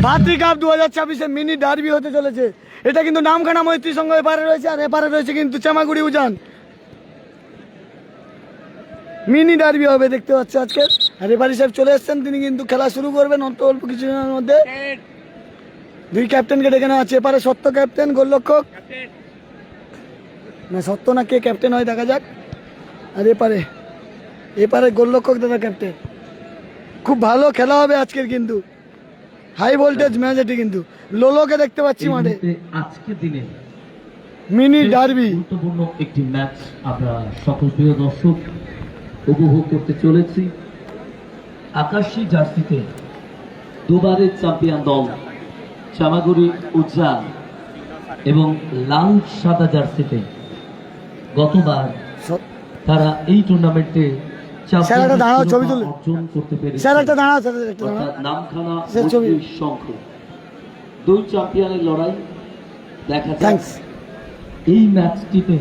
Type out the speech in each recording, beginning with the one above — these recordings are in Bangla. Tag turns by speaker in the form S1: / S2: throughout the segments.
S1: ভাতৃ কাপ 2026 মিনি ডার্বি হতে চলেছে। এটা কিন্তু নামখানা মৈত্রী সংঘ এপারে রয়েছে, আর এপারে রয়েছে কিন্তু চামাগুড়ি উজান। মিনি ডার্বি হবে দেখতে পাচ্ছি আজকে। আর রেফারি সাহেব চলে এসেছেন, তিনি কিন্তু খেলা শুরু করবেন অল্প কিছুদিনের মধ্যে। দুই ক্যাপ্টেনকে ডেকে নেওয়া আছে। এপারে সত্য ক্যাপ্টেন, গোলরক্ষক না সত্য না কে ক্যাপ্টেন হয় দেখা যাক। আর এপারে গোলরক্ষক দাদা ক্যাপ্টেন। খুব ভালো খেলা হবে আজকের, কিন্তু হাই ভোল্টেজ ম্যাচ এটি। কিন্তু লোলোকে দেখতে পাচ্ছি মাঠে।
S2: আজকে দিনে
S1: মিনি ডার্বি
S2: গুরুত্বপূর্ণ একটি ম্যাচ আমরা সকল প্রিয় দর্শক উপভোগ করতে চলেছি। আকাশী জার্সিতে দুবারের চ্যাম্পিয়ন দল চামাগুড়ি উজান এবং লাল সাদা জার্সিতে গতবার তারা এই টুর্নামেন্টে অর্জন করতে পেরেছে। নামখানা সংঘ দুই চ্যাম্পিয়নের লড়াই দেখা যায়। এই ম্যাচটিতে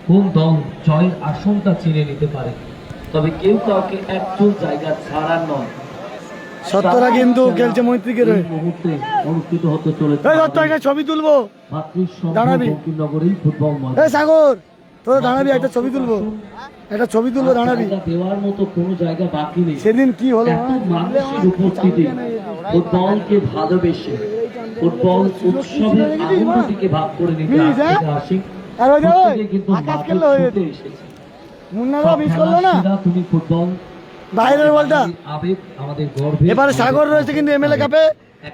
S2: কোন দল জয়ের আশঙ্কা চিনে নিতে পারে, তবে কেউ কাউকে একজন জায়গা ছাড়ার নয়।
S1: সত্যরা কিন্তু খেলছে মৈত্রীকে
S2: মুহূর্তে অনুষ্ঠিত হতে চলেছে।
S1: ছবি তুলবো, দাঁড়াবি
S2: ফুটবল
S1: সাগর, তোরা দাঁড়াবি, একটা ছবি তুলবো, একটা ছবি তুলবো, দাঁড়াবি।
S2: দেওয়ার মতো কোনো জায়গা বাকি নেই।
S1: সেদিন কি হলো,
S2: মানুষের উপস্থিতি ফুটবলকে ভালোবেসে ফুটবল উৎসবের আনন্দটিকে ভাগ করে নিতে আসি। কিন্তু
S1: মুন্নারা মিস করলো না
S2: তুমি ফুটবল
S1: বাইরের বলটা।
S2: আবেগ আমাদের গর্বে।
S1: এবারে সাগর রয়েছে কিন্তু এমএলএ কাপে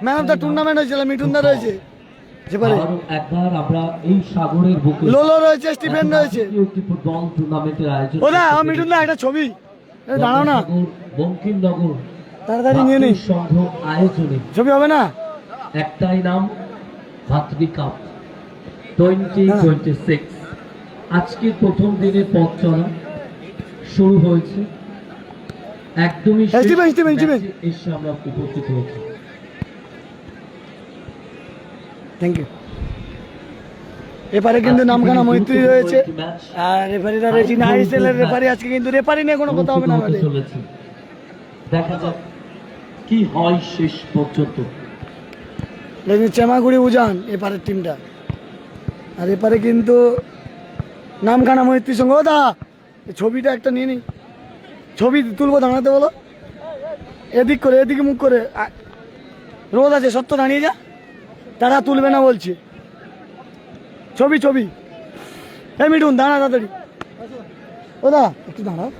S1: ম্যান অফ দ্য টুর্নামেন্ট হয়েছিল, মিঠুনদা রয়েছে।
S2: একবার আমরা এই সাগরের বুকে
S1: লোলো রয়েছে, স্টিফেন রয়েছে।
S2: একটি ফুটবল টুর্নামেন্টের আয়োজন।
S1: ওদা মিঠুনদা একটা ছবি দাঁড়াও না,
S2: বঙ্কিমনগর
S1: তাড়াতাড়ি নিয়ে নিই।
S2: সংঘ আয়োজনে
S1: ছবি হবে না,
S2: একটাই নাম, ভাতৃ কাপ 2026। আজকে প্রথম দিনে পথ চলা শুরু হয়েছে, একদমই এসে আমরা উপস্থিত হয়েছি।
S1: Thank you. এপারে কিন্তু নামখানা মৈত্রী রয়েছে, আর রেফারিরা রয়েছে আইএসএল এর রেফারি। আজকে কিন্তু রেফারি নিয়ে কোনো কথা হবে না,
S2: দেখা যাক কি হয় শেষ পর্যন্ত।
S1: চেমাগুড়ি উজান এপারের টিমটা, আর এপারে কিন্তু নামখানা মৈত্রীর সঙ্গে। ও দা ছবিটা একটা নিয়ে নি, ছবি তুলবো, দাঁড়াতে বলো। এদিক করে, এদিকে মুখ করে রোদ আছে, সত্য দাঁড়িয়ে যা, তারা তুলবে না বলছে। ছবি ছবি এই মিঠুন দাঁড়া তাড়াতাড়ি। ও দা একটু দাঁড়াও,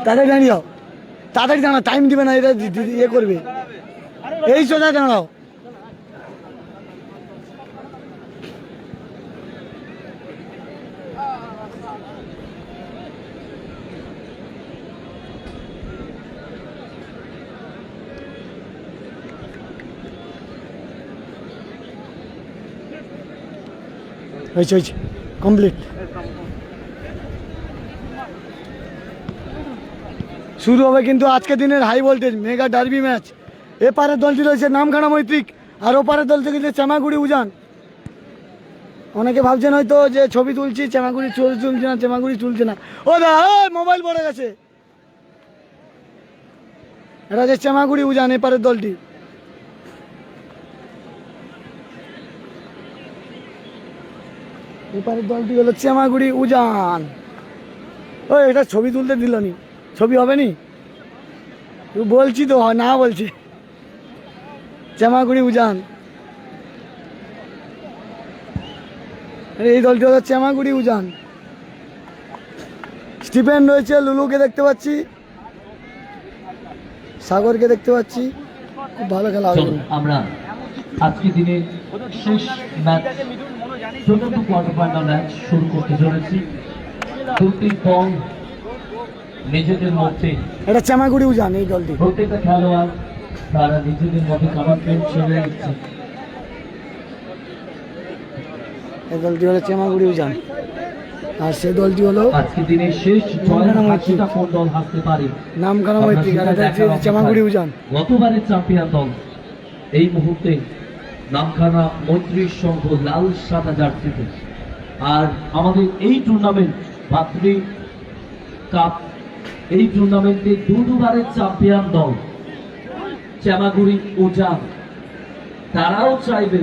S1: তাড়াতাড়ি দাঁড়িয়ে যাও, তাড়াতাড়ি দাঁড়া, টাইম দিবে না, এটা ইয়ে করবে। এই সোজা দাঁড়াও। হয়েছে কমপ্লিট। শুরু হবে কিন্তু আজকে দিনের high voltage mega derby match. এপারের দলটি রয়েছে নামখানা মৈত্রিক, আর ওপারের দলটি কিন্তু চামাগুড়ি উজান। অনেকে ভাবছেন হয়তো যে ছবি তুলছি, চামাগুড়ি চলছে না, চামাগুড়ি চলছে না। ও দা মোবাইল পড়ে গেছে। এটা যে চামাগুড়ি উজান এপারের দলটি। এপারের দলটি হলো চামাগুড়ি উজান। ও এটা ছবি তুলতে দিল নি, ছবি হবে নি, বলছি তো না বলছি। চামাগুড়ি উজান, এই দলটি হলো চামাগুড়ি উজান। স্টিফেন রয়েছে, লুলুকে দেখতে পাচ্ছি, সাগরকে দেখতে পাচ্ছি। খুব ভালো খেলা হবে।
S2: আমরা আজকে দিনে শেষ ম্যাচ, চতুর্থ কোয়ার্টার ফাইনাল ম্যাচ শুরু করতে চলেছি। দুটি দল নিজেদের মধ্যে,
S1: এটা চামাগুড়ি উজান এই দলটি।
S2: প্রত্যেকটা খেলোয়াড় তারা নিজেদের মধ্যে কমিটমেন্ট ছেড়ে দিচ্ছে।
S1: এই দলটি হলো চামাগুড়ি উজান, আর সেই দলটি হলো
S2: আজকে দিনের শেষ জয়ের হাসিটা কোন দল হাসতে পারে।
S1: নামখানা মৈত্রী, চামাগুড়ি উজান
S2: গতবারের চ্যাম্পিয়ন দল এই মুহূর্তে নামখানা মৈত্রীর সংঘ লাল সাদা জার্সিতে। আর আমাদের এই টুর্নামেন্ট ভাতৃ কাপ এই টুর্নামেন্টে দুবারের চ্যাম্পিয়ন দল চামাগুড়ি উজান, তারাও চাইবে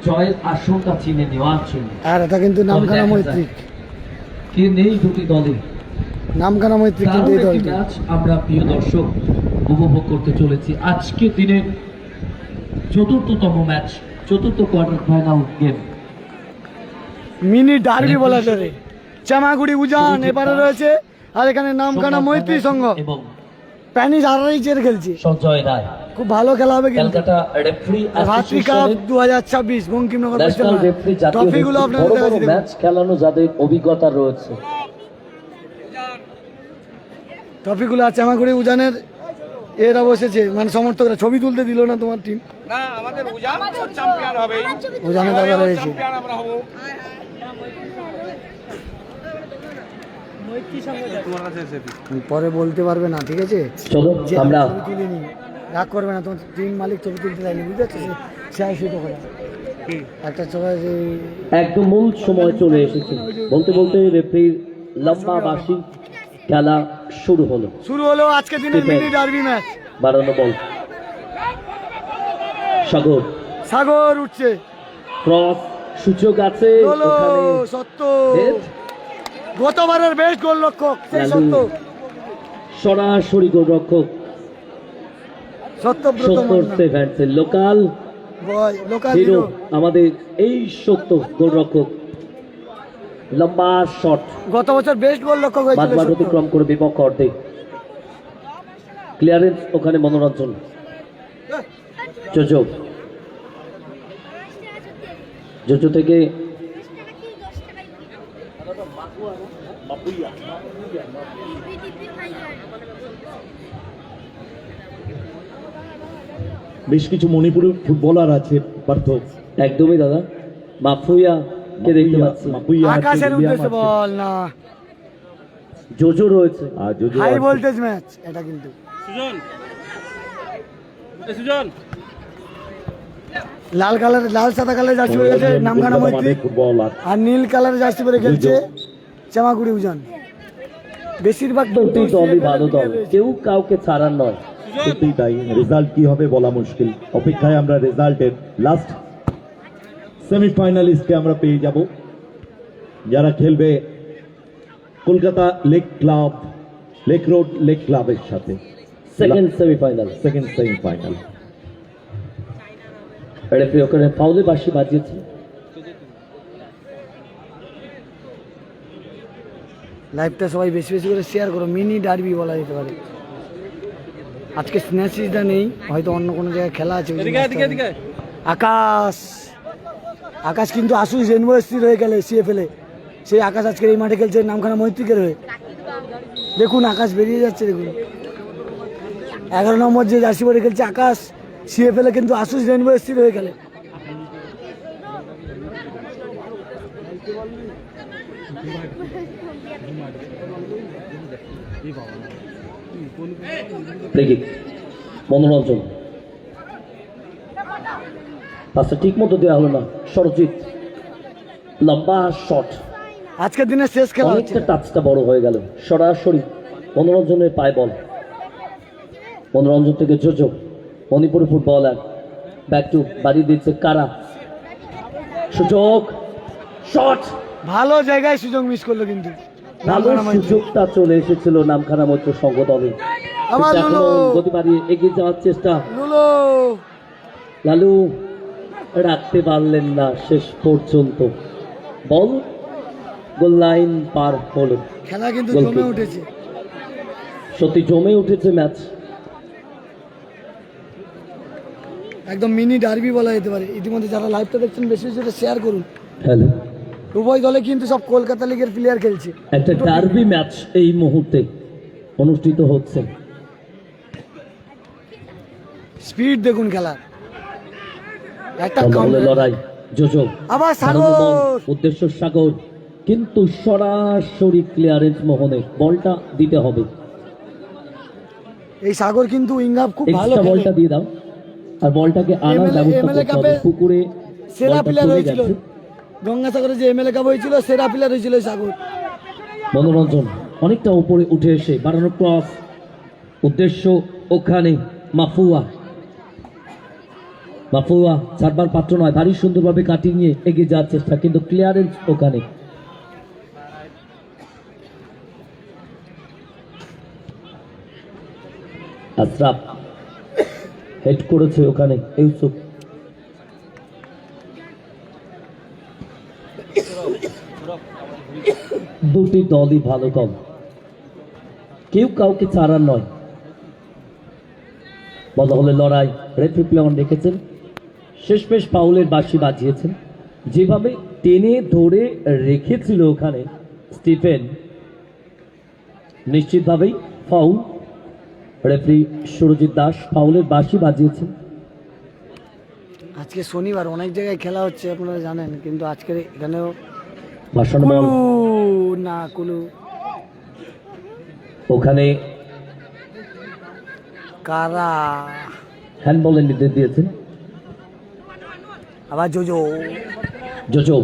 S2: জয়ের আশঙ্কা চিনে নেওয়ার জন্য।
S1: আর এটা কিন্তু নামখানা মৈত্রিক,
S2: কে নেই দুটি দলে,
S1: নামখানা মৈত্রিক কিন্তু
S2: দারুণ
S1: এই
S2: একটি
S1: দলটি।
S2: ম্যাচ আমরা প্রিয় দর্শক উপভোগ করতে চলেছি। আজকে দিনের চতুর্থতম ম্যাচ, চতুর্থ quarter final game.
S1: Mini derby বলা চলে। চামাগুড়ি উজান এবারে রয়েছে, আর এখানে নামখানা মৈত্রী সংঘ
S2: এবং
S1: প্যানিস আড়াইচের খেলছে।
S2: সঞ্জয় রায়,
S1: খুব ভালো খেলা হবে কিন্তু।
S2: ক্যালকাটা রেফারি
S1: ভাতৃ কাপ 2026 বঙ্কিমনগর
S2: ন্যাশনাল রেফারি জাতীয়
S1: ট্রফিগুলো
S2: রেফারি,
S1: আপনাদের
S2: বড় বড়
S1: কাছে দেখুন।
S2: ম্যাচ খেলানো যাদের অভিজ্ঞতা রয়েছে।
S1: ট্রফিগুলো আর চামাগুড়ি উজানের এরা বসেছে, মানে সমর্থকরা ছবি তুলতে দিল না তোমার টিম।
S3: না আমাদের উজান চ্যাম্পিয়ন হবে,
S1: উজানের দাদা রয়েছে,
S3: চ্যাম্পিয়ন আমরা হব। তোমার কাছে এসে
S1: পরে বলতে পারবে না, ঠিক আছে?
S2: চলো
S1: যে
S2: আমরা
S1: ছবি তুলিনি, রাগ করবে না, তোমার টিম মালিক ছবি তুলতে দেয়নি, বুঝতে পারছো? সে শুধু করে একটা সবাই
S2: একদম মূল সময় চলে এসেছে। বলতে বলতে রেফারির লম্বা বাঁশি, খেলা শুরু হলো।
S1: শুরু হলো আজকে দিনের মিনি ডার্বি ম্যাচ।
S2: 12 বল, সাগর
S1: সাগর উঠছে,
S2: ক্রস, সুযোগ আছে
S1: গোলো
S2: ওখানে।
S1: সত্য,
S2: হেড,
S1: গতবারের বেস্ট গোলরক্ষক সেই
S2: লালু।
S1: সত্য,
S2: সরাসরি গোলরক্ষক
S1: সত্যব্রত
S2: 70 লোকাল
S1: বয়, লোকাল
S2: হিরো
S1: হিরো।
S2: আমাদের এই গোলরক্ষক। লম্বা শট,
S1: গত বছর বেস্ট গোলরক্ষক হয়েছিল
S2: বাদবাদ
S1: সত্য।
S2: অতিক্রম করে বিপক্ষ অর্ধেক। ক্লিয়ারেন্স ওখানে মনোরঞ্জন, জোজো জোজো থেকে
S4: বেশ কিছু মণিপুরি ফুটবলার আছে পার্থ।
S2: একদমই দাদা, মাফুইয়া কে দেখতে পাচ্ছি,
S4: মাপুইয়া আছে,
S1: আকাশের
S4: উইলিয়াম
S1: উদ্দেশ্যে
S4: আছে।
S1: বল না,
S2: জোজো রয়েছে।
S4: আর জোজো
S1: হাই
S4: আছে।
S1: ভোল্টেজ ম্যাচ এটা কিন্তু।
S3: সুজন, সুজন
S1: লাল কালার, লাল সাদা কালার জার্সি পরে গেছে নামখানা
S4: কলকাতা
S1: মৈত্রী,
S4: মাঠে ফুটবলার
S1: আর নীল কালার জার্সি পরে খেলছে চামাগুড়ি উজান। বেশিরভাগ
S2: দুটি দলই ভালো দল, কেউ কাউকে ছাড়ার নয়।
S4: সত্যিই তাই। রেজাল্ট কি হবে বলা মুশকিল, অপেক্ষায় আমরা রেজাল্টের। লাস্ট সেমিফাইনালিস্টকে আমরা পেয়ে যাব, যারা খেলবে Kolkata lake club, lake road lake ক্লাবের সাথে।
S2: Second semifinal,
S4: second semifinal.
S2: Referee ওখানে ফাউলে বাঁশি বাজিয়েছে।
S1: লাইভটা সবাই বেশি বেশি করে শেয়ার করো, মিনি ডার্বি বলা যেতে পারে। আজকে স্ন্যাচিসটা নেই, হয়তো অন্য কোনো জায়গায় খেলা আছে। ওই জন্য
S3: এদিকে
S1: আসতে
S3: এদিকে
S1: পারেনি।
S3: এদিকে
S1: আকাশ, আকাশ কিন্তু আশুস রেনবো এসসির হয়ে গেলে সিএফএলে, সেই আকাশ আজকের এই মাঠে খেলছে নামখানা মৈত্রিকের হয়ে। দেখুন আকাশ বেরিয়ে যাচ্ছে, দেখুন 11 নম্বর যে জার্সি পরে খেলছে আকাশ, সিএফএলে কিন্তু আশুস রেনবো এসসির হয়ে গেলে।
S2: দেখি মনোরঞ্জন, পাশে ঠিক মতো দেওয়া হলো না। সরজিৎ, লম্বা শট,
S1: আজকের দিনের শেষ খেলা হচ্ছে।
S2: অনেকটা টাচটা বড় হয়ে গেল। সরাসরি মনোরঞ্জনের পায় বল, মনোরঞ্জন থেকে JoJo, Manipur footballer, back to বাড়ি দিচ্ছে কারা, সুযোগ, শট,
S1: ভালো জায়গায় সুযোগ মিস করলো কিন্তু
S2: ভালো
S1: নামখানা মৈত্রী।
S2: সুযোগটা চলে এসেছিল নামখানা মৈত্র সংঘ দলে।
S1: আবার
S2: কিন্তু
S1: লুলো।
S2: এখনো গতি বাড়িয়ে এগিয়ে যাওয়ার চেষ্টা,
S1: লুলো
S2: লালু রাখতে পারলেন না শেষ পর্যন্ত। বল গোল লাইন পার হলো।
S1: খেলা কিন্তু
S2: গোলকিক।
S1: জমে উঠেছে।
S2: সত্যি জমে উঠেছে ম্যাচ।
S1: একদম মিনি ডার্বি বলা যেতে পারে। ইতিমধ্যে যারা লাইভটা দেখছেন বেশি বেশি করে শেয়ার করুন।
S2: হ্যালো,
S1: উভয় দলে কিন্তু সব কলকাতা লিগের প্লেয়ার খেলছে।
S2: একটা ডার্বি ম্যাচ এই মুহূর্তে অনুষ্ঠিত হচ্ছে।
S1: স্পিড দেখুন খেলার, একটা
S2: বলে লড়াই, জোজো
S1: আবার
S2: দারুণ
S1: সাগর,
S2: বল, উদ্দেশ্য সাগর, কিন্তু সরাসরি ক্লিয়ারেন্স মোহনে, বলটা দিতে হবে।
S1: এই সাগর কিন্তু উইঙ্গাপ খুব ভালো
S2: এক্সট্রা
S1: খেলে।
S2: বলটা দিয়ে দাও, আর বলটাকে আনার ব্যবস্থা
S1: MLA
S2: করতে হবে।
S1: কাপে
S2: পুকুরে
S1: সেরা
S2: বলটা
S1: প্লেয়ার
S2: চলে
S1: হয়েছিল
S2: গেছে।
S1: গঙ্গাসাগরে, যে এমএলএ কাপ হয়েছিল সেরা প্লেয়ার হয়েছিল এই সাগর।
S2: মনোরঞ্জন অনেকটা উপরে উঠে এসে বাড়ানো ক্রস, উদ্দেশ্য ওখানে মাফুয়া। মাফুয়া ছাড়বার পাত্র নয়, ভারী সুন্দরভাবে কাটিয়ে নিয়ে এগিয়ে যাওয়ার চেষ্টা, কিন্তু ক্লিয়ারেন্স ওখানে। আশরাফ হেড করেছে ওখানে ইউসুফ। দুটি দলই ভালো দল, কেউ কাউকে ছাড়ার নয়। বলা হলে লড়াই, রেফারি প্লেয়ার রেখেছেন, শেষমেশ ফাউলের বাঁশি বাজিয়েছেন। যেভাবে টেনে ধরে রেখেছিল ওখানে স্টিফেন, নিশ্চিতভাবেই ফাউল। রেফারি সুরজিৎ দাস ফাউলের বাঁশি বাজিয়েছেন।
S1: আজকে শনিবার অনেক জায়গায় খেলা হচ্ছে আপনারা জানেন, কিন্তু আজকের এখানেও
S2: ভাসানো বল
S1: না কুলু
S2: ওখানে
S1: কারা
S2: হ্যান্ডবলের নির্দেশ দিয়েছেন।
S1: আবার জোজো
S2: জোজো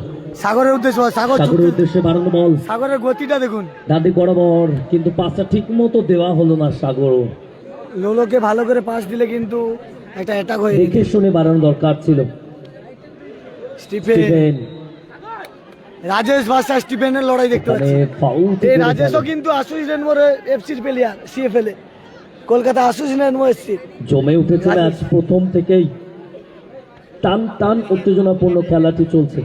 S1: সাগরের উদ্দেশ্য, সাগর
S2: সাগরের উদ্দেশ্যে বাড়ানো বল,
S1: সাগরের গতিটা দেখুন।
S2: ডান্ডি বরাবর, কিন্তু পাসটা ঠিক মতো দেওয়া হলো না। সাগর
S1: লোলোকে ভালো করে পাস দিলে কিন্তু একটা অ্যাটাক হয়ে
S2: দেখে শুনে বাড়ানো দরকার ছিল।
S1: স্টিফেন
S2: স্টিফেন
S1: রাজেশ ভার্সেস স্টিফেনের লড়াই দেখতে
S2: মানে
S1: পাচ্ছি।
S2: ফাউল
S1: এই রাজেশও কিন্তু আশুষ রেনবোর এফসির প্লেয়ার, সিএফএল এ কলকাতা আশুষ রেনবো এসসি।
S2: জমে উঠেছে ম্যাচ প্রথম থেকেই, টান টান উত্তেজনাপূর্ণ খেলাটি চলছে।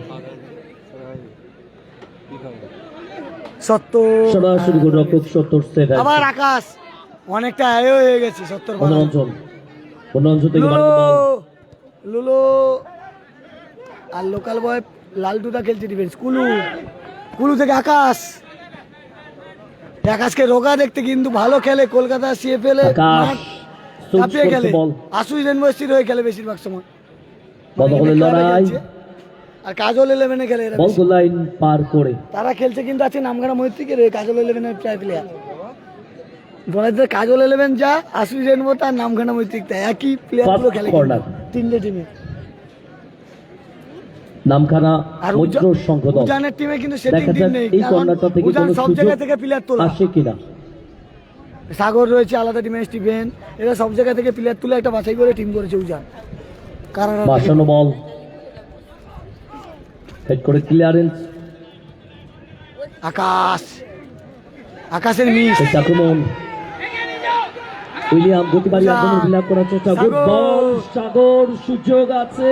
S2: সরাসরি গোলরক্ষক 77
S1: আবার আকাশ অনেকটা আয় হয়ে গেছে 70।
S2: মনোরঞ্জন, মনোরঞ্জন থেকে বাড়ানো বল,
S1: লুলো আর লোকাল বয় লালটুদা খেলছে ডিফেন্স। কুলু, কুলু থেকে আকাশ। আকাশকে রোগা দেখতে কিন্তু ভালো খেলে, কলকাতা সিএফএল এ
S2: আকাশ
S1: কাঁপিয়ে খেলে,
S2: বল,
S1: আশুষ রেনবো হয়ে খেলে বেশিরভাগ সময়।
S2: বদলে লড়াই,
S1: আর কাজল 11-এ খেলে এরা
S2: বল
S1: বেশি।
S2: গোল লাইন পার করে
S1: তারা খেলছে কিন্তু আছে নামখানা মৈত্রীকে কাজল 11-এর প্রায় প্লেয়ার। বলাদের কাজল 11 যা, আশুষ রেনবো তার নামখানা মৈত্রিক তাই একই প্লেয়ার পুরো খেলে
S2: কর্নার।
S1: তিনটে টিমে।
S2: নামখানা
S1: আর
S2: মৈত্র সংঘ দল।
S1: উজানের টিমে কিন্তু সেটিং
S2: দেখা
S1: টিম
S2: যাক
S1: নেই,
S2: এই
S1: কারণ
S2: কর্নারটা থেকে
S1: উজান
S2: কোনো
S1: সব
S2: সুযোগ
S1: জায়গা থেকে প্লেয়ার তোলা।
S2: আসে কিনা।
S1: সাগর রয়েছে আলাদা টিমে, স্টিফেন, এরা সব জায়গা থেকে প্লেয়ার তুলে একটা বাছাই করে টিম করেছে উজান। কারণ
S2: বাসানো বল, হেড করে ক্লিয়ারেন্স,
S1: আকাশ, আকাশের মিস।
S2: আক্রমণ, উইলিয়াম গতিবাড়ি আক্রমণ বিলাপ করার চেষ্টা, গুড বল। সাগর সুযোগ আছে,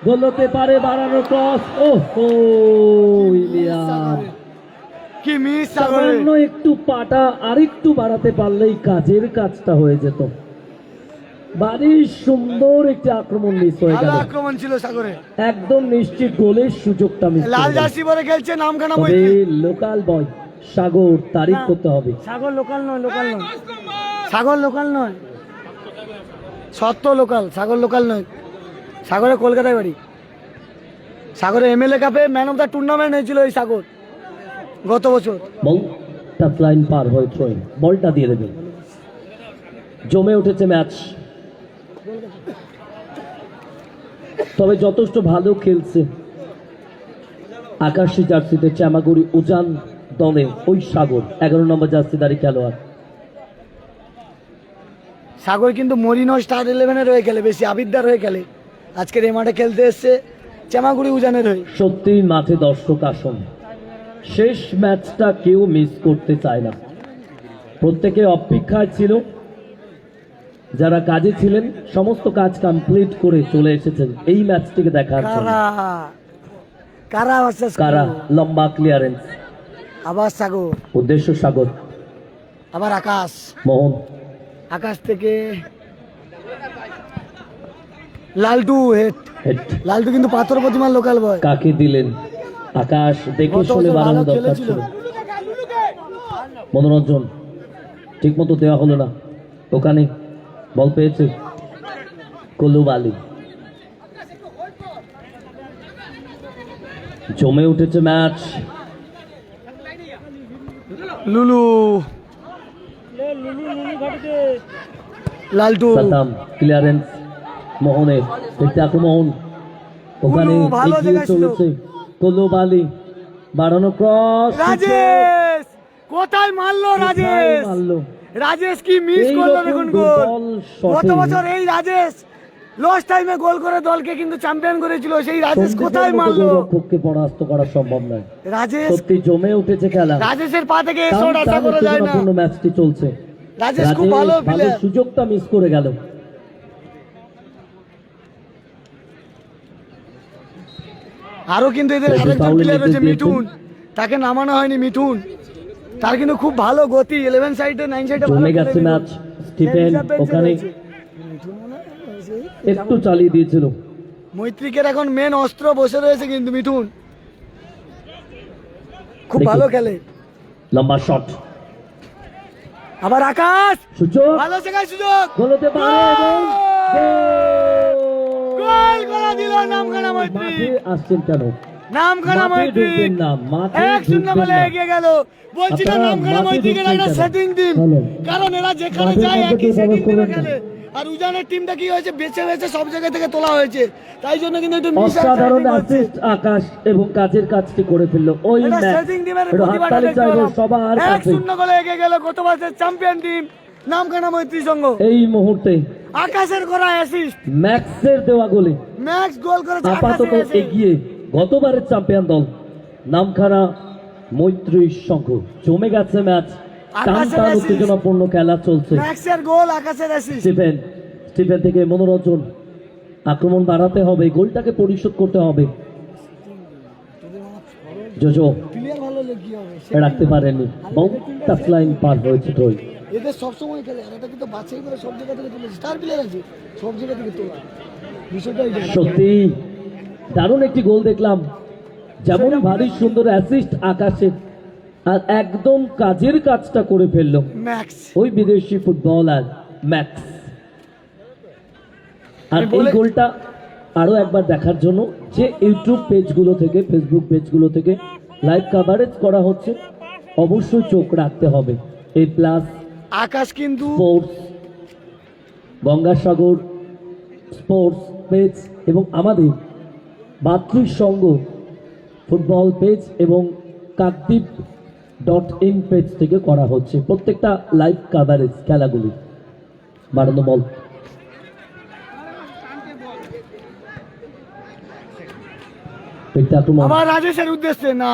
S2: গোল হতে পারে, বাড়ানো ক্রস। ওহো উইলিয়াম,
S1: কি মিস সাগরের।
S2: সামান্য একটু পাটা আরেকটু বাড়াতে পারলেই কাজের কাজটা হয়ে যেত। বাড়ি সুন্দর একটি আক্রমণ মিস হয়ে
S1: ভালো
S2: গেল,
S1: আক্রমণ ছিল সাগরের।
S2: একদম নিশ্চিত গোলের সুযোগটা মিস।
S1: লাল জার্সি পরে খেলছে নামখানা
S2: তবে
S1: মৈত্রী।
S2: লোকাল বয় সাগর তারিফ করতে হবে।
S1: সাগর লোকাল নয়, লোকাল নয়, সাগর লোকাল নয়, সত্য লোকাল, সাগর লোকাল নয়। সাগরের কলকাতায় বাড়ি। সাগরের এমএলএ কাপে ম্যান অফ দ্য টুর্নামেন্ট হয়েছিল এই সাগর গত বছর।
S2: বল টাচ লাইন পার হয়ে থ্রোইং, বলটা দিয়ে দেবে। জমে উঠেছে ম্যাচ, তবে যথেষ্ট ভালো খেলছে আকাশী জার্সিতে চামাগুড়ি উজান দলে ওই সাগর 11 নম্বর জার্সিধারী খেলোয়াড়।
S1: সাগর কিন্তু মরিনো স্টার 11-এর হয়ে খেলে, বেশি আবিদ্দার হয়ে খেলে। আজকের এই মাঠে খেলতে এসছে চামাগুড়ি উজানের হয়ে।
S2: সত্যি মাঠে দর্শক আসন, শেষ ম্যাচটা কেউ মিস করতে চায় না। প্রত্যেকে অপেক্ষায় ছিল, যারা কাজে ছিলেন সমস্ত কাজ কমপ্লিট করে চলে এসেছেন এই ম্যাচটিকে দেখার জন্য।
S1: কারা ভার্সেস
S2: কারা, লম্বা ক্লিয়ারেন্স,
S1: আবার সাগর,
S2: উদ্দেশ্য সাগর,
S1: আবার আকাশ।
S2: মোহন,
S1: আকাশ থেকে লালটু হেড।
S2: হেড,
S1: লালটু কিন্তু পাথর প্রতিমার লোকাল বয়।
S2: কাকে দিলেন? আকাশ দেখে
S1: গত
S2: শুনে
S1: বছর
S2: বাড়ানো
S1: ভালো
S2: দরকার
S1: খেলেছিল।
S2: ছিল। মনোরঞ্জন ঠিক মতো দেওয়া হলো না, ওখানে বল পেয়েছে কলুব আলী। জমে উঠেছে ম্যাচ,
S1: লুলু, লালটু,
S2: সাতাম ক্লিয়ারেন্স, মোহনের দেখতে আক্রমণ, ওখানে
S1: কুলু ভালো
S2: এগিয়ে
S1: দেখাচ্ছিল।
S2: চলেছে কলুব আলী, বাড়ানো ক্রস,
S1: রাজেশ কোথায় মারলো
S2: কোথায়
S1: রাজেশ,
S2: মারলো?
S1: রাজেশ কি মিস
S2: এই
S1: করলো
S2: রকম
S1: দেখুন
S2: দুর্বল
S1: গোল।
S2: শটে
S1: গত বছর এই রাজেশ লস্ট টাইমে গোল করে দলকে কিন্তু চ্যাম্পিয়ন করেছিল, সেই রাজেশ
S2: সন্দীপের
S1: কোথায়
S2: মতো
S1: মারলো।
S2: গোলরক্ষককে পরাস্ত করা সম্ভব নয়।
S1: রাজেশ,
S2: সত্যি জমে উঠেছে খেলা।
S1: রাজেশের পা থেকে শট আশা করা যায় না।
S2: টানটান ম্যাচটি চলছে।
S1: রাজেশ খুব ভালো প্লেয়ার।
S2: সুযোগটা মিস করে গেল।
S1: আরো কিন্তু এদের
S2: রাজেশ
S1: আরেকজন
S2: ফাউলের
S1: প্লেয়ার রয়েছে
S2: নির্দেশ
S1: মিঠুন, তাকে নামানো হয়নি। মিঠুন তার কিন্তু খুব ভালো গতি, 11 সাইডে 9 সাইডে
S2: জমে গেছে ম্যাচ। স্টিফেন ওখানে একটু চালিয়ে দিয়েছিল।
S1: মৈত্রিকের এখন মেন অস্ত্র বসে রয়েছে কিন্তু মিঠুন খুব
S2: দেখুন।
S1: ভালো খেলে।
S2: লম্বা শট,
S1: আবার আকাশ,
S2: সুযোগ,
S1: ভালো জায়গায় সুযোগ,
S2: গোল হতে পারে এবং
S1: গোল করে দিল নামখানা মৈত্রী।
S2: মাঠে আসছেন কেন?
S1: নামখানা
S2: মাঠে
S1: মৈত্রী
S2: ঢুকবেন না, মাঠে
S1: 1-0
S2: ঢুকবেন
S1: বলে
S2: না।
S1: এগিয়ে গেল। বলছি না
S2: আপনারা
S1: নামখানা
S2: মাঠে
S1: মৈত্রীকে
S2: ঢুকবেন
S1: একটা
S2: কেন?
S1: সেটিং টিম,
S2: চলো।
S1: কারণ এরা যেখানে
S2: মাঠের
S1: যায়
S2: মধ্যে
S1: একই
S2: দিয়ে
S1: সেটিং
S2: প্রবেশ
S1: টিমে
S2: করবেন না।
S1: খেলে। আর উজানের টিমটা কি হয়েছে, বেছে বেছে সব জায়গা থেকে তোলা হয়েছে, তাই জন্য কিন্তু একটু
S2: অসাধারণ
S1: মিস
S2: অ্যাসিস্ট আকাশ এবং কাজের কাজটি করে ফেললো। ওই
S1: এটা
S2: ম্যাচ
S1: সেটিং টিমের
S2: একটু
S1: প্রতিভাটা
S2: হাততালি
S1: দেখতে
S2: চাইবো
S1: পেলাম।
S2: সবার কাছে।
S1: 1-0 গোলে এগিয়ে গেল গত বছরের চ্যাম্পিয়ন টিম নামখানা মৈত্রী সংঘ।
S2: এই মুহূর্তে
S1: আকাশের করা অ্যাসিস্ট,
S2: ম্যাক্সের দেওয়া গোলে
S1: ম্যাক্স গোল করেছে
S2: আপাতত
S1: আকাশের assist।
S2: এগিয়ে গতবারের চ্যাম্পিয়ন দল নামখানা মৈত্রী সংঘ। জমে গেছে ম্যাচ, টান
S1: আকাশের
S2: টান
S1: assist।
S2: উত্তেজনাপূর্ণ খেলা চলছে।
S1: ম্যাক্সের গোল, আকাশের অ্যাসিস্ট।
S2: স্টিফেন থেকে মনোরঞ্জন, আক্রমণ বাড়াতে হবে, গোলটাকে পরিশোধ করতে হবে। জোজো
S1: প্লেয়ার ভালো হলে কি হবে,
S2: রাখতে পারেননি, বল টাচ লাইন পার হয়েছে ট্রয়।
S1: এদের সবসময় খেলে, আর এটা কিন্তু বাছাই করে সব জায়গা থেকে তুলেছে, স্টার প্লেয়ার আছে সব জায়গা থেকে তোলা, বিষয়টাই জানি।
S2: সত্যি দারুণ একটি গোল দেখলাম, যেমন ভারী সুন্দর অ্যাসিস্ট আকাশে, আর একদম কাজের কাজটা করে ফেললো
S1: ম্যাক্স
S2: ওই বিদেশি ফুটবলার ম্যাক্স। আর
S1: আমি
S2: এই
S1: বলে-
S2: গোলটা আরো একবার দেখার জন্য যে ইউটিউব পেজগুলো থেকে, ফেসবুক পেজগুলো থেকে লাইভ কভারেজ করা হচ্ছে, অবশ্যই চোখ রাখতে হবে। এই প্লাস
S1: আকাশ কিন্তু
S2: স্পোর্টস, গঙ্গাসাগর স্পোর্টস পেজ এবং আমাদের মাতৃসংঘ ফুটবল পেজ এবং কাকদ্বীপ.in পেজ থেকে করা হচ্ছে প্রত্যেকটা লাইভ কভারেজ খেলাগুলি। বাড়ানো বল, পেটটা আক্রমণ
S1: আবার রাজেশের উদ্দেশ্যে না,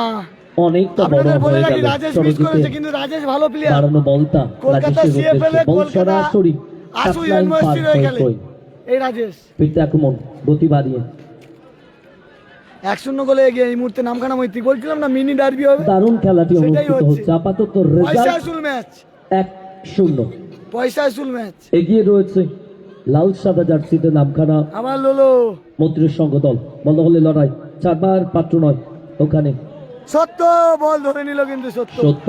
S2: অনেকটা বড়
S1: আপনাদের বলে
S2: হয়ে
S1: রাখি
S2: গেল।
S1: রাজেশ মিস করেছে,
S2: সরজিতে
S1: কিন্তু রাজেশ ভালো প্লেয়ার।
S2: বাড়ানো বলটা
S1: কলকাতা
S2: রাজেশের
S1: সিএফএল
S2: উদ্দেশ্যে,
S1: এ
S2: বল
S1: কলকাতা
S2: সরাসরি
S1: আসু
S2: টাচ লাইন পার
S1: ইউনিভার্সিটি হয়ে
S2: হয়ে
S1: খেলে
S2: ট্রয়।
S1: এই রাজেশ।
S2: পেটটা আক্রমণ, গতি বাড়িয়ে
S1: 1-0 গোলে এগিয়ে এই মুহূর্তে নামখানা মৈত্রী। বলছিলাম না মিনি ডার্বি হবে,
S2: দারুণ খেলাটি
S1: সেটাই
S2: অনুষ্ঠিত
S1: হচ্ছে।
S2: হচ্ছে। আপাতত
S1: পয়সা
S2: রেজাল্ট
S1: আসুল ম্যাচ,
S2: 1-0
S1: পয়সা আসুল ম্যাচ।
S2: এগিয়ে রয়েছে লাল সাদা জার্সিতে নামখানা
S1: আবার লোলো
S2: মৈত্রীর সংঘ দল। বন্ধ হলে লড়াই, চারবার পাত্র নয় ওখানে।
S1: সত্য বল ধরে নিল কিন্তু সত্য
S2: সত্য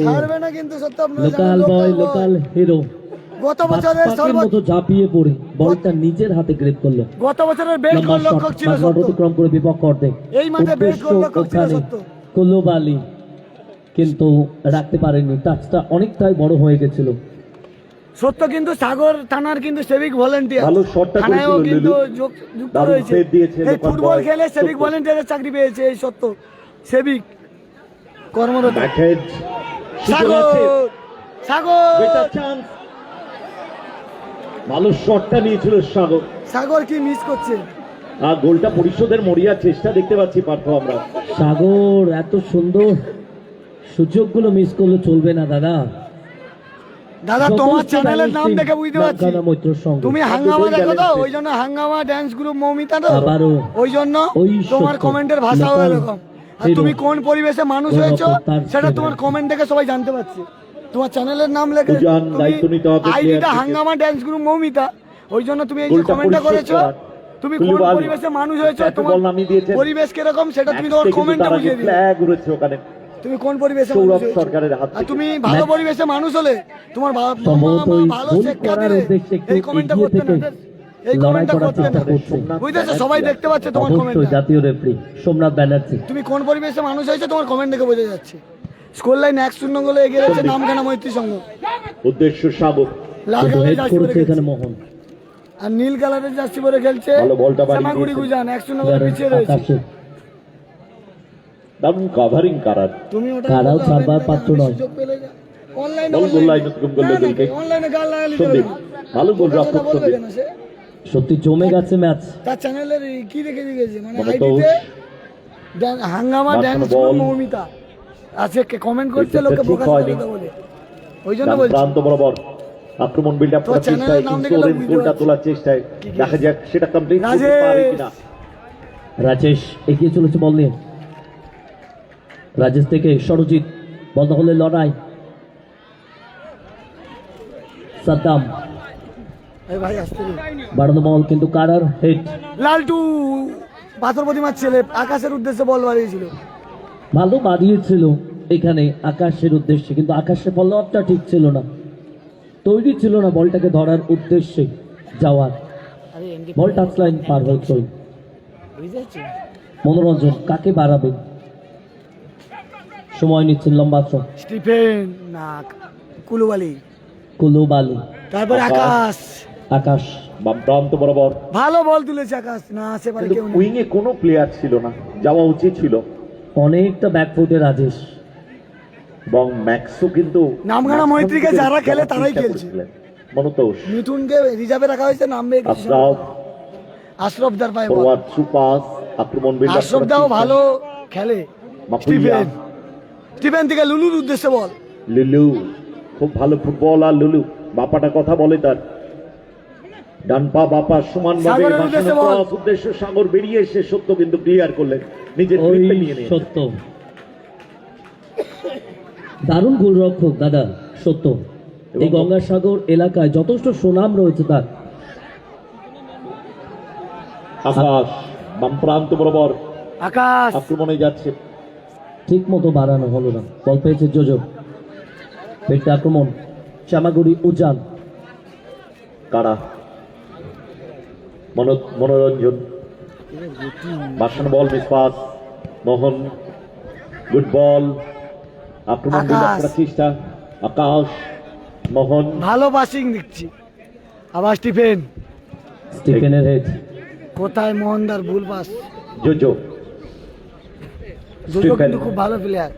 S1: ছাড়বে না কিন্তু সত্য। আপনারা
S2: লোকাল
S1: জানেন,
S2: বয়,
S1: boy।
S2: লোকাল হিরো
S1: গত বছরের
S2: বাজপাখির মতো ঝাঁপিয়ে পড়ে বলটা নিজের হাতে গ্রেপ করলো।
S1: গত বছরের বেস্ট
S2: লম্বা
S1: গোল লক্ষক
S2: শট,
S1: ছিল
S2: মাঝমাঠ
S1: সত্য।
S2: অতিক্রম করে বিপক্ষ অর্ধেক।
S1: এই মাঠে বেস্ট গোল লক্ষক ছিল
S2: ওখানে
S1: সত্য।
S2: কুলুবালি কিন্তু রাখতে পারেনি, টাচটা অনেকটাই বড় হয়ে গেছিল।
S1: সত্য কিন্তু সাগর থানার কিন্তু সেভিক ভলেন্টিয়ার,
S4: ভালো শটটা
S1: থানায়ও
S4: করেছিল
S1: কিন্তু
S4: লিলু।
S1: যুক্ত
S4: দারুণ
S1: রয়েছে।
S4: save দিয়েছে
S1: এই
S4: লোকাল
S1: ফুটবল
S4: boy।
S1: খেলে সেভিক
S4: সত্য।
S1: ভলেন্টিয়ারের চাকরি পেয়েছে এই সত্য, সেভিক কর্মরত।
S4: ব্যাকহেড
S1: সাগর সাগর
S4: বেটার চান্স, ভালো শটটা নিয়েছিল সাগর,
S1: সাগর কি মিস করছে।
S4: আর গোলটা পরিশোধের মরিয়া চেষ্টা দেখতে পাচ্ছি পার্থ আমরা।
S2: সাগর এত সুন্দর সুযোগগুলো মিস করলে চলবে না দাদা।
S1: দাদা তোমার চ্যানেলের নাম দেখে বুঝতে পারছি
S2: নামখানা মৈত্রীর সংঘ।
S1: তুমি হাঙ্গামা
S4: দুটোই
S1: দেখো তো,
S4: balanced।
S1: ওই জন্য হাঙ্গামা ড্যান্স গ্রুপ মৌমিতা তো,
S2: আবারও
S1: ওই জন্য
S2: ওই
S1: তোমার
S2: সত্য।
S1: কমেন্টের ভাষাও
S2: লোকাল
S1: এরকম। আর
S2: hero।
S1: তুমি কোন পরিবেশে মানুষ
S2: ওই
S1: হয়েছো
S2: রকম তার
S1: সেটা
S2: ছিল।
S1: তোমার কমেন্ট দেখে সবাই জানতে পারছে। তোমার চ্যানেলের নাম লেখে
S4: দুজন দায়িত্ব নিতে হবে
S1: আইডিটা
S4: player থেকে।
S1: হাঙ্গামা ড্যান্স গ্রুপ মৌমিতা, ওই জন্য তুমি এই যে
S4: গোলটা
S1: কমেন্টটা
S4: পরিশোধ
S1: করেছো,
S4: করার।
S1: তুমি কোন
S4: কুলুবালি।
S1: পরিবেশে মানুষ হয়েছো,
S4: একটা
S1: তোমার
S4: বল নামিয়ে দিয়েছেন।
S1: পরিবেশ কিরকম সেটা তুমি
S4: Match
S1: তোমার
S4: টা কিন্তু
S1: কমেন্টে
S4: তার আগে
S1: বুঝিয়ে দিও।
S4: flag উড়েছে ওখানে
S1: তুমি কোন পরিবেশে
S4: সৌরভ
S1: মানুষ হয়েছো।
S4: সরকারের হাত
S1: আর
S4: থেকে।
S1: তুমি ভালো
S2: Match-
S1: পরিবেশে মানুষ হলে তোমার
S2: সম্ভবত ওই
S1: ভালো
S2: গোল
S1: শিক্ষা
S2: করার
S1: দিলে
S2: উদ্দেশ্যে একটু
S1: এই কমেন্টটা
S2: এগিয়ে
S1: করতে
S2: থেকে
S1: না, এই
S2: লড়াই
S1: কমেন্টটা
S2: করার
S1: করতে
S2: চেষ্টা
S1: না।
S2: করছে।
S1: বুঝতেছো, সবাই দেখতে পাচ্ছে তোমার
S2: অবশ্যই
S1: কমেন্টটা।
S2: জাতীয় রেফারি সোমনাথ ব্যানার্জি।
S1: তুমি কোন পরিবেশে মানুষ হয়েছে তোমার কমেন্ট দেখে বোঝা যাচ্ছে। স্কোর লাইন 1-0 গোলে এগিয়ে রয়েছে নামখানা মৈত্রী সংঘ।
S4: উদ্দেশ্য সাগর,
S1: লাল
S2: কিন্তু
S1: কালারের
S2: হেড
S1: জার্সি পরে
S2: করেছে এখানে
S1: খেলছে
S2: মোহন।
S1: আর নীল কালারের জার্সি পরে খেলছে
S4: ভালো বলটা বাড়িয়ে
S1: শ্যামাগুড়ি
S4: দিয়েছে।
S1: গুজান। 1-0 গোলে পিছিয়ে রয়েছে।
S2: আকাশে
S4: দারুণ কাভারিং কারার
S1: তুমি ওটা
S2: কারাও
S1: বললে হবে
S2: ছাড়বার
S1: না,
S2: পাত্র
S1: আমি
S2: নয়।
S1: সুযোগ পেলে যা- অনলাইনে
S4: বল গোল লাইন অতিক্রম করলো দুলকে।
S1: অনলাইনে গাল লাগালি
S4: সন্দীপ ভালো গোল
S1: কথা
S4: রক্ষক
S1: বলবে
S4: সন্দীপ
S1: কেন সে?
S2: সত্যি জমে গেছে ম্যাচ।
S1: তার চ্যানেলের কি রেখে দিয়েছে মানে
S4: মনে তো
S1: আইডিতে হাঙ্গামা
S4: মাঝখানে
S1: ড্যান্স
S4: বল।
S1: মৌমিতা আজকে কমেন্ট করছে
S4: এটা
S1: লোকে
S4: ঠিক
S1: বোকা
S4: হয়নি।
S1: কথা বলে ওই জন্য
S4: ডান
S1: বলছি
S4: প্রান্ত বরাবর আক্রমণ বিল্ড আপ
S1: তোর
S4: করার
S1: চ্যানেলের
S4: চেষ্টায়
S1: নাম
S4: কিন্তু
S1: দেখে লোক
S4: ওরেন
S1: বুঝতে
S4: গোলটা
S1: পারছে।
S4: তোলার চেষ্টায়
S1: কি কি
S4: দেখা যাক সেটা কমপ্লিট করতে
S1: রাজেশ।
S4: পারে কিনা।
S2: রাজেশ এগিয়ে চলেছে বল নিয়ে। রাজেশ থেকে সরজিৎ, বল দখলের লড়াই। সাদ্দাম
S1: এই ভাই আসতে দিন।
S2: বাড়ানো বল, কিন্তু কারার হেড।
S1: লালটু পাথর প্রতিমার ছেলে আকাশের উদ্দেশ্যে বল বাড়িয়েছিল
S2: ভালো বাড়িয়েছিল এখানে আকাশের উদ্দেশ্যে, কিন্তু আকাশের ফলো আপটা ঠিক ছিল না, তৈরি ছিল না বলটাকে ধরার উদ্দেশ্যে যাওয়ার। বল টাচ লাইন পার হয়ে চল। মনোরঞ্জন কাকে বাড়াবেন, সময় নিচ্ছেন লম্বা থ্রো।
S1: স্টিফেন না কুলুবালি
S2: কুলুবালি,
S1: তারপর আকাশ
S2: আকাশ
S4: বাম প্রান্ত বরাবর
S1: ভালো বল তুলেছে আকাশ না আসে পারে
S4: কিন্তু
S1: কেউ নেই
S4: উইং এ কোনো প্লেয়ার ছিল না, যাওয়া উচিত ছিল।
S2: অনেকটা ব্যাকফুটে রাজেশ।
S4: এবং ম্যাক্সও কিন্তু
S1: নামখানা মৈত্রীকে যারা খেলে তারাই
S4: চেষ্টা
S1: খেলছে।
S4: করেছিলেন। মনোতোষ
S1: মিঠুনকে রিজার্ভে রাখা হয়েছে নামবে
S4: আশরাফ
S1: আশরফ দার পায়ে বল
S4: ফরওয়ার্ড থ্রু পাস আক্রমণ বিল্ড আপ
S1: আশরফ দাও ভালো খেলে
S4: মাপুইয়া
S1: স্টিফেন স্টিফেন থেকে লুলুর উদ্দেশ্যে বল
S4: লুলু খুব ভালো ফুটবল আর লুলু বাপাটা কথা বলে তার ডান পা বাপা সমানভাবে
S1: সাগরের উদ্দেশ্যে বল।
S4: উদ্দেশ্য সাগর বেরিয়ে এসে সত্য কিন্তু ক্লিয়ার করলেন নিজের
S2: ওই
S4: গ্রিপে নিয়ে নিয়ে
S2: সত্য, দারুণ গোলরক্ষক দাদা সত্য। এই গঙ্গাসাগর এলাকায় যথেষ্ট সুনাম রয়েছে তার।
S4: আকাশ বাম প্রান্ত বরাবর
S1: আকাশ
S4: আক্রমণে যাচ্ছে
S2: ঠিক মতো বাড়ানো হলো না, বল পেয়েছে জোজো। পেটে আক্রমণ, শ্যামাগুড়ি উজান।
S4: কারা মনোরঞ্জন বাসানো বল মিস পাস মোহন গুড বল আক্রমণ বিল্ড আপ করার চেষ্টা আকাশ মোহন
S1: ভালো পাসিং দেখছি আবার স্টিফেন
S2: স্টিফেনের হেড।
S1: কোথায় মোহনদার ভুল পাস
S4: জোজো
S1: দুটো
S4: স্টিফেন।
S1: কিন্তু খুব ভালো প্লেয়ার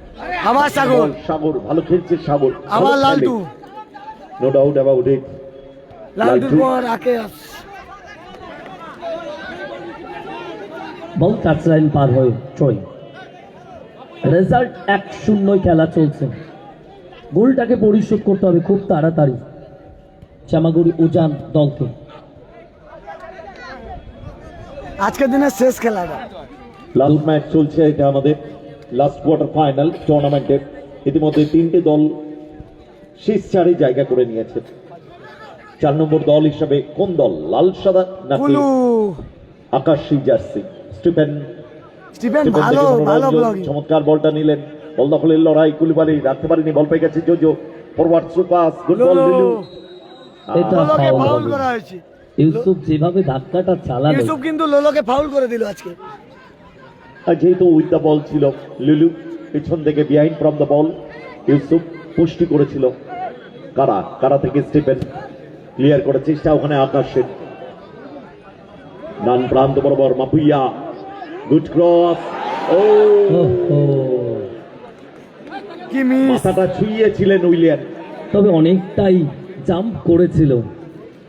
S1: আবার সাগর
S4: বল সাগর ভালো খেলছে সাগর
S1: আবার লালটু
S4: নো ডাউট অ্যাবাউট ইট
S1: লালটুর পর আকাশ
S2: বল টাচ লাইন পার হয়ে ছয়। রেজাল্ট 1-0 খেলা চলছে, গোলটাকে পরিশোধ করতে হবে খুব তাড়াতাড়ি শ্যামাগুড়ি উজান দলকে।
S1: আজকের দিনের শেষ খেলাটা
S4: লাস্ট ম্যাচ চলছে এটা আমাদের লাস্ট কোয়ার্টার ফাইনাল টুর্নামেন্টের ইতিমধ্যে তিনটে দল শেষ চারে জায়গা করে নিয়েছে 4 নম্বর দল হিসাবে কোন দল লাল সাদা নাকি
S1: কুলু
S4: আকাশী জার্সি স্টিফেন
S1: স্টিফেন
S4: স্টিফেন
S1: ভালো
S4: থেকে
S1: ভালো
S4: মনোরঞ্জন,
S1: ব্লগিং
S4: চমৎকার বলটা নিলেন বল দখলের লড়াই কুলিবালি রাখতে পারেনি বল পেয়ে গেছে JoJo forward through pass good ball লুলু
S2: এটা
S1: লোলোকে
S2: foul
S1: ফাউল
S2: হবে।
S1: করা হয়েছে
S2: ইউসুফ যেভাবে ধাক্কাটা চালালো,
S1: ইউসুফ কিন্তু লোলোকে ফাউল করে দিল আজকে
S4: আর যেহেতু উইথ দ্য বল ছিল লুলু পিছন থেকে behind from the ball Yusuf পুষ্টি করেছিল কারা থেকে স্টিফেন ক্লিয়ার করার চেষ্টা ওখানে আকাশের ডান প্রান্ত বরাবর মাপুইয়া গুড ক্রস ও
S2: ওহো।
S1: কি মিস
S4: মাথাটা ছুঁয়েছিলেন উইলিয়াম
S2: তবে অনেকটাই জাম্প করেছিল,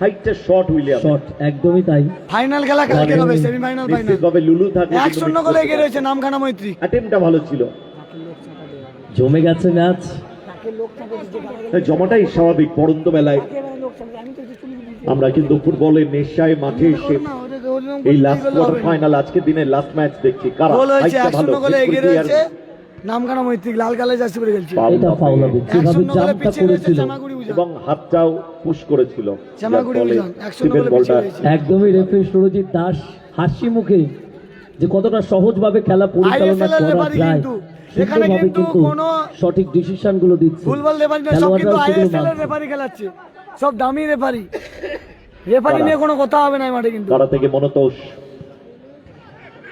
S4: হাইটটা শর্ট উইলিয়াম
S2: শট একদমই তাই।
S1: ফাইনাল খেলা কালকে হবে সেমিফাইনাল ফাইনাল
S4: নিশ্চিতভাবে লুলু থাকে
S1: 1-0 গোলে এগিয়ে রয়েছে নামখানা মৈত্রী
S4: অ্যাটেম্পটা ভালো ছিল
S2: জমে গেছে ম্যাচ।
S4: জমাটাই স্বাভাবিক পড়ন্ত বেলায় আমরা কিন্তু ফুটবলের নেশায় মাঠে এসে এই লাস্ট কোয়ার্টার ফাইনাল আজকের দিনের লাস্ট ম্যাচ দেখছি কারা
S1: গোল হয়েছে
S4: হাইটটা ভালো
S1: 1-0 গোলে এগিয়ে
S4: হিট
S1: রয়েছে নামখানা মৈত্রী লাল কালে জার্সি পরে খেলছে
S2: এটা ফাউল হবে, যেভাবে
S1: 1-0 গোলে
S2: জাম্পটা
S1: পিছিয়ে রয়েছে
S2: করেছিল
S1: চামাগুড়ি উজান
S4: এবং হাতটাও পুশ করেছিল
S1: চামাগুড়ি
S4: যার ফলে
S1: উজান 1-0
S4: স্টিফেন
S1: গোলে
S4: বলটা
S1: পিছিয়ে রয়েছে
S2: একদমই রেফারি সুরজিৎ দাস হাসি মুখে যে কতটা সহজভাবে খেলা পরিচালনা
S1: ISL এর
S2: করা
S1: রেফারি
S2: যায়,
S1: কিন্তু এখানে
S2: সুন্দরভাবে
S1: কিন্তু
S2: কিন্তু
S1: কোনো
S2: সঠিক ডিসিশন গুলো দিচ্ছে।
S1: ভুলভাল রেফারি না সব কিন্তু
S2: খেলোয়াড়রাও সেগুলো
S1: আইএসএল এর
S2: মানছে।
S1: রেফারি খেলাচ্ছে সব দামি রেফারি রেফারি নিয়ে কোনো কথা হবে না এই মাঠে কিন্তু
S4: তারা থেকে মনোতোষ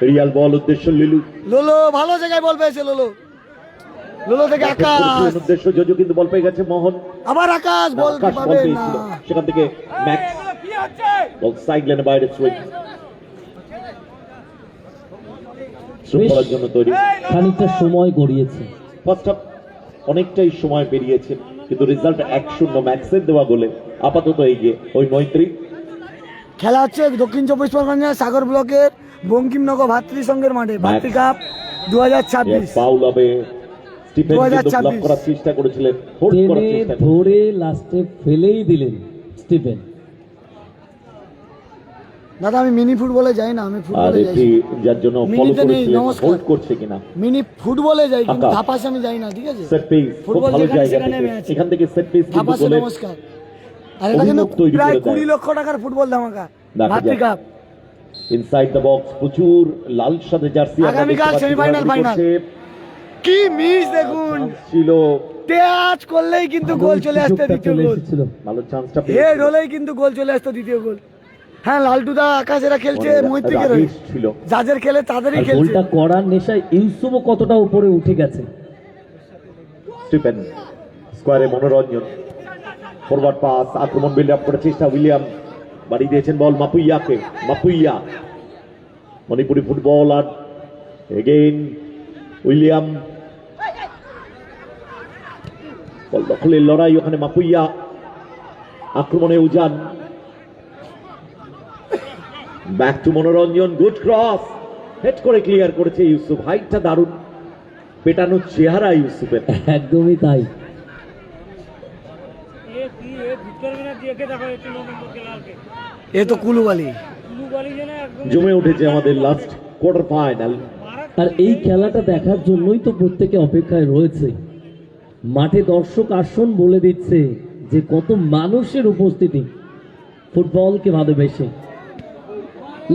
S4: রিয়াল বল উদ্দেশ্য লিলু
S1: লোলো ভালো জায়গায় বল পেয়েছে লোলো লোলো থেকে আকাশ
S4: উদ্দেশ্য জজু কিন্তু বল পেয়ে গেছে মোহন
S1: আবার আকাশ বল
S4: আকাশ বল
S1: পাবে না
S4: পেয়েছিল সেখান থেকে ম্যাক্স বল সাইড লাইনে বাইরে সুইং শৃঙ্খলার জন্য তৈরি।
S2: খানিকটা সময় গড়িয়েছে।
S4: ফার্স্ট হাফ অনেকটাই সময় পেরিয়েছে, কিন্তু রেজাল্ট 1-0 ম্যাক্সের দেওয়া গোলে আপাতত এগিয়ে ওই মৈত্রী।
S1: খেলা হচ্ছে দক্ষিণ চব্বিশ পরগনা সাগর ব্লকের বঙ্কিমনগর ভাতৃসংঘের মাঠে ভাতৃ কাপ 2026।
S4: ফাউল হবে। স্টিফেন কিন্তু
S1: 2026
S4: ব্লক করার চেষ্টা করেছিলেন, হোল্ড করার
S2: টেনে
S4: চেষ্টা
S2: ধরে লাস্টে ফেলেই দিলেন স্টিফেন।
S1: দাদা আমি মিনি ফুটবলে যাই না, আমি
S4: আর
S1: ফুটবলে যাই।
S4: এটি যার জন্য ফলো
S1: মিনিটে নেই,
S4: করেছিলেন,
S1: নমস্কার।
S4: হোল্ড করছে কিনা।
S1: মিনি ফুটবলে যাই কিন্তু
S4: আকাশ।
S1: ধাপাসে আমি যাই না, ঠিক আছে?
S4: সেট পিস খুব
S1: ফুটবল
S4: ভালো
S1: যেখানে
S4: জায়গা
S1: সেখানে
S4: থেকে,
S1: আমি আছি।
S4: এখান থেকে সেট পিস কিন্তু
S1: ধাপাসে
S4: গোলের
S1: নমস্কার। আর এটা কিন্তু
S4: অভিমুখ তৈরি
S1: প্রায়
S4: করে দেয়।
S1: 20 লক্ষ টাকার ফুটবল ধামাকা
S4: দেখা
S1: ভাতৃ
S4: যাক।
S1: কাপ।
S4: ইনসাইড দ্য বক্স প্রচুর লাল সাদে জার্সি আমরা
S1: আগামীকাল
S4: দেখতে পাচ্ছি,
S1: semi-final,
S4: ঘোরাঘুরি
S1: final।
S4: করছে।
S1: কি মিস দেখুন,
S4: চান্স ছিল,
S1: টাচ করলেই কিন্তু গোল চলে আসতো
S2: সুযোগটা
S1: দ্বিতীয়
S2: চলে
S1: গোল।
S2: এসেছিল।
S4: ভালো চান্সটা
S1: হেড হলেই কিন্তু গোল চলে আসতো দ্বিতীয় গোল। হ্যাঁ লালটুদা আকাশ এরা খেলছে মৈত্রীকে রয়ে,
S4: ছিল।
S1: যাদের খেলে তাদেরই
S2: আর
S1: খেলছে।
S2: গোলটা করার নেশায় ইউসুফও কতটা উপরে উঠে গেছে।
S4: স্টিফেন স্কোয়ারে মনোরঞ্জন, ফরওয়ার্ড পাস, আক্রমণ বিল্ড আপ করার চেষ্টা, উইলিয়াম বাড়ি দিয়েছেন বল মাপুইয়াকে। মাপুইয়া মণিপুরি ফুটবল, আর এগেইন উইলিয়াম, বল দখলের লড়াই ওখানে। মাপুইয়া আক্রমণে Ujan, back to Manoranjan, good cross, head করে ক্লিয়ার করেছে ইউসুফ। হাইটটা দারুণ, পেটানো চেহারা ইউসুফের।
S2: একদমই তাই।
S1: এ তো কুলুবালি।
S4: জমে উঠেছে আমাদের লাস্ট কোয়ার্টার ফাইনাল।
S2: আর এই খেলাটা দেখার জন্যই তো প্রত্যেকে অপেক্ষায় রয়েছে। মাঠে দর্শক আসন বলে দিচ্ছে যে কত মানুষের উপস্থিতি ফুটবলকে ভালোবেসে।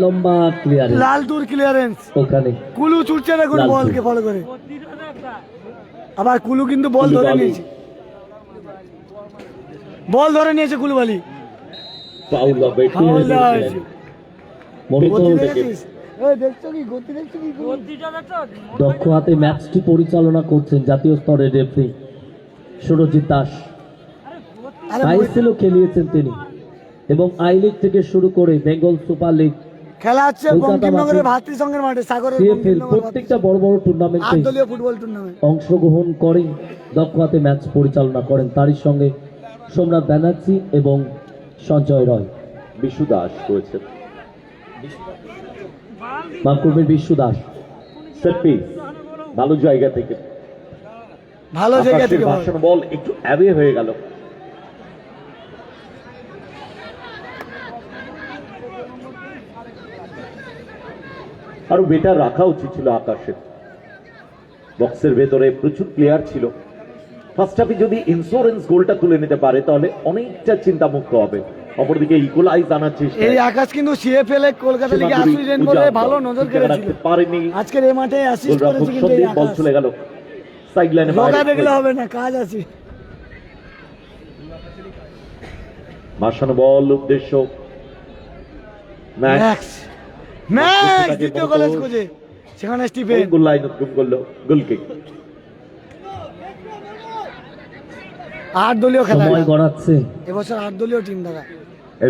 S2: লম্বা ক্লিয়ার
S1: লালটুর ক্লিয়ারেন্স,
S2: ওখানে
S1: কুলু ছুটছে দেখুন
S2: লালটু।
S1: বলকে ফলো করে। আবার কুলু কিন্তু বল ধরে
S4: কুলুবালি।
S1: নিয়েছে, বল ধরে নিয়েছে কুলুবালি।
S4: ফাউল হবে,
S1: ফাউল দেওয়া হয়েছে।
S2: মূলত
S1: গতি দেখেছিস? এই দেখছো কি গতি দেখছো কি?
S2: দক্ষ হাতে ম্যাচটি পরিচালনা করছেন জাতীয় স্তরের রেফারি সুরজিৎ দাস।
S1: আরে
S2: আইএসএলও খেলিয়েছেন তিনি, এবং আই লিগ থেকে শুরু করে বেঙ্গল সুপার লিগ,
S1: খেলা হচ্ছে
S2: কলকাতা
S1: বঙ্কিমনগরের
S2: মাঠে।
S1: ভাতৃসংঘের মাঠে সাগরের
S2: সিএফএল
S1: বঙ্কিমনগর
S2: প্রত্যেকটা বড় বড় টুর্নামেন্টে
S1: 8 দলীয় ফুটবল টুর্নামেন্ট।
S2: অংশগ্রহণ করেন, দক্ষ হাতে ম্যাচ পরিচালনা করেন। তারই সঙ্গে সোমনাথ ব্যানার্জি এবং সঞ্জয় রয়।
S4: বিশু দাস রয়েছে।
S2: মাফ করবেন, বিশ্বু দাস।
S4: সেট পিস ভালো জায়গা থেকে,
S1: ভালো জায়গা
S4: আকাশের
S1: থেকে বল।
S4: ভাসানো বল একটু অ্যাওয়ে হয়ে গেল। আরো বেটার রাখা উচিত ছিল আকাশের। বক্সের ভেতরে প্রচুর প্লেয়ার ছিল। ফার্স্ট হাফে যদি ইন্স্যুরেন্স গোলটা তুলে নিতে পারে তাহলে অনেকটা চিন্তামুক্ত হবে। অপরদিকে ইকুয়ালাইজ আনার চেষ্টা,
S1: এই আকাশ কিন্তু সিএফএল এ কলকাতা লিগে
S4: সীমাগুড়ি
S1: অ্যাসিস্ট্যান্ট বলে
S4: উজান
S1: ভালো
S4: দল
S1: নজর
S4: ঠিক জায়গা
S1: কেড়েছিল।
S4: রাখতে পারেনি।
S1: আজকের এই মাঠে অ্যাসিস্ট
S4: গোলরক্ষক
S1: করেছে কিন্তু এই
S4: সন্দীপ, বল
S1: আকাশ।
S4: চলে গেল সাইড লাইনে।
S1: রোগা দেখলে হবে না, কাজ আছে।
S4: ভাসানো বল উদ্দেশ্য ম্যাচ।
S1: ম্যাক্স ম্যাক্স দ্বিতীয় কলেজ খুঁজে, সেখানে স্টিফেন।
S4: গোল লাইন উৎকম করলো, গোল কিক।
S1: 8 দলীয় খেলা,
S2: সময় গড়াচ্ছে,
S1: এবছর 8 দলীয় টিম দাদা।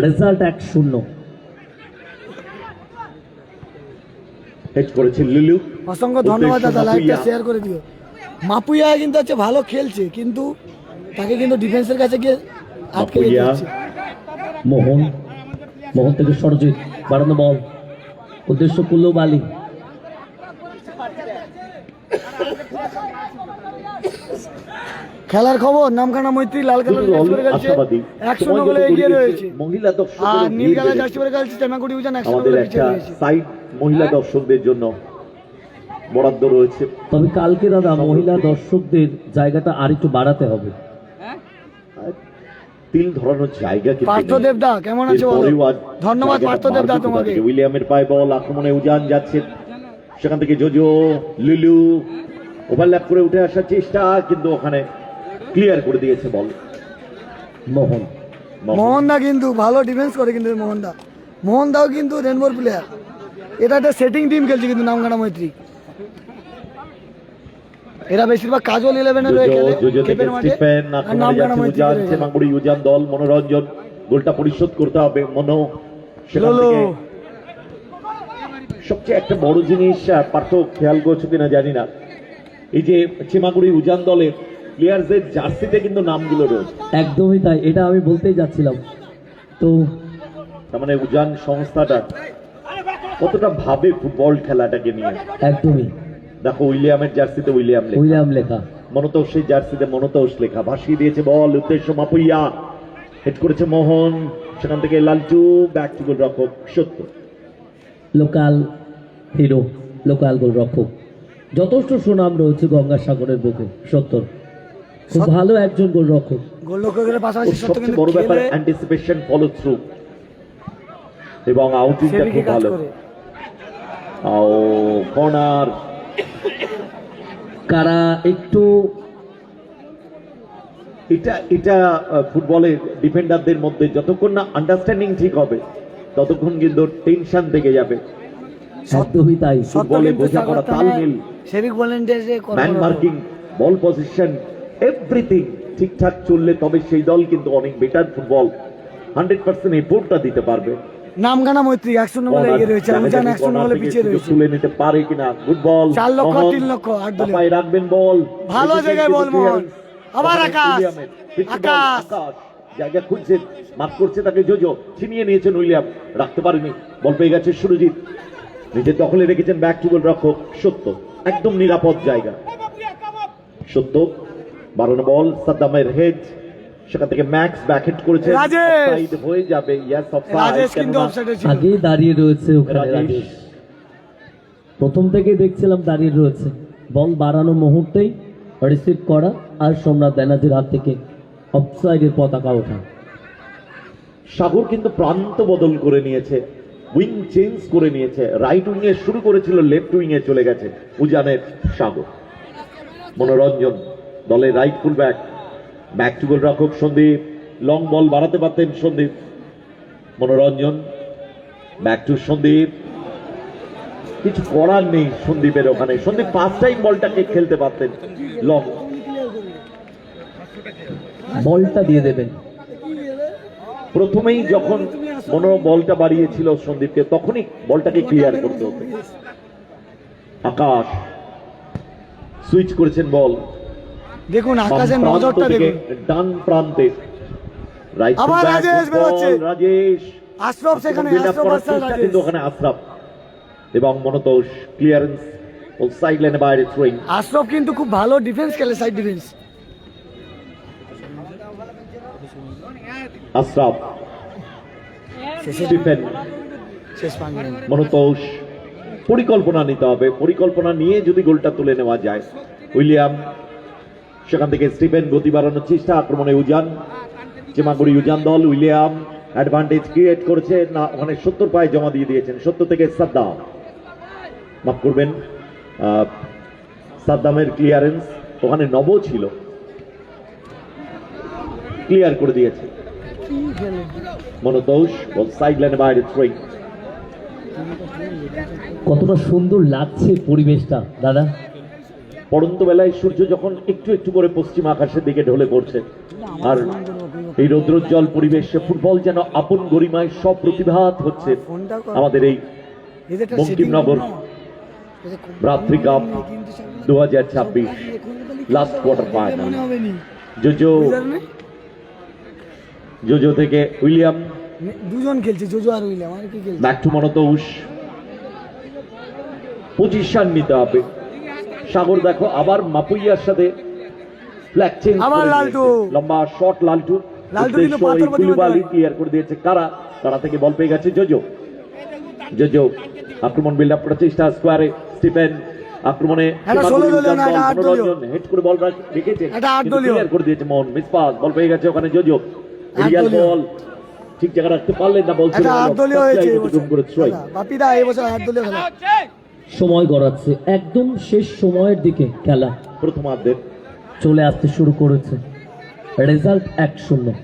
S2: রেজাল্ট 1-0।
S4: হেড করেছে লিলু।
S1: অসংখ্য ধন্যবাদ দাদা, লাইভটা
S4: মাপুইয়া।
S1: শেয়ার করে দিও। মাপুইয়া কিন্তু হচ্ছে ভালো খেলছে, কিন্তু তাকে কিন্তু ডিফেন্সের কাছে গিয়ে আটকে
S4: মাপুইয়া।
S1: দিচ্ছে।
S2: মোহন, মোহন থেকে সরজিৎ, বাড়ানো বল, উদ্দেশ্য কুলুবালি।
S1: খেলার খবর, নামখানা মৈত্রী লাল কালার
S4: দুটো দল
S1: জার্সি পরে খেলছে,
S4: আশাবাদী।
S1: 1-0
S4: সময়
S1: গোলে
S4: যত
S1: এগিয়ে
S4: গড়িয়েছে,
S1: রয়েছে।
S4: মহিলা
S1: আর
S4: দর্শকদের
S1: নীল
S4: ভিড়
S1: কালার
S4: বেড়েছে।
S1: জার্সি পরে খেলছে টেমাগুড়ি উজান 1-0
S4: আমাদের
S1: গোলে
S4: একটা
S1: পিছিয়ে রয়েছে।
S4: সাইড মহিলা দর্শকদের জন্য বরাদ্দ রয়েছে।
S2: তবে কালকে দাদা মহিলা দর্শকদের জায়গাটা আরেকটু বাড়াতে হবে।
S4: তিল ধরানোর জায়গা কিন্তু
S1: পার্থ
S4: নেই।
S1: দেবদা কেমন আছে বলো?
S4: এরপরেও আজ
S1: ধন্যবাদ
S4: জায়গাটা
S1: পার্থ দেবদা
S4: বাড়বে কোথা
S1: তোমাকে।
S4: থেকে? উইলিয়ামের পায়ে বল, আক্রমণে উজান যাচ্ছে, সেখান থেকে জোজো লিলু ওভারল্যাপ করে উঠে আসার চেষ্টা, কিন্তু ওখানে ক্লিয়ার করে দিয়েছে বল।
S2: মোহন,
S1: মোহনদা কিন্তু ভালো ডিফেন্স করে, কিন্তু মোহনদাও কিন্তু রেনবোর প্লেয়ার। এটা একটা সেটিং টিম খেলছে কিন্তু নামখানা মৈত্রী। এরা বেশিরভাগ কাজল 11-এ রয়ে খেলে
S4: জোজো থেকে
S1: খেপের মাঠে,
S4: স্টিফেন,
S1: আর
S4: আক্রমণে
S1: নামখানা
S4: যাচ্ছে
S1: মৈত্রী
S4: উজান,
S1: রয়ে খেলে।
S4: চেমাগুড়ি উজান দল, মনোরঞ্জন গোলটা পরিশোধ করতে হবে। মনো সেখান
S1: লোলো।
S4: থেকে সবচেয়ে একটা বড় জিনিস পার্থ খেয়াল করছো কিনা জানি না, এই যে চিমাগুড়ি উজান দলের প্লেয়ারদের জার্সিতে কিন্তু নামগুলো রয়েছে।
S2: একদমই তাই, এটা আমি বলতেই যাচ্ছিলাম। তো
S4: তার মানে উজান সংস্থাটা কতটা ভাবে ফুটবল খেলাটাকে নিয়ে।
S2: একদমই
S4: দেখো উইলিয়ামের জার্সিতে উইলিয়াম লেখা,
S2: উইলিয়াম লেখা,
S4: মনতোষের জার্সিতে মনতোষ লেখা। ভাসিয়ে দিয়েছে বল, উদ্দেশ্য মাপুইয়া, হেড করেছে মোহন, সেখান থেকে লালচু, ব্যাক টু গোলরক্ষক সত্য।
S2: লোকাল হিরো, লোকাল গোলরক্ষক, যথেষ্ট সুনাম রয়েছে গঙ্গাসাগরের বুকে। সত্য খুব ভালো একজন গোলরক্ষক।
S1: গোলরক্ষকের পাশাপাশি
S4: ওর
S1: সত্য
S4: সবচেয়ে
S1: কিন্তু
S4: বড় ব্যাপার
S1: খেলে
S4: অ্যান্টিসিপেশন, ফলো থ্রু এবং আউটিংটা
S1: সেদিকে
S4: খুব
S1: কাজ
S4: ভালো।
S1: করে।
S4: ও কর্নার,
S2: কারা একটু
S4: এটা ফুটবলের ডিফেন্ডারদের মধ্যে যতক্ষণ না আন্ডারস্ট্যান্ডিং ঠিক হবে ততক্ষণ কিন্তু টেনশন থেকে যাবে।
S2: একদমই তাই।
S1: সত্য
S4: ফুটবলে
S1: কিন্তু
S4: বোঝাপড়া, তালমিল,
S1: সেভিক ভলেন্টিয়ার্সে
S4: ম্যান মার্কিং, বল পজিশন, এভরিথিং ঠিকঠাক চললে তবে সেই দল কিন্তু অনেক বেটার ফুটবল 100% এফোর্টটা দিতে পারবে।
S1: নামখানা মৈত্রী 1-0 বলে এগিয়ে রয়েছে, উজান 1-0 বলে পিছিয়ে রয়েছে।
S4: তুলে নিতে পারে কিনা, গুড বল।
S1: 4 লক্ষ 3 লক্ষ 8 দলীয়।
S4: পায়ে রাখবেন বল,
S1: ভালো জায়গায় বল মোহন। আবার আকাশ, আকাশ।
S4: জায়গা খুঁজছে, মাফ করছে তাকে জোজো, ছিনিয়ে নিয়েছেন উইলিয়াম, রাখতে পারেনি, বল পেয়ে গেছে সুরজিৎ, নিজের দখলে রেখেছেন ব্যাক টু গোল রক্ষক সত্য, একদম নিরাপদ জায়গা। সত্য 12 বল, সাদ্দামের হেড, সেখান থেকে ম্যাক্স ব্যাক হেড করেছে,
S1: রাজেশ!
S4: অফসাইড হয়ে যাবে। ইয়েস
S1: রাজেশ
S4: অফসাইড,
S1: কিন্তু অফসাইডে ছিল।
S2: আগেই দাঁড়িয়ে রয়েছে ওখানে
S4: রাজেশ।
S2: রাজেশ। প্রথম থেকেই দেখছিলাম দাঁড়িয়ে রয়েছে। বল বাড়ানো মুহূর্তেই রিসিভ করা আর সোমনাথ ব্যানার্জির হাত থেকে অফসাইডের পতাকা ওঠা।
S4: সাগর কিন্তু প্রান্ত বদল করে নিয়েছে, উইং চেঞ্জ করে নিয়েছে, রাইট উইং এ শুরু করেছিল, লেফট উইং এ চলে গেছে উজানের সাগর। মনোরঞ্জন দলের right full back, back to goal রক্ষক সন্দীপ, লং বল বাড়াতে পারতেন সন্দীপ। মনোরঞ্জন ব্যাক টু সন্দীপ, কিছু করার নেই সন্দীপের ওখানে। সন্দীপ ফার্স্ট টাইম বলটাকে খেলতে পারতেন, লং
S2: বলটা দিয়ে দেবেন।
S4: প্রথমেই যখন মনো বলটা বাড়িয়েছিল সন্দীপকে, তখনই বলটাকে ক্লিয়ার করতে হতো। আকাশ সুইচ করেছেন বল,
S1: দেখুন
S4: বাম
S1: আকাশের
S4: প্রান্ত
S1: নজরটা
S4: থেকে
S1: দেখুন।
S4: ডান প্রান্তে রাইট
S1: আবার
S4: ব্যাক,
S1: রাজেশ
S4: বল,
S1: বেরোচ্ছে।
S4: রাজেশ
S1: আশরাফ সেখানে,
S4: build up
S1: আশরাফ
S4: করার
S1: আসার
S4: চেষ্টা
S1: রাজেশ।
S4: কিন্তু ওখানে আশরাফ এবং মনতোষ, ক্লিয়ারেন্স ও সাইড লাইনে বাইরে থ্রোয়িং।
S1: আশরাফ কিন্তু খুব ভালো ডিফেন্স খেলে, সাইড ডিফেন্স।
S4: আশরাফ, স্টিফেন,
S1: শেষ 5 মিনিট।
S4: মনতোষ, পরিকল্পনা নিতে হবে, পরিকল্পনা নিয়ে যদি গোলটা তুলে নেওয়া যায়। উইলিয়াম, সেখান থেকে স্টিফেন, গতি বাড়ানোর চেষ্টা, আক্রমণে উজান, চিমাগুড়ি উজান দল। উইলিয়াম অ্যাডভান্টেজ ক্রিয়েট করেছে না, ওখানে 70 পায়ে জমা দিয়ে দিয়েছেন। 70 থেকে সাদ্দাম, মাফ করবেন, সাদ্দামের ক্লিয়ারেন্স, ওখানে নব ছিল, ক্লিয়ার করে দিয়েছে মনতোষ, বল সাইড লাইনে বাইরে থ্রোয়িং।
S2: কতটা সুন্দর লাগছে পরিবেশটা দাদা।
S4: পড়ন্ত বেলায় সূর্য যখন একটু একটু করে পশ্চিম আকাশের দিকে ঢলে পড়ছে, আর এই রৌদ্রোজ্জ্বল পরিবেশে ফুটবল যেন আপন গরিমায় সব প্রতিভাত হচ্ছে। আমাদের এই
S1: এদেরটা
S4: Bankimnagar Bhratri cup 2026 last quarter final. Jojo থেকে উইলিয়াম,
S1: দুজন খেলছে, জোজো আর উইলিয়াম, আর কি খেলছে?
S4: ব্যাক টু মনতোষ, পজিশন নিতে হবে। সাগর দেখো আবার মাপুইয়ার সাথে ফ্ল্যাগ চেঞ্জ,
S1: আবার লালটু।
S4: লম্বা শট লালটু,
S1: লালটু কিন্তু পাথর
S4: কুলিবালি ক্লিয়ার করে দিয়েছে। কারা থেকে বল পেয়ে গেছে জোজো। জোজো আক্রমণ বিল্ড আপ করার চেষ্টা, স্কোয়ারে স্টিফেন, আক্রমণে
S1: এটা 16 দলীয় না, এটা 8 দলীয়।
S4: মনোরঞ্জন হেড করে বল রেখেছে,
S1: এটা 8 দলীয়।
S4: ক্লিয়ার করে দিয়েছে মোহন। মিস পাস, বল পেয়ে গেছে ওখানে জোজো।
S1: 8
S4: এরিয়াল
S1: দলীয়।
S4: বল ঠিক জায়গা রাখতে পারলেন না, বল
S1: এটা 8 দলীয় হয়েছে এই বছর।
S4: করে থ্রোয়িং।
S1: বাপিদা এই বছর 8 দলীয় খেলা।
S2: সময় গড়াচ্ছে, একদম শেষ সময়ের দিকে খেলা
S4: প্রথমার্ধের
S2: চলে আসতে শুরু করেছে। রেজাল্ট 1-0।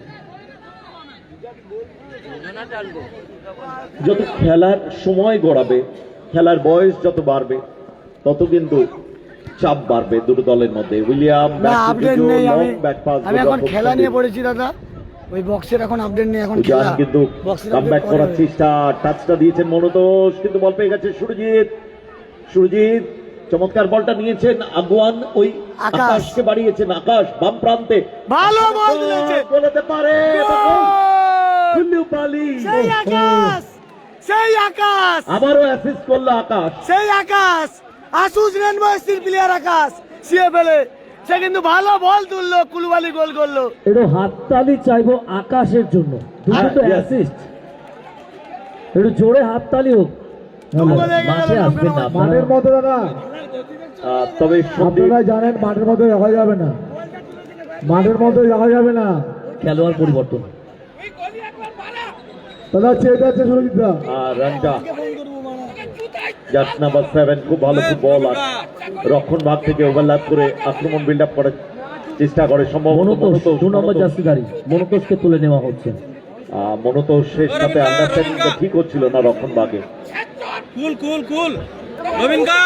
S4: যত খেলার সময় গড়াবে, খেলার বয়স যত বাড়বে, তত কিন্তু চাপ বাড়বে দুটো দলের মধ্যে। উইলিয়াম
S1: না আপডেট নেই, আমি
S4: ব্যাক পাস,
S1: এখন খেলা নিয়ে পড়েছি দাদা। ওই বক্সের এখন আপডেট নেই, এখন
S4: উজান
S1: খেলা
S4: কিন্তু
S1: বক্সের
S4: কামব্যাক
S1: আপডেট
S4: করার চেষ্টা, টাচটা দিয়েছেন মনোতোষ, কিন্তু বল পেয়ে গেছে সুরজিৎ। সুরজিৎ চমৎকার বলটা নিয়েছেন, আগুয়ান ওই
S1: আকাশ।
S4: আকাশকে বাড়িয়েছেন, আকাশ বাম প্রান্তে
S1: ভালো বল দিয়েছে।
S4: বলতে পারে
S1: গোল!
S4: কুলুবালি।
S1: সেই আকাশ, সেই আকাশ,
S4: আবারও অ্যাসিস্ট করলো আকাশ।
S1: সেই আকাশ, আসুস রেনবো এসটির প্লেয়ার আকাশ সিএফএলে, সে কিন্তু ভালো বল তুললো, কুলুবালি গোল করলো।
S2: একটু হাততালি চাইবো আকাশের জন্য, দুটো তো
S4: Yes.
S2: অ্যাসিস্ট, একটু জোরে হাততালি হোক।
S1: দুটো লেগে গেল,
S2: মাঠে আসবেন না আপনারা।
S5: মাঠের মধ্যে দাদা,
S4: তবে সন্দীপ
S5: আপনারা জানেন মাঠের মধ্যে দেখা যাবে না, মাঠের মধ্যে দেখা যাবে না
S2: খেলোয়াড় পরিবর্তন।
S5: দাদা, চেয়ে যাচ্ছে সুরজিৎ দা।
S4: রানটা জার্সি নাম্বার 7 খুব ভালো ফুটবল, আর রক্ষণ ভাগ থেকে ওভারল্যাপ করে আক্রমণ বিল্ড আপ করার চেষ্টা করে, সম্ভবত
S2: মনোতোষ 2 নম্বর জার্সিধারী মনোতোষকে তুলে নেওয়া হচ্ছে।
S4: মনোতোষের সাথে আন্ডারস্ট্যান্ডিংটা ঠিক হচ্ছিল না রক্ষণ ভাগে।
S3: কুল কুল কুল রবিনকা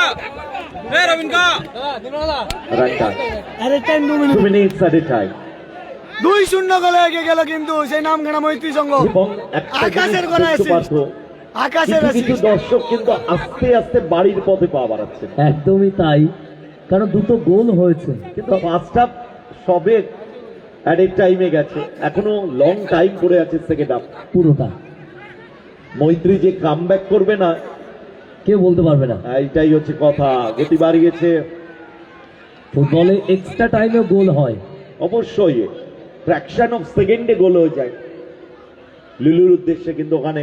S3: এ রবিনকা
S4: রানটা
S1: আরে time 2 minute,
S4: 2 minutes at a time.
S1: 2-0 গোলে এগিয়ে গেল কিন্তু সেই নামখানা মৈত্রী সংঘ।
S4: এবং একটা
S1: আকাশের
S4: জিনিস
S1: গোলে
S4: বুঝতে
S1: assist।
S4: পারছো,
S1: আকাশের
S4: কিছু কিছু
S1: assist।
S4: দর্শক কিন্তু আস্তে আস্তে বাড়ির পথে পা বাড়াচ্ছেন,
S2: একদমই তাই, কারণ দুটো গোল হয়েছে।
S4: কিন্তু ফার্স্ট হাফ সবে এট এ টাইমে গেছে, এখনো লং টাইম পড়ে আছে সেকেন্ড হাফ।
S2: পুরোটা
S4: মৈত্রী যে কামব্যাক করবে না,
S2: কেউ বলতে পারবে না।
S4: এইটাই হচ্ছে কথা। গতি বাড়িয়েছে
S2: ফুটবলে এক্সট্রা টাইমে গোল হয়।
S4: অবশ্যই, ফ্র্যাকশন অফ সেকেন্ডে গোল হয়ে যায়। লিলুর উদ্দেশ্যে কিন্তু ওখানে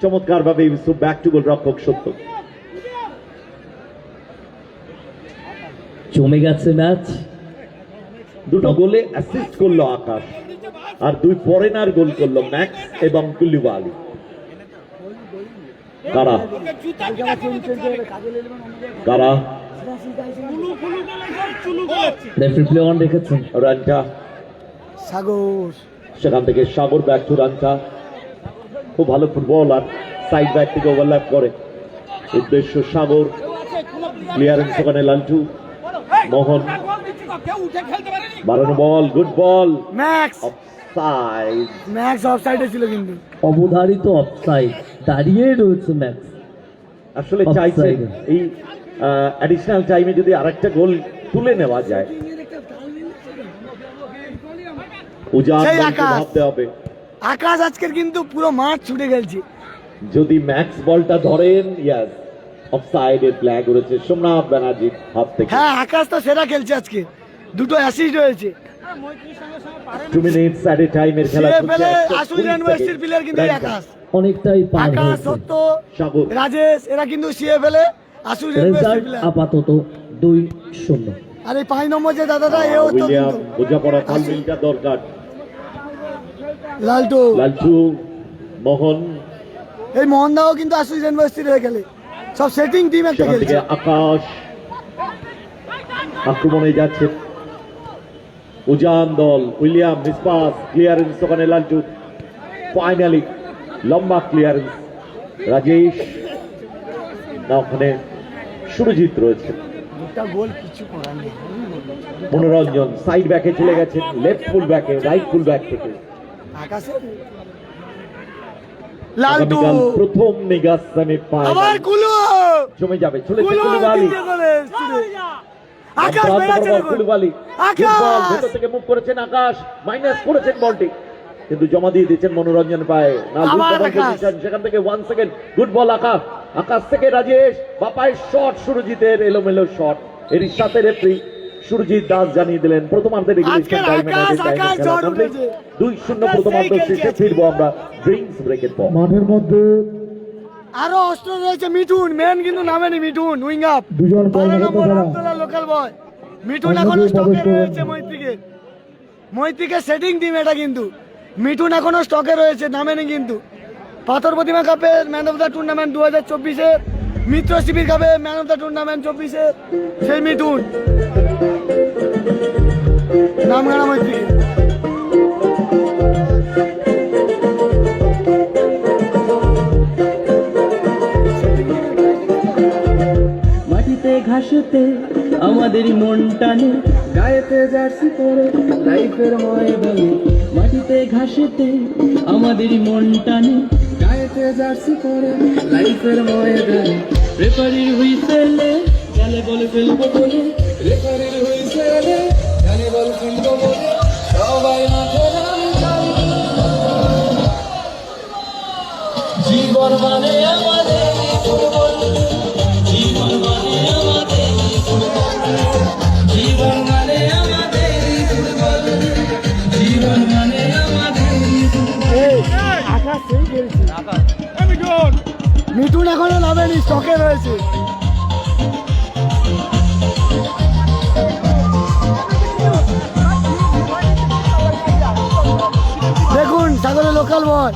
S4: চমৎকার ভাবে ব্যাক টু গোল রক্ষক সত্য।
S2: জমে গেছে ম্যাচ।
S4: দুটো গোলে অ্যাসিস্ট করলো আকাশ, আর 2 ফরেনার গোল করলো ম্যাক্স এবং কুলিবালি। কারা কারা
S2: রেফারি প্লে অন রেখেছেন।
S4: রানটা
S1: সাগর,
S4: সেখান থেকে সাগর ব্যাক টু রানটা, খুব ভালো ফুটবল, আর সাইড ব্যাক থেকে ওভারল্যাপ করে উদ্দেশ্য সাগর। ক্লিয়ারেন্স ওখানে লালটু, মোহন বাড়ানো ball, good ball,
S1: Max,
S4: offside.
S1: Max অফসাইডে ছিল কিন্তু।
S2: অবধারিত অফসাইড, দাঁড়িয়ে রয়েছে ম্যাচ।
S4: আসলে
S2: Offside.
S4: চাইছে এই অ্যাডিশনাল টাইমে যদি আরেকটা গোল তুলে নেওয়া যায়। উজান
S1: সেই
S4: বলকে
S1: আকাশ।
S4: ভাবতে হবে,
S1: আকাশ আজকের কিন্তু পুরো মাঠ ছুটে গেছে।
S4: যদি ম্যাক্স বলটা ধরেন, ইয়াস অফসাইডের ফ্ল্যাগ উড়েছে সোমনাথ ব্যানার্জির হাত থেকে।
S1: হ্যাঁ, আকাশ তো সেরা খেলছে আজকে, দুটো অ্যাসিস্ট হয়েছে।
S4: 2 মিনিটস এট এ টাইমের খেলা চলছে।
S1: সিএফএলে
S4: 120
S1: আসুস রেনবো এসটির
S4: সেকেন্ড।
S1: প্লেয়ার কিন্তু এই আকাশ,
S2: অনেকটাই পার
S1: আকাশ,
S2: হয়েছে।
S1: সত্য,
S4: সাগর
S1: রাজেশ, এরা কিন্তু সিএফএলে আসুস রেনবো এসটির
S2: রেজাল্ট
S1: প্লেয়ার।
S2: আপাতত 2-0।
S1: আর এই 5 নম্বর যে দাদাটা, এও তো
S4: উইলিয়াম
S1: কিন্তু
S4: বোঝাপড়া তালমিলটা দরকার।
S1: লালটু,
S4: লালচু, মোহন,
S1: এই মোহনদাও কিন্তু আসুস রেনবো এসটির হয়ে গেলে সব সেটিং টিম একটা
S4: সেখান থেকে
S1: খেলছে।
S4: আকাশ আক্রমণে যাচ্ছে। উজান দল, উইলিয়াম মিসপাস, ক্লিয়ারেন্স ওখানে লালচু, ফাইনালি লম্বা ক্লিয়ারেন্স রাজেশ, না ওখানে সুরজিৎ রয়েছে।
S1: দুটো গোল কিছু করার নেই।
S4: মনোরঞ্জন সাইড ব্যাকে চলে গেছেন, লেফট ফুল ব্যাকে, রাইট ফুল ব্যাক থেকে।
S1: আকাশে লালটু,
S4: আগামীকাল প্রথম মেগা
S1: আবার
S4: সেমিফাইনাল
S1: কুলু,
S4: জমে যাবে। চলেছে
S1: কুলু
S4: কুলুবালি,
S1: তিনটে গোলে ছুটে। আকাশ বেড়াচ্ছে দেখুন।
S4: কুলুবালি
S1: আকাশ!
S4: ভেতর থেকে মুভ করেছেন আকাশ, মাইনাস করেছেন বলটি, কিন্তু জমা দিয়ে দিচ্ছেন মনোরঞ্জন পায়ে। না
S1: আবার
S4: double
S1: আকাশ।
S4: position, সেখান থেকে 1 সেকেন্ড, গুড বল আকাশ। আকাশ থেকে রাজেশ, বাপায় শট, সুরজিতের এলোমেলো শট। এরই সাথে রেফারি সুরজিৎ দাস জানিয়ে দিলেন প্রথমার্ধের রেগুলেশন
S1: আজকের
S4: টাইমে
S1: আকাশ ঝড় উঠেছে।
S4: 2-0 প্রথমার্ধ শেষে ফিরবো আমরা ড্রিঙ্কস ব্রেকের পর।
S5: মাঠের মধ্যে
S1: আরো অস্ত্র রয়েছে মিঠুন, মেন কিন্তু নামেনি মিঠুন, উইং আপ,
S5: দুজন বল
S1: লোকাল বয়। মিঠুন
S5: অন্য
S1: এখনো
S5: কেউ
S1: স্টকে
S5: প্রবেশ করবেন
S1: রয়েছে
S5: না।
S1: মৈত্রীকে সেটিং টিম এটা কিন্তু। মিঠুন এখনো স্টকে রয়েছে, নামেনি কিন্তু। পাথর প্রতিমা কাপের ম্যান অফ দ্য টুর্নামেন্ট 2024-এ, মিত্র শিবির কাপে ম্যান অফ দ্য টুর্নামেন্ট 24-এ, সেই মিঠুন নামগানা মৈত্রী।
S6: মাটিতে ঘাসেতে আমাদের মন টানে গায়েতে জার্সি পরে লাইফের ময়দানে মাটিতে ঘাসেতে আমাদের মন টানে গায়েতে জার্সি পরে লাইফের ময়দানে রেফারির হুইসেলে জালে বল ফেলবো বলে রেফারির হুইসেলে জালে বল ফেলবো বলে সবাই মাঠে নামে জীবন মানে আমাদের ফুটবল জীবন মানে আমাদের ফুটবল জীবন মানে আমাদের ফুটবল জীবন মানে আমাদের
S1: আকাশ সেই খেলছে মিঠুন এখনো নামেনি, স্টকে রয়েছে। দেখুন সাগরের লোকাল বয়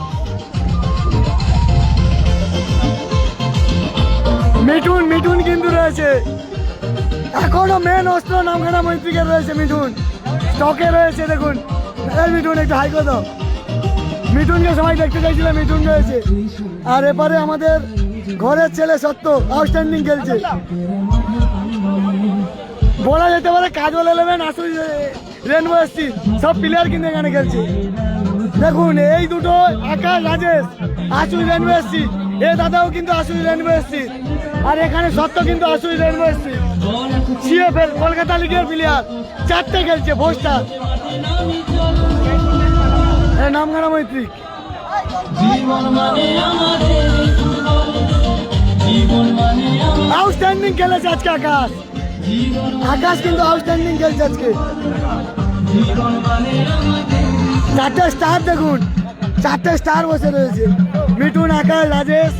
S1: মিঠুন, মিঠুন কিন্তু রয়েছে এখনো মেন অস্ত্র নামখানা মৈত্রীকে রয়েছে। মিঠুন স্টকে রয়েছে, দেখুন এই মিঠুন একটু হাই করে দাও। মিঠুনকে সবাই দেখতে চাইছিল, মিঠুন রয়েছে। আর এপারে আমাদের ঘরের ছেলে সত্য আউটস্ট্যান্ডিং খেলছে, বলা যেতে পারে কাজল 11 আসুই রেনবো এসছি সব প্লেয়ার কিন্তু এখানে খেলছে। দেখুন এই দুটো আকাশ রাজেশ আসুই রেনবো এসছি, এ দাদাও কিন্তু আসুই রেনবো এসছি, আর এখানে সত্য কিন্তু আসুই রেনবো এসছি। সিএফএল কলকাতা লিগের প্লেয়ার চারটে খেলছে ভোস্টার নামখানা মৈত্রী। আউটস্ট্যান্ডিং খেলেছে আজকে আকাশ, আকাশ কিন্তু আউটস্ট্যান্ডিং খেলছে আজকে। চারটে স্টার দেখুন, চারটে স্টার বসে রয়েছে মিঠুন, আকাশ, রাজেশ।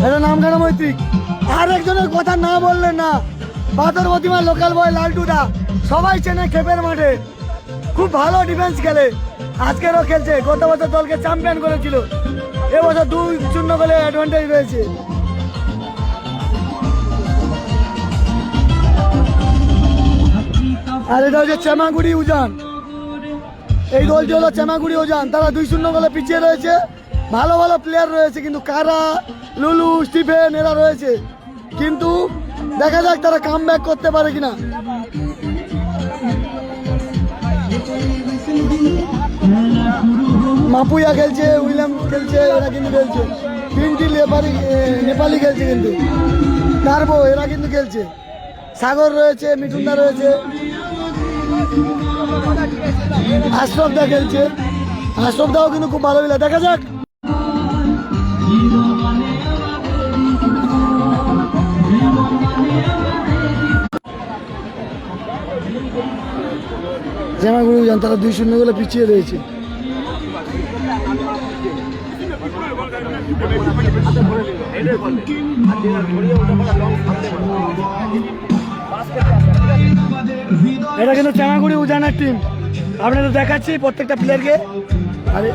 S1: এটা নামখানা মৈত্রী। আর একজনের কথা না বললেন না, পাথর প্রতিমা লোকাল বয় লালটুদা, সবাই চেনে খেপের মাঠে, খুব ভালো ডিফেন্স খেলে, আজকেরও খেলছে। গত বছর দলকে চ্যাম্পিয়ন করেছিল, এবছর 2-0 গোলে অ্যাডভান্টেজ রয়েছে। আর এটা হচ্ছে চেমাগুড়ি উজান, এই দলটি হলো চেমাগুড়ি উজান, তারা 2-0 গোলে পিছিয়ে রয়েছে। ভালো ভালো প্লেয়ার রয়েছে কিন্তু, কারা, লুলু, স্টিফেন এরা রয়েছে, কিন্তু দেখা যাক তারা কাম ব্যাক করতে পারে কিনা। মাপুয়া খেলছে, উইলিয়াম খেলছে, এরা কিন্তু খেলছে। তিনটি নেপালি খেলছে কিন্তু, টার্বো এরা কিন্তু খেলছে। সাগর রয়েছে, মিঠুনদা রয়েছে, আশরফদা খেলছে, আশরফদাও কিন্তু খুব ভালো খেলে। দেখা যাক জামাগুড়ি যান, তারা 2-0 গোলে পিছিয়ে রয়েছে। এটা কিন্তু চামাগুড়ি উজানের টিম, আপনাদের দেখাচ্ছি প্রত্যেকটা প্লেয়ারকে। আরে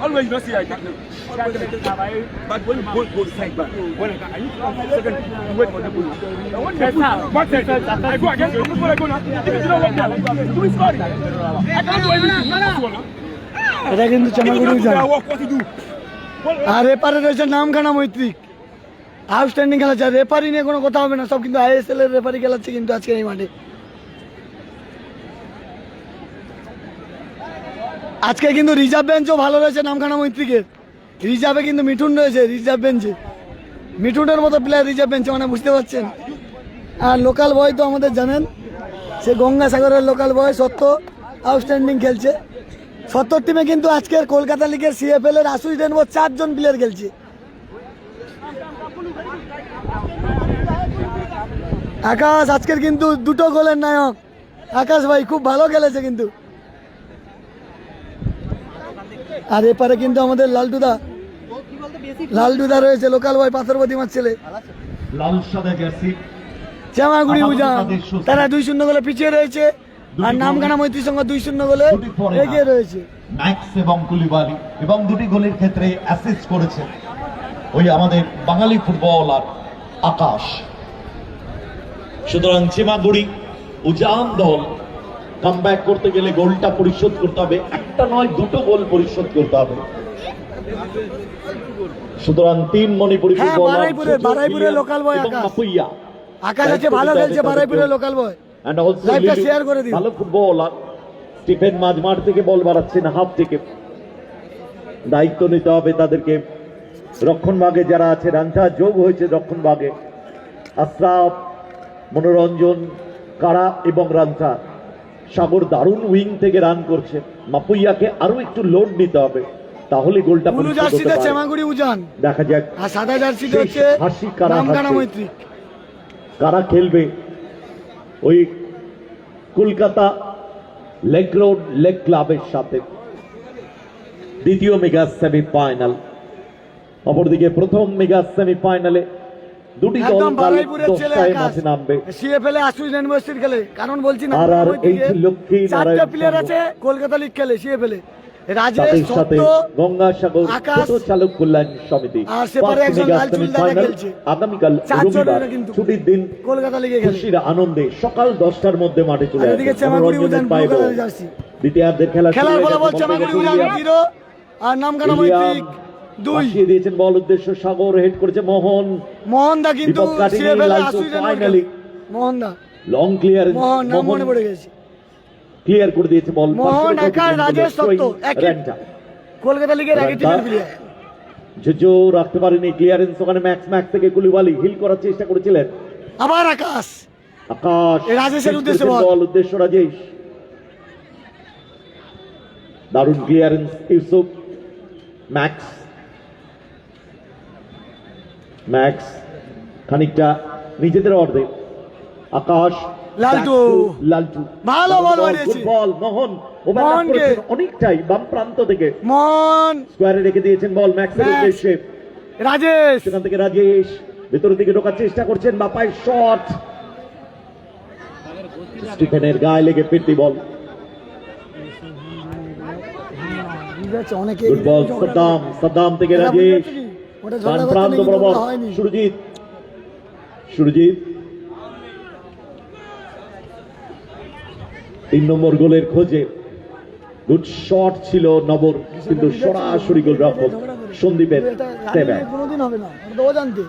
S7: Always not see I can. But when both side back, when I used to second wait for the ball. What I go against you before I go now. If you don't want me, do it sorry. I can't do anything.
S1: এটা কিন্তু চামাগুড়ি উজান।
S7: What to do?
S1: আর এপারে রয়েছে নামখানা মৈত্রী, আউটস্ট্যান্ডিং খেলাচ্ছে। রেফারি নিয়ে কোনো কথা হবে না, সব কিন্তু আইএসএল এর রেফারি খেলাচ্ছে কিন্তু আজকে এই মাঠে। আজকে কিন্তু রিজার্ভ বেঞ্চও ভালো রয়েছে নামখানা মৈত্রীকে, রিজার্ভে কিন্তু মিঠুন রয়েছে রিজার্ভ বেঞ্চে, মিঠুনের মতো প্লেয়ার রিজার্ভ বেঞ্চে, মানে বুঝতে পারছেন। আর লোকাল বয় তো আমাদের জানেন, সে গঙ্গাসাগরের লোকাল বয় সত্য আউটস্ট্যান্ডিং খেলছে। সত্তর টিমে কিন্তু আজকের কলকাতা লিগের সিএফএল এর আসুই রেনবো 4 জন প্লেয়ার খেলছে। আকাশ আজকের কিন্তু 2টো গোলের নায়ক, আকাশ ভাই খুব ভালো খেলেছে কিন্তু। আর এপারে কিন্তু আমাদের লালটুদা রয়েছে, লোকাল বয় পাথর প্রতিমার ছেলে।
S4: লাল সাদা জার্সি
S1: চামাগুড়ি উজান, তারা 2-0 গোলে পিছিয়ে রয়েছে, আর নামখানা মৈত্রীর সঙ্গে 2-0 গোলে এগিয়ে রয়েছে।
S4: ম্যাক্স এবং কুলিবালি, এবং 2টি গোলের ক্ষেত্রে অ্যাসিস্ট করেছে ওই আমাদের বাঙালি ফুটবলার আকাশ। সুতরাং চেমাগুড়ি উজান দল কামব্যাক করতে গেলে গোলটা পরিশোধ করতে হবে, একটা নয় দুটো গোল পরিশোধ করতে হবে। সুতরাং 3 মণিপুরি
S1: হ্যাঁ,
S4: ফুটবলার
S1: বারাইপুরের লোকাল বয়
S4: এবং
S1: আকাশ।
S4: মাপুইয়া
S1: আকাশ আছে, ভালো খেলছে বারাইপুরের লোকাল বয়।
S4: and also
S1: লাইভটা
S4: লিলু,
S1: শেয়ার করে দিও।
S4: ভালো ফুটবলার স্টিফেন মাঝমাঠ থেকে বল বাড়াচ্ছেন হাফ থেকে। দায়িত্ব নিতে হবে তাদেরকে। রক্ষণ ভাগে যারা আছে, রাঞ্চা যোগ হয়েছে রক্ষণ ভাগে, আশরাফ, মনোরঞ্জন, কারা এবং রাঞ্চা। সাগর দারুণ উইং থেকে রান করছে, মাপুইয়াকে আরো একটু লোড নিতে হবে, তাহলে গোলটা
S1: ব্লু
S4: পরিশোধ হতে
S1: জার্সিতে
S4: পারে।
S1: চেমাগুড়ি উজান,
S4: দেখা যাক
S1: আর সাদা জার্সিতে
S4: শেষ
S1: হচ্ছে
S4: হাসি কারা
S1: নামখানা
S4: হাসে।
S1: মৈত্রী।
S4: কারা খেলবে ওই কলকাতা লেক রোড লেক ক্লাবের সাথে দ্বিতীয় মেগা সেমিফাইনাল। অপরদিকে প্রথম মেগা সেমিফাইনালে দুটি দল
S1: একদম
S4: কাল
S1: বারাইপুরের ছেলে
S4: 10টায়
S1: আকাশ
S4: মাঠে নামবে।
S1: সিএফএল এ আশুজ ইউনিভার্সিটির খেলে, কারণ বলছি না
S4: আর এই লক্ষ্মী
S1: চারটা
S4: নারায়ণ
S1: প্লেয়ার
S4: সংঘ।
S1: আছে কলকাতা লিগ খেলে সিএফএল এ, রাজেশ,
S4: সাথে সাথে
S1: সত্য,
S4: গঙ্গাসাগর
S1: আকাশ,
S4: ছোট চালক কল্যাণ সমিতি।
S1: আর সেপারে
S4: ফার্স্ট
S1: একজন
S4: মেগা
S1: লাল চুল দাদা
S4: সেমিফাইনাল
S1: খেলছে।
S4: আগামীকাল
S1: চার
S4: রবিবার
S1: জনেরা কিন্তু
S4: ছুটির দিন
S1: কলকাতা লিগে খেলে।
S4: খুশির আনন্দে সকাল 10টার মধ্যে মাঠে চলে
S1: আর
S4: আসবে।
S1: এদিকে চেমাগুড়ি
S4: মনোরঞ্জনের
S1: উজান ব্লু
S4: পায়ে
S1: কালারের
S4: গোল।
S1: জার্সি।
S4: দ্বিতীয়ার্ধের খেলা শুরু
S1: খেলার
S4: হয়ে
S1: ফলাফল
S4: গেছে।
S1: চেমাগুড়ি
S4: বল
S1: উজান
S4: পেয়েছে
S1: 0 আর নামখানা মৈত্রী 2।
S4: পাঠিয়ে দিয়েছেন বল উদ্দেশ্য সাগর, হেড করেছে মোহন।
S1: মোহনদা কিন্তু
S4: দীপক কাটিনি,
S1: সিএফএল এ
S4: লালটু
S1: আশুজ
S4: ফাইনালি
S1: মোহনদা
S4: লং ক্লিয়ার,
S1: মোহন নাম মনে পড়ে গেছে।
S4: ক্লিয়ার করে দিয়েছে বল।
S1: মোহন, আকাশ, রাজেশ, সত্য, একই। কলকাতা লিগের আগে টিমের প্লেয়ার।
S4: জোজো রাখতে পারেনি ক্লিয়ারেন্স, ওখানে ম্যাক্স থেকে কুলিবালি হিল করার চেষ্টা করেছিলেন।
S1: আবার আকাশ,
S4: আকাশ
S1: এই রাজেশের উদ্দেশ্যে বল।
S4: বল উদ্দেশ্য রাজেশ, দারুণ ক্লিয়ারেন্স ইউসুফ। ম্যাক্স খানিকটা নিজেদের অর্ধে। আকাশ,
S1: লালটু।
S4: লালটু
S1: ভালো বল
S4: Good
S1: বানিয়েছে।
S4: বল মোহন, ওভারল্যাপ
S1: মোহনকে।
S4: করেছেন অনেকটাই বাম প্রান্ত থেকে,
S1: মোহন,
S4: স্কোয়ারে রেখে দিয়েছেন বল ম্যাক্সের
S1: ম্যাক্স।
S4: উদ্দেশ্যে।
S1: রাজেশ,
S4: সেখান থেকে রাজেশ ভেতরের দিকে ঢোকার চেষ্টা করছেন, বাপায় শট, স্টিফেনের গায়ে লেগে ফিরতি বল।
S1: অনেকে
S4: গুড বল সাদ্দাম থেকে রাজেশ,
S1: ওটা
S4: ডান
S1: ঝগড়া
S4: প্রান্ত
S1: করতে
S4: বরাবর
S1: হয়নি।
S4: সুরজিৎ 3 নম্বর গোলের খোঁজে। গুড শট ছিল নবর, কিন্তু সরাসরি গোল রক্ষক সন্দীপের সেভেন।
S1: কোনোদিন হবে না, ওটা তো ও জানতে।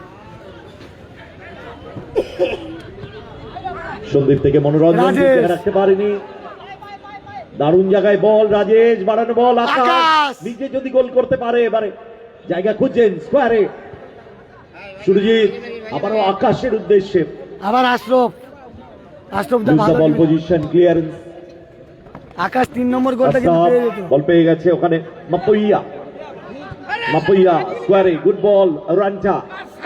S4: সন্দীপ থেকে মনোরঞ্জন
S1: রাজেশ।
S4: জিতে রাখতে পারেনি, দারুণ জায়গায় বল, রাজেশ বাড়ানো বল,
S1: আকাশ।
S4: আকাশ নিজে যদি গোল করতে পারে, এবারে জায়গা খুঁজছেন স্কোয়ারে সুরজিৎ, আবারও আকাশের উদ্দেশ্যে।
S1: আবার আশরফ, আশরফ দা ভালো
S4: বল
S1: খেলেছে।
S4: পজিশন ক্লিয়ারেন্স,
S1: আকাশ 3 নম্বর গোলটা কিন্তু পেয়ে যেত।
S4: বল পেয়ে গেছে ওখানে মাপুইয়া স্কোয়ারে, গুড বল রাঞ্চা,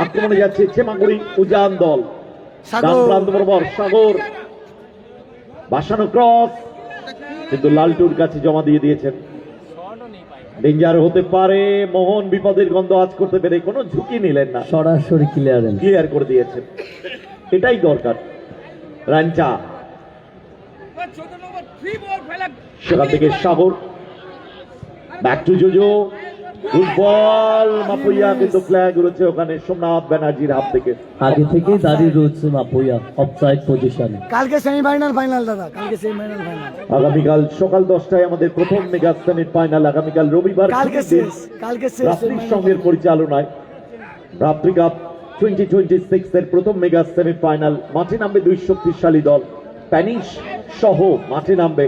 S4: আক্রমণে যাচ্ছে চেমাগুড়ি উজান দল।
S1: সাগর।
S4: ডান প্রান্ত বরাবর সাগর, বাসানো ক্রস, কিন্তু লালটুর কাছে জমা দিয়ে দিয়েছেন। ডেঞ্জার হতে পারে, মোহন বিপদের গন্ধ আজ করতে পেরে কোনো ঝুঁকি নিলেন না,
S2: সরাসরি
S4: ক্লিয়ার করে দিয়েছেন, এটাই দরকার। রাঞ্চা সেখান থেকে Sagar, back to Jojo, good ball Mapuia, কিন্তু ফ্ল্যাগ রয়েছে ওখানে সোমনাথ ব্যানার্জির হাত থেকে।
S2: আগে থেকেই দাঁড়িয়ে রয়েছে মাপুইয়া অফসাইড পজিশনে।
S1: কালকে সেমিফাইনাল ফাইনাল দাদা, কালকে সেমিফাইনাল ফাইনাল,
S4: আগামীকাল সকাল 10টায় আমাদের প্রথম মেগা সেমিফাইনাল। আগামীকাল রবিবার
S1: কালকে
S4: ছুটির দিন।
S1: শেষ, কালকে শেষ।
S4: রাত্রির সঙ্গের পরিচালনায় রাত্রি কাপ 2026 এর প্রথম মেগা সেমিফাইনাল। মাঠে নামবে 2 শক্তিশালী দল, প্যানিশ সহ মাঠে নামবে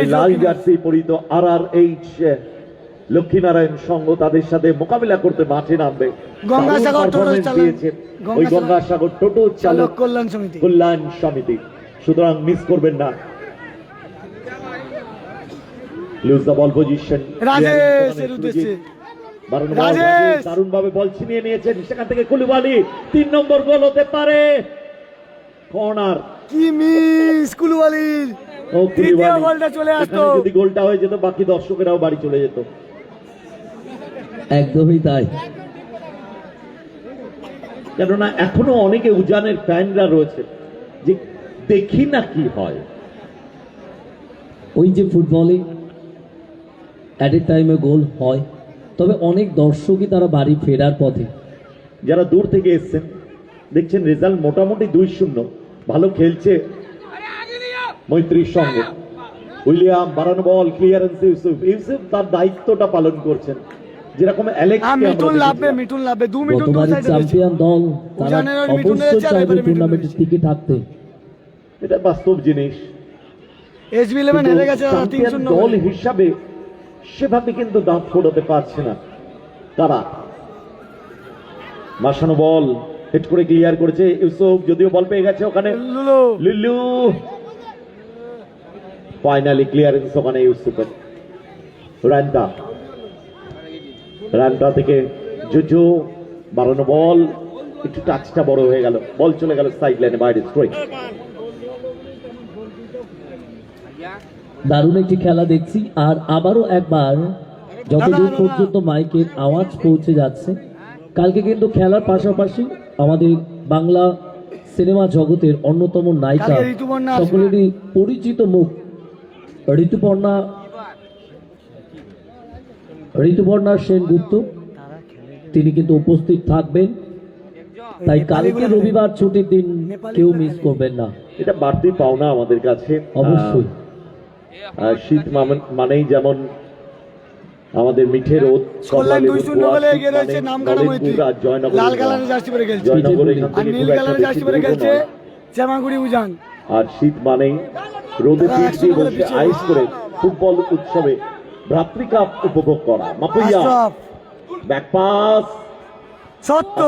S4: এই লাল জার্সি পরিহিত RRH লক্ষ্মীনারায়ণ সংঘ, তাদের সাথে মোকাবিলা করতে মাঠে নামবে।
S1: গঙ্গাসাগর
S4: দারুণ
S1: টোটো
S4: performance
S1: চালক,
S4: দিয়েছে ওই গঙ্গাসাগর টোটো চালক কল্যাণ সমিতি, সুতরাং মিস করবেন না। লুজ দ্য বল পজিশন,
S1: রাজেশের উদ্দেশ্যে রাজেশ।
S4: দারুণ ভাবে বল ছিনিয়ে নিয়েছেন, সেখান থেকে কুলিবালি 3 নম্বর গোল হতে পারে। কর্নার,
S1: কি মিস কুলুবালির,
S4: ও
S1: তৃতীয়
S4: কুলিবালি,
S1: গোলটা চলে আসতো।
S4: এখানে যদি গোলটা হয়ে যেত বাকি দর্শকেরাও বাড়ি চলে যেত।
S2: একদমই তাই।
S4: কেননা এখনো অনেকে উজানের ফ্যানরা রয়েছে যে দেখি না কি হয়।
S2: ওই যে ফুটবলে অ্যাট এ টাইমে গোল হয়, তবে অনেক দর্শকই তারা বাড়ি ফেরার পথে।
S4: যারা দূর থেকে এসছেন দেখছেন রেজাল্ট মোটামুটি 2-0, ভালো খেলছে মৈত্রীর সঙ্গে। উইলিয়াম বাড়ানো বল, ক্লিয়ারেন্স ইউসুফ। ইউসুফ তার দায়িত্বটা পালন করছেন, যেরকম অ্যালেক্স
S1: মিঠুন লাভবে, মিঠুন লাভবে, 2 মিঠুন দু
S6: গতবারের
S1: সাইডে
S6: চ্যাম্পিয়ন দল তারা
S1: উজানের ওই মিঠুন
S6: অবশ্যই
S1: রয়েছে, আর
S6: চাইবে
S1: এবারে মিঠুন
S6: টুর্নামেন্টের
S1: রয়েছে।
S6: টিকে থাকতে।
S4: এটা বাস্তব জিনিস।
S1: SB11 হেরে গেছে
S4: চ্যাম্পিয়ন
S1: 3-0
S4: দল হিসাবে সেভাবে কিন্তু দাঁত ফোটাতে পারছে না তারা। মাসানো বল হেড করে ক্লিয়ার করেছে ইউসুফ, যদিও বল পেয়ে গেছে ওখানে
S1: লুলু।
S4: লিল্লু। ফাইনালি ক্লিয়ারেন্স ওখানে ইউসুফের। রান্তা থেকে জুজু, বাড়ানো বল, একটু টাচটা বড় হয়ে গেল, বল চলে গেল সাইড লাইনে বাইরে স্ট্রাইক।
S6: দারুণ একটি খেলা দেখছি। আর আবারও একবার যতদূর পর্যন্ত মাইকের আওয়াজ পৌঁছে যাচ্ছে, কালকে কিন্তু খেলার পাশাপাশি আমাদের বাংলা সিনেমা জগতের অন্যতম নায়িকা,
S1: কালকে ঋতুপর্ণা আসবে।
S6: সকলেরই পরিচিত মুখ ঋতুপর্ণা সেনগুপ্ত, তিনি কিন্তু উপস্থিত থাকবেন। তাই কালকে রবিবার ছুটির দিন কেউ মিস করবেন না,
S4: এটা বাড়তি পাওনা আমাদের কাছে।
S6: অবশ্যই।
S4: শীত মানেই যেমন আমাদের মিঠে রোদ,
S1: স্কটল্যান্ড 2-0 গোলে এগিয়ে রয়েছে নামখানা মৈত্রী। লাল কালারের জার্সি পরে খেলছে,
S4: জয়নগর এখান
S1: আর
S4: থেকে
S1: নীল
S4: খুব একটা
S1: কালারের জার্সি
S4: বেশি
S1: পরে
S4: দূরও
S1: খেলছে
S4: নয়।
S1: জামাগুড়ি উজান।
S4: আর শীত মানেই রোদে
S1: তারা
S4: পিঠ
S1: একশো
S4: দিয়ে
S1: গোলে
S4: বসে
S1: পিছিয়ে
S4: আইস
S1: রয়েছে।
S4: করে ফুটবল উৎসবে ভ্রাতৃকাপ উপভোগ করা। মাপুইয়া
S1: আশরাফ,
S4: ব্যাক পাস,
S1: সত্য,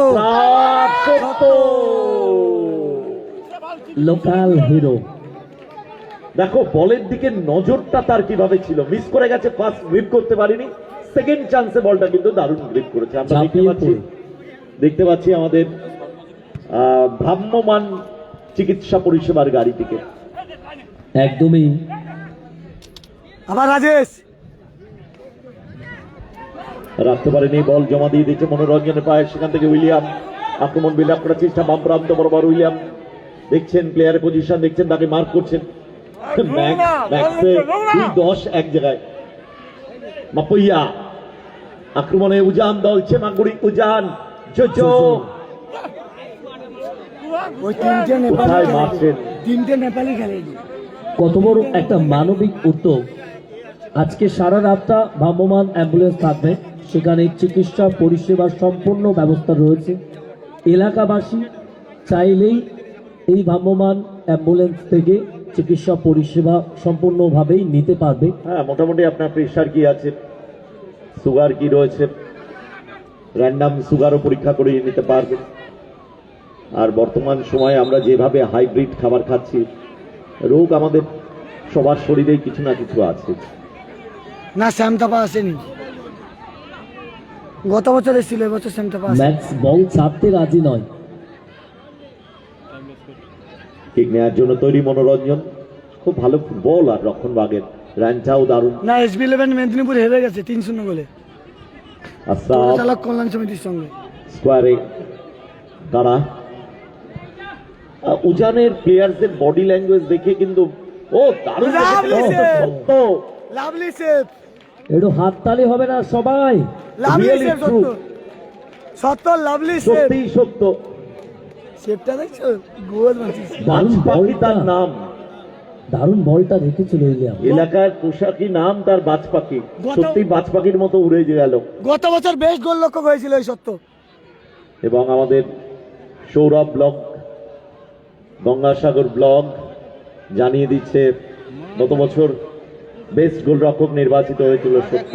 S6: লোকাল হিরো।
S4: দেখো বলের দিকে নজরটা তার কিভাবে ছিল, মিস করে গেছে, ফার্স্ট গ্রিপ করতে পারিনি, সেকেন্ড চান্সে বলটা কিন্তু দারুণ গ্রিপ করেছে। আমরা দেখতে পাচ্ছি আমাদের ভ্রাম্যমান চিকিৎসা পরিষেবার গাড়িটিকে।
S6: একদমই।
S1: আবার রাজেশ,
S4: রাখতে পারেনি, বল জমা দিয়ে দিচ্ছে মনোরঞ্জনের পায়ে, সেখান থেকে উইলিয়াম আক্রমণ বিল্ড আপ করার চেষ্টা, বাম প্রান্ত বরাবর উইলিয়াম দেখছেন প্লেয়ারের পজিশন, দেখছেন তাকে মার্ক করছেন। 2-10 এক জায়গায়। মাপুইয়া আক্রমণে উজান দল, চেমাগুড়ি উজান, জোজো
S1: ওই তিনটে
S4: কোথায়
S1: নেপালি
S4: মারছেন।
S1: তিনটে নেপালি খেলে।
S6: কত বড় একটা মানবিক উদ্যোগ। আজকে সারা রাতটা ভ্রাম্যমান অ্যাম্বুলেন্স থাকবে, সেখানে চিকিৎসা পরিষেবার সম্পূর্ণ ব্যবস্থা রয়েছে। এলাকাবাসী চাইলেই এই ভ্রাম্যমান অ্যাম্বুলেন্স থেকে চিকিৎসা পরিষেবা সম্পূর্ণভাবেই নিতে পারবে।
S4: হ্যাঁ, মোটামুটি আপনার প্রেশার কি আছে, সুগার কি রয়েছে, র্যান্ডাম সুগারও পরীক্ষা করে নিতে পারবে। আর বর্তমান সময়ে আমরা যেভাবে হাইব্রিড খাবার খাচ্ছি, রোগ আমাদের সবার শরীরেই কিছু না কিছু আছে।
S1: না শ্যামতাপা আসেনি, গত বছর এসেছিল, এবছর শ্যামতাপা আসেনি।
S6: ম্যাক্স বল ছাড়তে রাজি নয়।
S4: কিক নেওয়ার জন্য তৈরি মনোরঞ্জন, খুব ভালো ফুটবল। আর রক্ষণ ভাগের রানটাও দারুণ।
S1: না SB11 মেদিনীপুর হেরে গেছে 3-0 গোলে
S4: আসাদ
S1: চালক কল্যাণ সমিতির সঙ্গে।
S4: স্কোয়ারে তারা উজানের প্লেয়ারদের বডি ল্যাঙ্গুয়েজ দেখে কিন্তু দারুণ সত্য,
S1: লাভলি সেভ,
S6: একটু হাততালি হবে না সবাই?
S1: Lovely
S4: Really
S1: save,
S4: true.
S1: সত্য লাভলি সেভ।
S4: সত্যিই সত্য।
S1: সেভটা দেখছো, গোল মারছিস।
S6: দারুণ
S4: বাজপাখি তার
S6: বলটা,
S4: নাম,
S6: দারুণ বলটা রেখেছিল উইলিয়াম।
S4: এলাকার পোশাকি নাম তার বাজপাখি, সত্যি বাজপাখির মতো উড়ে গেল।
S1: গত বছর বেশ গোল লক্ষ্য হয়েছিল এই সত্য।
S4: এবং আমাদের সৌরভ ব্লগ, গঙ্গাসাগর ব্লগ জানিয়ে দিচ্ছে গত বছর বেস্ট গোলরক্ষক নির্বাচিত হয়েছিল সত্য।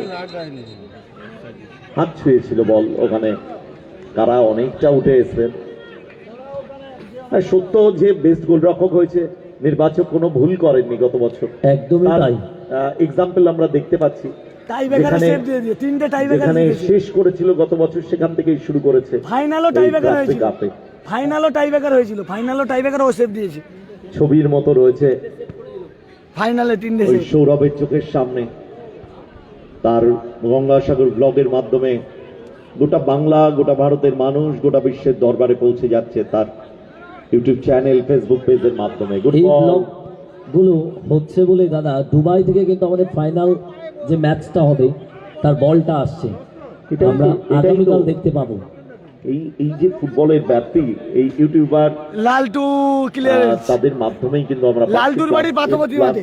S4: হাত ছুঁয়েছিল বল ওখানে, কারা অনেকটা উঠে এসেছেন। সত্য যে বেস্ট গোলরক্ষক হয়েছে, নির্বাচক কোনো ভুল করেননি গত বছর।
S6: একদমই তাই।
S4: এক্সাম্পল আমরা দেখতে পাচ্ছি,
S1: টাইব্রেকারে সেভ দিয়ে দিয়ে তিনটে টাইব্রেকার
S4: যেখানে
S1: দিয়েছে।
S4: শেষ করেছিল গত বছর, সেখান থেকেই শুরু করেছে।
S1: ফাইনালও
S4: এই
S1: টাইব্রেকার
S4: রাত্রি
S1: হয়েছিল,
S4: কাপে
S1: ফাইনালও টাইব্রেকার হয়েছিল, ফাইনালও টাইব্রেকার ও সেভ দিয়েছে।
S4: ছবির মতো রয়েছে
S1: ফাইনালে তিনটে
S4: ওই
S1: সেভ।
S4: সৌরভের চোখের সামনে। তার গঙ্গাসাগর ব্লগের মাধ্যমে গোটা বাংলা, গোটা ভারতের মানুষ, গোটা বিশ্বের দরবারে পৌঁছে যাচ্ছে তার ইউটিউব চ্যানেল, ফেসবুক পেজের মাধ্যমে। গুড
S6: এই
S4: বল।
S6: ব্লগ গুলো হচ্ছে বলে দাদা, দুবাই থেকে কিন্তু আমাদের ফাইনাল যে ম্যাচটা হবে তার বলটা আসছে,
S4: এটাই তো-
S6: আমরা
S4: এটাই তো-
S6: আগামীকাল দেখতে পাবো।
S4: এই যে ফুটবলের ব্যাপ্তি, এই ইউটিউবার
S1: লালটু ক্লিয়ারেন্স,
S4: তাদের মাধ্যমেই কিন্তু আমরা
S1: লালটুর বাড়ি পাথর প্রতিমাতে,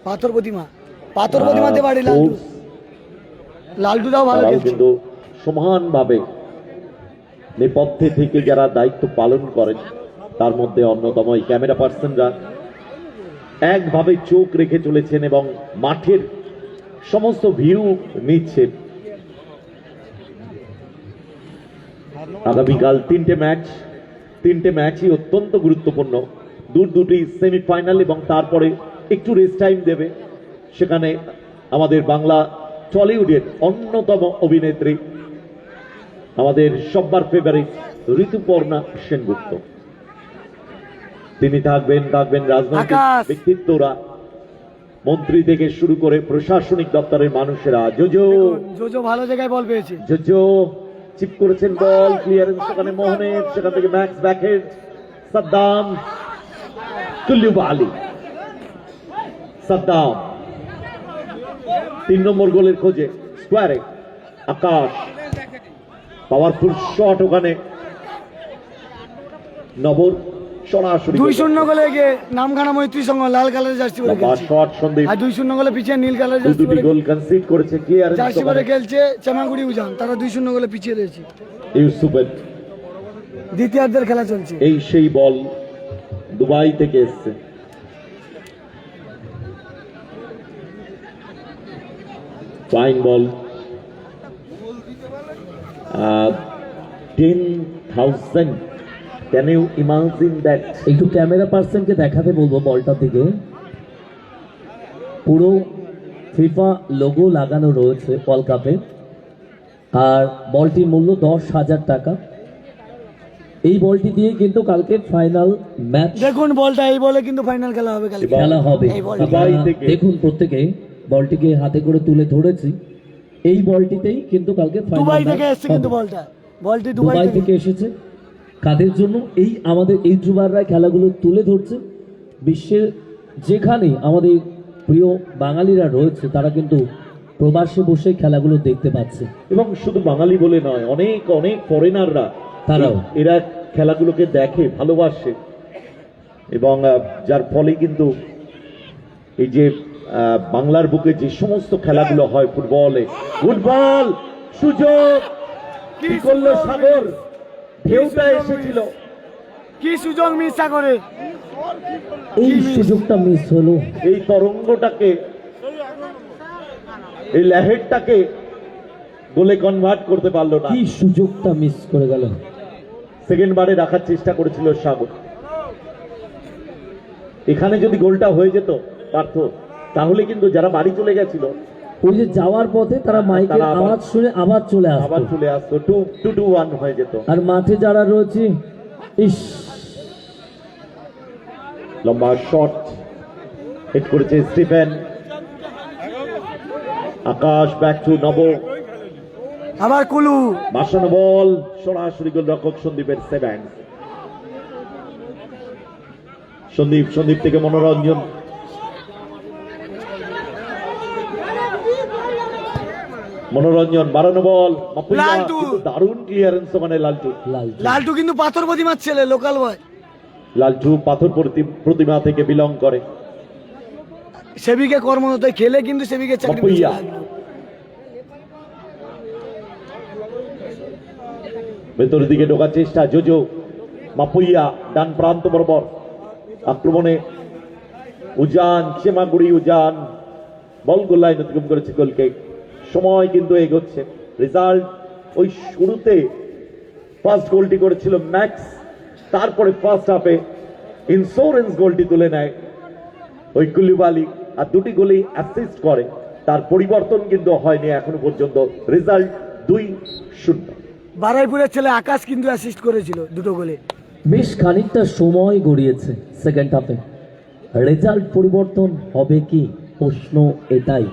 S1: পাথর প্রতিমাতে বাড়ি লালটু। লালটুটাও ভালো
S4: তারাও
S1: খেলছে।
S4: কিন্তু সমানভাবে নেপথ্যে থেকে যারা দায়িত্ব পালন করেন তার মধ্যে অন্যতম এই ক্যামেরা পার্সনরা একভাবে চোখ রেখে চলেছেন এবং মাঠের সমস্ত ভিউ নিচ্ছেন। আগামীকাল তিনটে ম্যাচই অত্যন্ত গুরুত্বপূর্ণ। দুটি সেমিফাইনাল এবং তারপরে একটু রেস্ট টাইম দেবে। সেখানে আমাদের বাংলা টলিউডের অন্যতম অভিনেত্রী, আমাদের সবার ফেভারিট ঋতুপর্ণা সেনগুপ্ত, তিনি থাকবেন রাজনৈতিক
S1: আকাশ।
S4: ব্যক্তিত্বরা, মন্ত্রী থেকে শুরু করে প্রশাসনিক দপ্তরের মানুষেরা।
S1: জোজো ভালো জায়গায় বল পেয়েছে।
S4: জোজো চিপ করেছেন বল, ক্লিয়ারেন্স সেখানে মোহনের, সেখান থেকে ম্যাক্স ব্যাকহেড, সাদ্দাম, কুলিবালি, সাদ্দাম 3 নম্বর গোলের খোঁজে স্কোয়ারে। আকাশ পাওয়ারফুল শট, ওখানে নবর সরাসরি
S1: 2-0 গোলে গিয়ে নামখানা মৈত্রী সংঘ লাল কালারের জার্সি পরে খেলছে।
S4: শট সন্দীপ,
S1: আর 2-0 গোলে পিছিয়ে নীল কালারের জার্সি
S4: দুটি
S1: পরে
S4: গোল কনসিড করেছে। ক্লিয়ারেন্স
S1: জার্সি পরে খেলছে চামাগুড়ি উজান, তারা 2-0 গোলে পিছিয়ে রয়েছে।
S4: ইউসুফের
S1: দ্বিতীয়ার্ধের খেলা চলছে।
S4: এই সেই বল দুবাই থেকে এসছে। Fine ball, 10,000। Can you imagine that?
S2: একটু ক্যামেরা পার্সনকে দেখাতে বলবো বলটার দিকে। পুরো ফিফা লোগো লাগানো রয়েছে ওয়ার্ল্ড কাপে, আর বলটির মূল্য 10,000 টাকা। এই বলটি দিয়ে কিন্তু কালকে ফাইনাল ম্যাচ
S1: দেখুন বলটা, এই বলে কিন্তু ফাইনাল খেলা হবে কালকে।
S2: খেলা হবে।
S1: এই বল।
S4: দুবাই থেকে
S2: দেখুন প্রত্যেকে বলটিকে হাতে করে তুলে ধরেছি। এই বলটিতেই কিন্তু কালকে
S1: দুবাই
S2: ফাইনাল
S1: থেকে এসছে কিন্তু বলটি দুবাই
S2: দুবাই
S1: থেকে।
S2: থেকে এসেছে। কাদের জন্য? এই আমাদের ইউটিউবাররা খেলাগুলো তুলে ধরছে। বিশ্বের যেখানে আমাদের প্রিয় বাঙালিরা রয়েছে তারা কিন্তু প্রবাসে বসে খেলাগুলো দেখতে পাচ্ছে।
S4: এবং শুধু বাঙালি বলে নয়, অনেক ফরেনাররা
S2: তারাও।
S4: এরা খেলাগুলোকে দেখে, ভালোবাসে, এবং যার ফলে কিন্তু এই যে বাংলার বুকে যে সমস্ত খেলাগুলো হয় ফুটবলে, ফুটবল সুযোগ কি করলো সাগর, ঢেউটা এসেছিল,
S1: কি সুযোগ মিস করে,
S2: এই সুযোগটা মিস হলো।
S4: এই তরঙ্গটাকে, এই লেহেরটাকে গোলে কনভার্ট করতে পারলো না।
S2: কি সুযোগটা মিস করে গেল।
S4: সেকেন্ড বারে রাখার চেষ্টা করেছিল সাগর। এখানে যদি গোলটা হয়ে যেত পারত, তাহলে কিন্তু যারা বাড়ি চলে গেছিল,
S2: ওই যে যাওয়ার পথে তারা মাইকের
S4: তারা আবার-
S2: আওয়াজ শুনে আবার চলে
S4: আবার
S2: আসতো।
S4: চলে আসতো, 2-1 হয়ে যেত।
S2: আর মাঠে যারা রয়েছে, ইস,
S4: লম্বা শট হিট করেছে স্টিফেন। আকাশ ব্যাক টু নব,
S1: আবার কুলু।
S4: বাসানো বল, সরাসরি গোলরক্ষক সন্দীপের সেভেন। সন্দীপ থেকে মনোরঞ্জন, বাড়ানো বল, মাপুইয়া,
S1: লালটু।
S4: কিন্তু দারুণ ক্লিয়ারেন্স ওখানে লালটু।
S1: লালটু কিন্তু পাথর প্রতিমার ছেলে, লোকাল বয়।
S4: লালটু পাথর প্রতিমা থেকে বিলং করে।
S1: সেবিকে কর্মরত খেলে কিন্তু সেবিকে চাকরি
S4: মাপুইয়া।
S1: পেয়েছে।
S4: ভেতরের দিকে ঢোকার চেষ্টা, জোজো, মাপুইয়া ডান প্রান্ত বরাবর আক্রমণে উজান, চেমাগুড়ি উজান বল গোল লাইন অতিক্রম করেছে, গোলকে। সময় কিন্তু এগোচ্ছে। রেজাল্ট ওই শুরুতে ফার্স্ট গোলটি করেছিল ম্যাক্স, তারপরে ফার্স্ট হাফে ইন্স্যুরেন্স গোলটি তুলে নেয় ওই কুলিবালি, আর দুটি গোলই অ্যাসিস্ট করে। তার পরিবর্তন কিন্তু হয়নি এখনো পর্যন্ত। রেজাল্ট 2-0।
S1: বারাইপুরের ছেলে আকাশ কিন্তু অ্যাসিস্ট করেছিল দুটো গোলে।
S2: বেশ খানিকটা সময় গড়িয়েছে সেকেন্ড হাফে। রেজাল্ট পরিবর্তন হবে কি, প্রশ্ন এটাই।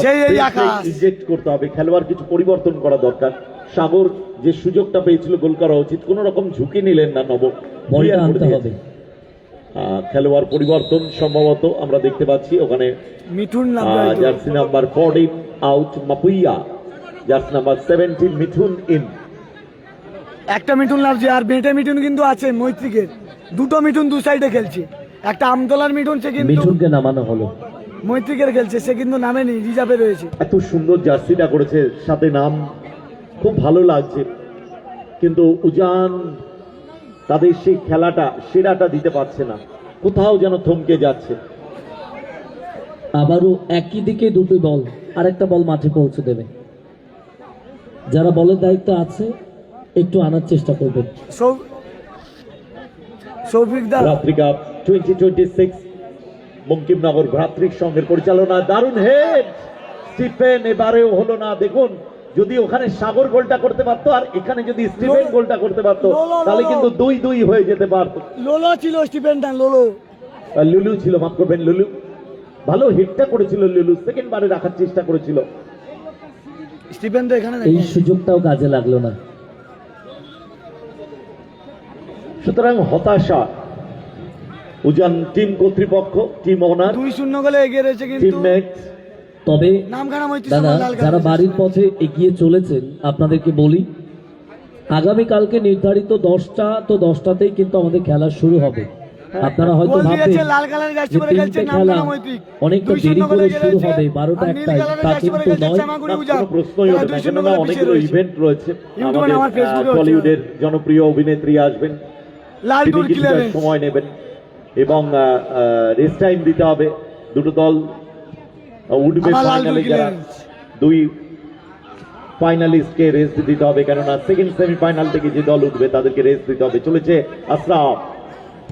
S1: সেই এই আকাশ।
S4: ইজেক্ট করতে হবে, খেলোয়াড় কিছু পরিবর্তন করা দরকার। সাগর যে সুযোগটা পেয়েছিল গোল করা উচিত, কোন রকম ঝুঁকি নিলেন না নব,
S2: বলটা আনতে হবে।
S4: খেলোয়াড় পরিবর্তন সম্ভবত আমরা দেখতে পাচ্ছি ওখানে।
S1: Mithun
S4: jersey number 14 out Mapuia, jersey number 17 Mithun in.
S1: একটা মিঠুন নামছে, আর বেটে মিঠুন কিন্তু আছে মৈত্রিকের, দুটো মিঠুন দু সাইডে খেলছে। একটা আমতলার মিঠুন, সে কিন্তু
S4: মিঠুনকে নামানো হলো।
S1: মৈত্রিকের খেলছে, সে কিন্তু নামেনি, রিজার্ভে রয়েছে।
S4: এত সুন্দর জার্সিটা করেছে, সাথে নাম, খুব ভালো লাগছে। কিন্তু উজান তাদের সেই খেলাটা সেরাটা দিতে পারছে না, কোথাও যেন থমকে যাচ্ছে।
S2: আবারও একই দিকে দুটো দল আরেকটা বল মাঠে পৌঁছে দেবে। যারা বলের দায়িত্ব আছে একটু আনার চেষ্টা করবেন।
S1: সৌভিক দা,
S4: ভ্রাতৃ কাপ 2026 বঙ্কিমনগর ভ্রাতৃ সংঘের পরিচালনা, দারুণ হেড স্টিফেন, এবারেও হলো না। দেখুন, যদি ওখানে সাগর গোলটা করতে পারতো আর এখানে যদি স্টিফেন গোলটা করতে পারতো, তাহলে কিন্তু 2-2 হয়ে যেতে পারতো।
S1: লোলো ছিল স্টিফেনটা, লোলো
S4: লুলু ছিল, মাফ করবেন, লুলু ভালো হিটটা করেছিল। লুলু সেকেন্ড বারে রাখার চেষ্টা করেছিল,
S1: স্টিফেন তো এখানে
S2: এই সুযোগটাও কাজে লাগলো না।
S4: সুতরাং হতাশা উজান টিম কর্তৃপক্ষ, টিম ওনার,
S1: 2-0 গোলে এগিয়ে রয়েছে কিন্তু
S4: টিমমেটস।
S2: তবে
S1: নামখানা মৈত্রী
S2: দাদা,
S1: সঙ্গে লাল কার্ড
S2: যারা
S1: রয়েছে।
S2: বাড়ির পথে এগিয়ে চলেছেন আপনাদেরকে বলি, আগামীকালকে নির্ধারিত 10টা, তো 10টাতেই কিন্তু আমাদের খেলা শুরু হবে। আপনারা হয়তো
S1: গোল
S2: ভাববেন
S1: দিয়েছে, লাল কালারের জার্সি
S2: যে
S1: পরে খেলছে
S2: তিনটে খেলা
S1: নামখানা মৈত্রী,
S2: অনেকটা
S1: 2-0
S2: দেরি করে
S1: গোলে
S2: শুরু
S1: এগিয়ে
S2: হবে,
S1: রয়েছে।
S2: 12টা
S1: আর নীল
S2: 1টায়,
S1: কালারের
S2: তা
S1: জার্সি পরে
S2: কিন্তু
S1: খেলছে
S2: নয়।
S1: শ্যামাগুড়ি
S4: না,
S1: উজান।
S4: কোনো প্রশ্নই
S1: তারা
S4: ওঠে না,
S1: 2-0
S4: কেননা
S1: গোলে পিছিয়ে
S4: অনেকগুলো
S1: রয়েছে।
S4: ইভেন্ট রয়েছে।
S1: ইউটিউবে আমার ফেসবুকে হচ্ছে।
S4: টলিউডের জনপ্রিয় অভিনেত্রী আসবেন,
S1: লাল
S4: তিনি
S1: টুর
S4: কিছুটা
S1: ক্লিয়ারেন্স।
S4: সময় নেবেন এবং রেস্ট টাইম দিতে হবে। দুটো দল উঠবে
S1: আবার লাল
S4: ফাইনালে,
S1: টুর
S4: যারা
S1: ক্লিয়ারেন্স।
S4: দুই ফাইনালিস্টকে রেস্ট দিতে হবে, কেননা সেকেন্ড সেমিফাইনাল থেকে যে দল উঠবে তাদেরকে রেস্ট দিতে হবে। চলেছে আশরাফ,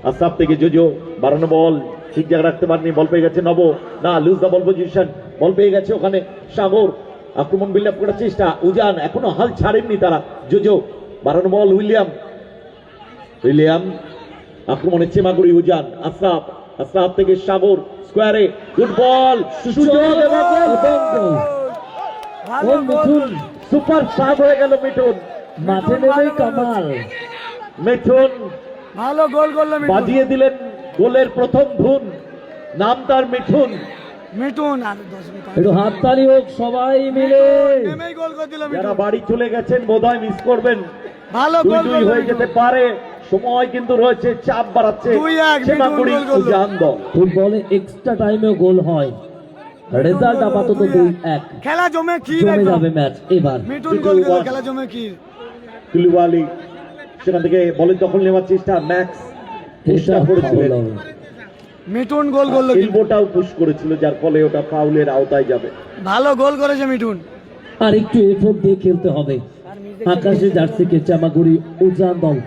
S4: আশরাফ থেকে জোজো, 12 বল ঠিক জায়গা রাখতে পারেনি, বল পেয়ে গেছে নব, না লুজ দা বল পজিশন, বল পেয়ে গেছে ওখানে সাগর, আক্রমণ বিল্ড আপ করার চেষ্টা, উজান এখনো হাল ছাড়েননি তারা। জোজো, 12 বল উইলিয়াম, উইলিয়াম আক্রমণে চেমাগুড়ি, উজান, আশরাফ, আশরাফ থেকে সাগর, স্কোয়ারে, গুড বল, সুযোগ এবং গোল।
S1: ভালো
S2: ও
S1: গোল।
S2: মিঠুন
S4: সুপার সাব হয়ে গেল মিঠুন।
S2: মাঠে নেমেই কামাল।
S4: মিঠুন
S1: ভালো গোল করলো মিঠুন।
S4: বাজিয়ে দিলেন গোলের প্রথম ধুন, নাম তার মিঠুন।
S1: মিঠুন আর 10 মিনিট
S2: একটু হাততালি হোক সবাই মিলে।
S1: নেমেই গোল করে দিল
S4: যারা
S1: মিঠুন।
S4: বাড়ি চলে গেছেন বোধহয় মিস করবেন,
S1: ভালো গোল
S4: 2-2
S1: করলো
S4: হয়ে যেতে
S1: মিঠুন।
S4: পারে, সময় কিন্তু রয়েছে, চাপ বাড়াচ্ছে
S1: 2-1
S4: চেমাগুড়ি
S1: মিঠুন গোল করলো।
S4: উজান দল।
S2: ফুটবলে এক্সট্রা টাইমেও গোল হয়, রেজাল্ট আপাতত 2-1।
S1: খেলা জমে কি
S2: জমে যাবে ম্যাচ এবার।
S1: মিঠুন গোল করলো, খেলা জমে কি।
S4: কুলিওয়ালি সেখান থেকে বলের দখল নেওয়ার চেষ্টা, ম্যাক্স চেষ্টা
S2: এটা
S4: করেছিলেন,
S2: foul হবে।
S1: মিঠুন গোল করলো কিন্তু।
S4: এলবোটাও পুশ করেছিল, যার ফলে ওটা ফাউলের আওতায় যাবে।
S1: ভালো গোল করেছে মিঠুন।
S2: আর একটু এফোর্ট দিয়ে খেলতে হবে আকাশে জার্সিকে চামাগুড়ি উজান দল,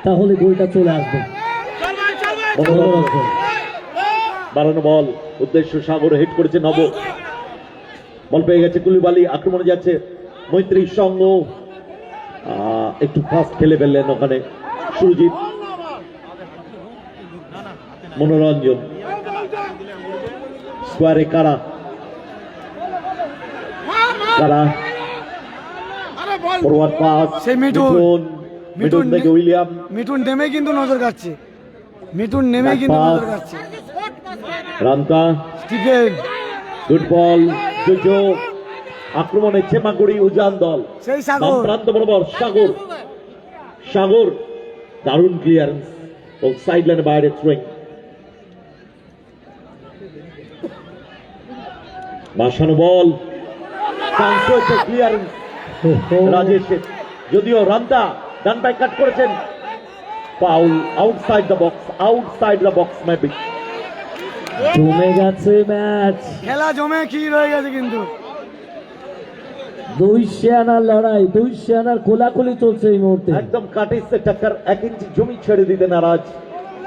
S2: তাহলে গোলটা চলে আসবে।
S4: মনোরঞ্জন 12 বল, উদ্দেশ্য সাগর, হেড করেছে নব, বল পেয়ে গেছে কুলিবালি, আক্রমণে যাচ্ছে মৈত্রী সঙ্গ, একটু ফাস্ট খেলে ফেললেন ওখানে সুরজিৎ। মনোরঞ্জন, স্কোয়ারে কারা, কারা ফরওয়ার্ড পাস,
S1: সেই মিঠুন।
S4: মিঠুন থেকে উইলিয়াম,
S1: মিঠুন নেমে কিন্তু নজর কাটছে, মিঠুন নেমে কিন্তু
S4: পাস।
S1: নজর কাটছে।
S4: রান্তা,
S1: স্টিফেন,
S4: গুড বল, জোজো, আক্রমণে চেমাগুড়ি উজান দল,
S1: সেই
S4: বাম
S1: সাগর।
S4: প্রান্ত বরাবর সাগর, সাগর দারুণ ক্লিয়ারেন্স ও সাইড লাইনে বাইরে থ্রোয়িং, বাসানো বল, ক্লিয়ারেন্স রাজেশের, যদিও রান্তা ডান পায়ে কাট করেছেন, foul, outside the box, outside the box maybe.
S2: জমে গেছে ম্যাচ,
S1: খেলা জমে কি রয়ে গেছে কিন্তু।
S2: 2 সেনার লড়াই, 2 সেনার কোলাকুলি চলছে এই মুহূর্তে।
S4: একদম কাটিসে টাক্কর, 1 ইঞ্চি জমি ছেড়ে দিতে নারাজ,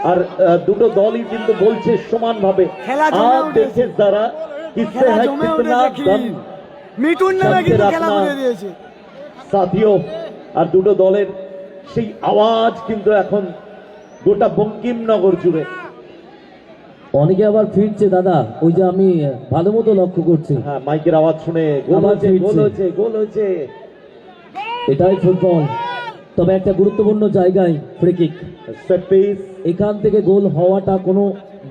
S4: আর দুটো দলই কিন্তু বলছে সমানভাবে,
S1: খেলা জমে
S4: आप
S1: উঠেছে।
S4: देखे जरा किससे
S1: খেলা
S4: है
S1: জমে
S4: कितना
S1: উঠেছে কি।
S4: दम
S1: মিঠুন নেমে কিন্তু
S4: সবচেয়ে
S1: খেলা
S4: আপনা-
S1: ঘুরিয়ে দিয়েছে।
S4: সাথীও, আর দুটো দলের সেই আওয়াজ কিন্তু এখন গোটা বঙ্কিমনগর জুড়ে।
S2: অনেকে আবার ফিরছে দাদা, ওই যে আমি ভালো মতো লক্ষ্য করছি।
S4: হ্যাঁ, মাইকের আওয়াজ শুনে গোল
S2: আবার
S4: হয়েছে, গোল
S2: ফিরছে।
S4: হয়েছে, গোল হয়েছে।
S2: এটাই ফুটবল, তবে একটা গুরুত্বপূর্ণ জায়গায় ফ্রি কিক,
S4: সেট পিস,
S2: এখান থেকে গোল হওয়াটা কোনো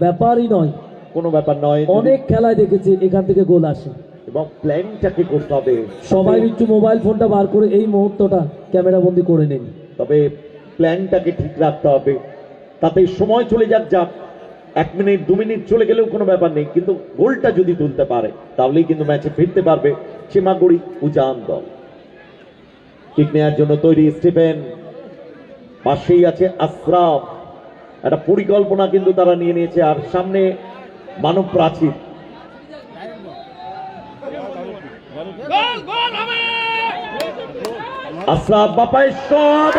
S2: ব্যাপারই নয়।
S4: কোনো ব্যাপার নয়।
S2: অনেক খেলায় দেখেছি এখান থেকে গোল আসে।
S4: এবং প্ল্যানটাকে করতে হবে।
S2: সবাই একটু মোবাইল ফোনটা বার করে এই মুহূর্তটা ক্যামেরা বন্দি করে নিন।
S4: তবে প্ল্যানটাকে ঠিক রাখতে হবে, তাতে সময় চলে যাক 1 মিনিট 2 মিনিট চলে গেলেও কোনো ব্যাপার নেই, কিন্তু গোলটা যদি তুলতে পারে তাহলেই কিন্তু ম্যাচে ফিরতে পারবে সীমাগুড়ি উজান দল। কিক নেওয়ার জন্য তৈরি স্টিফেন, পাশেই আছে আশরাফ। একটা পরিকল্পনা কিন্তু তারা নিয়ে নিয়েছে, আর সামনে মানব প্রাচীর। আশরাফ বাপায় শট,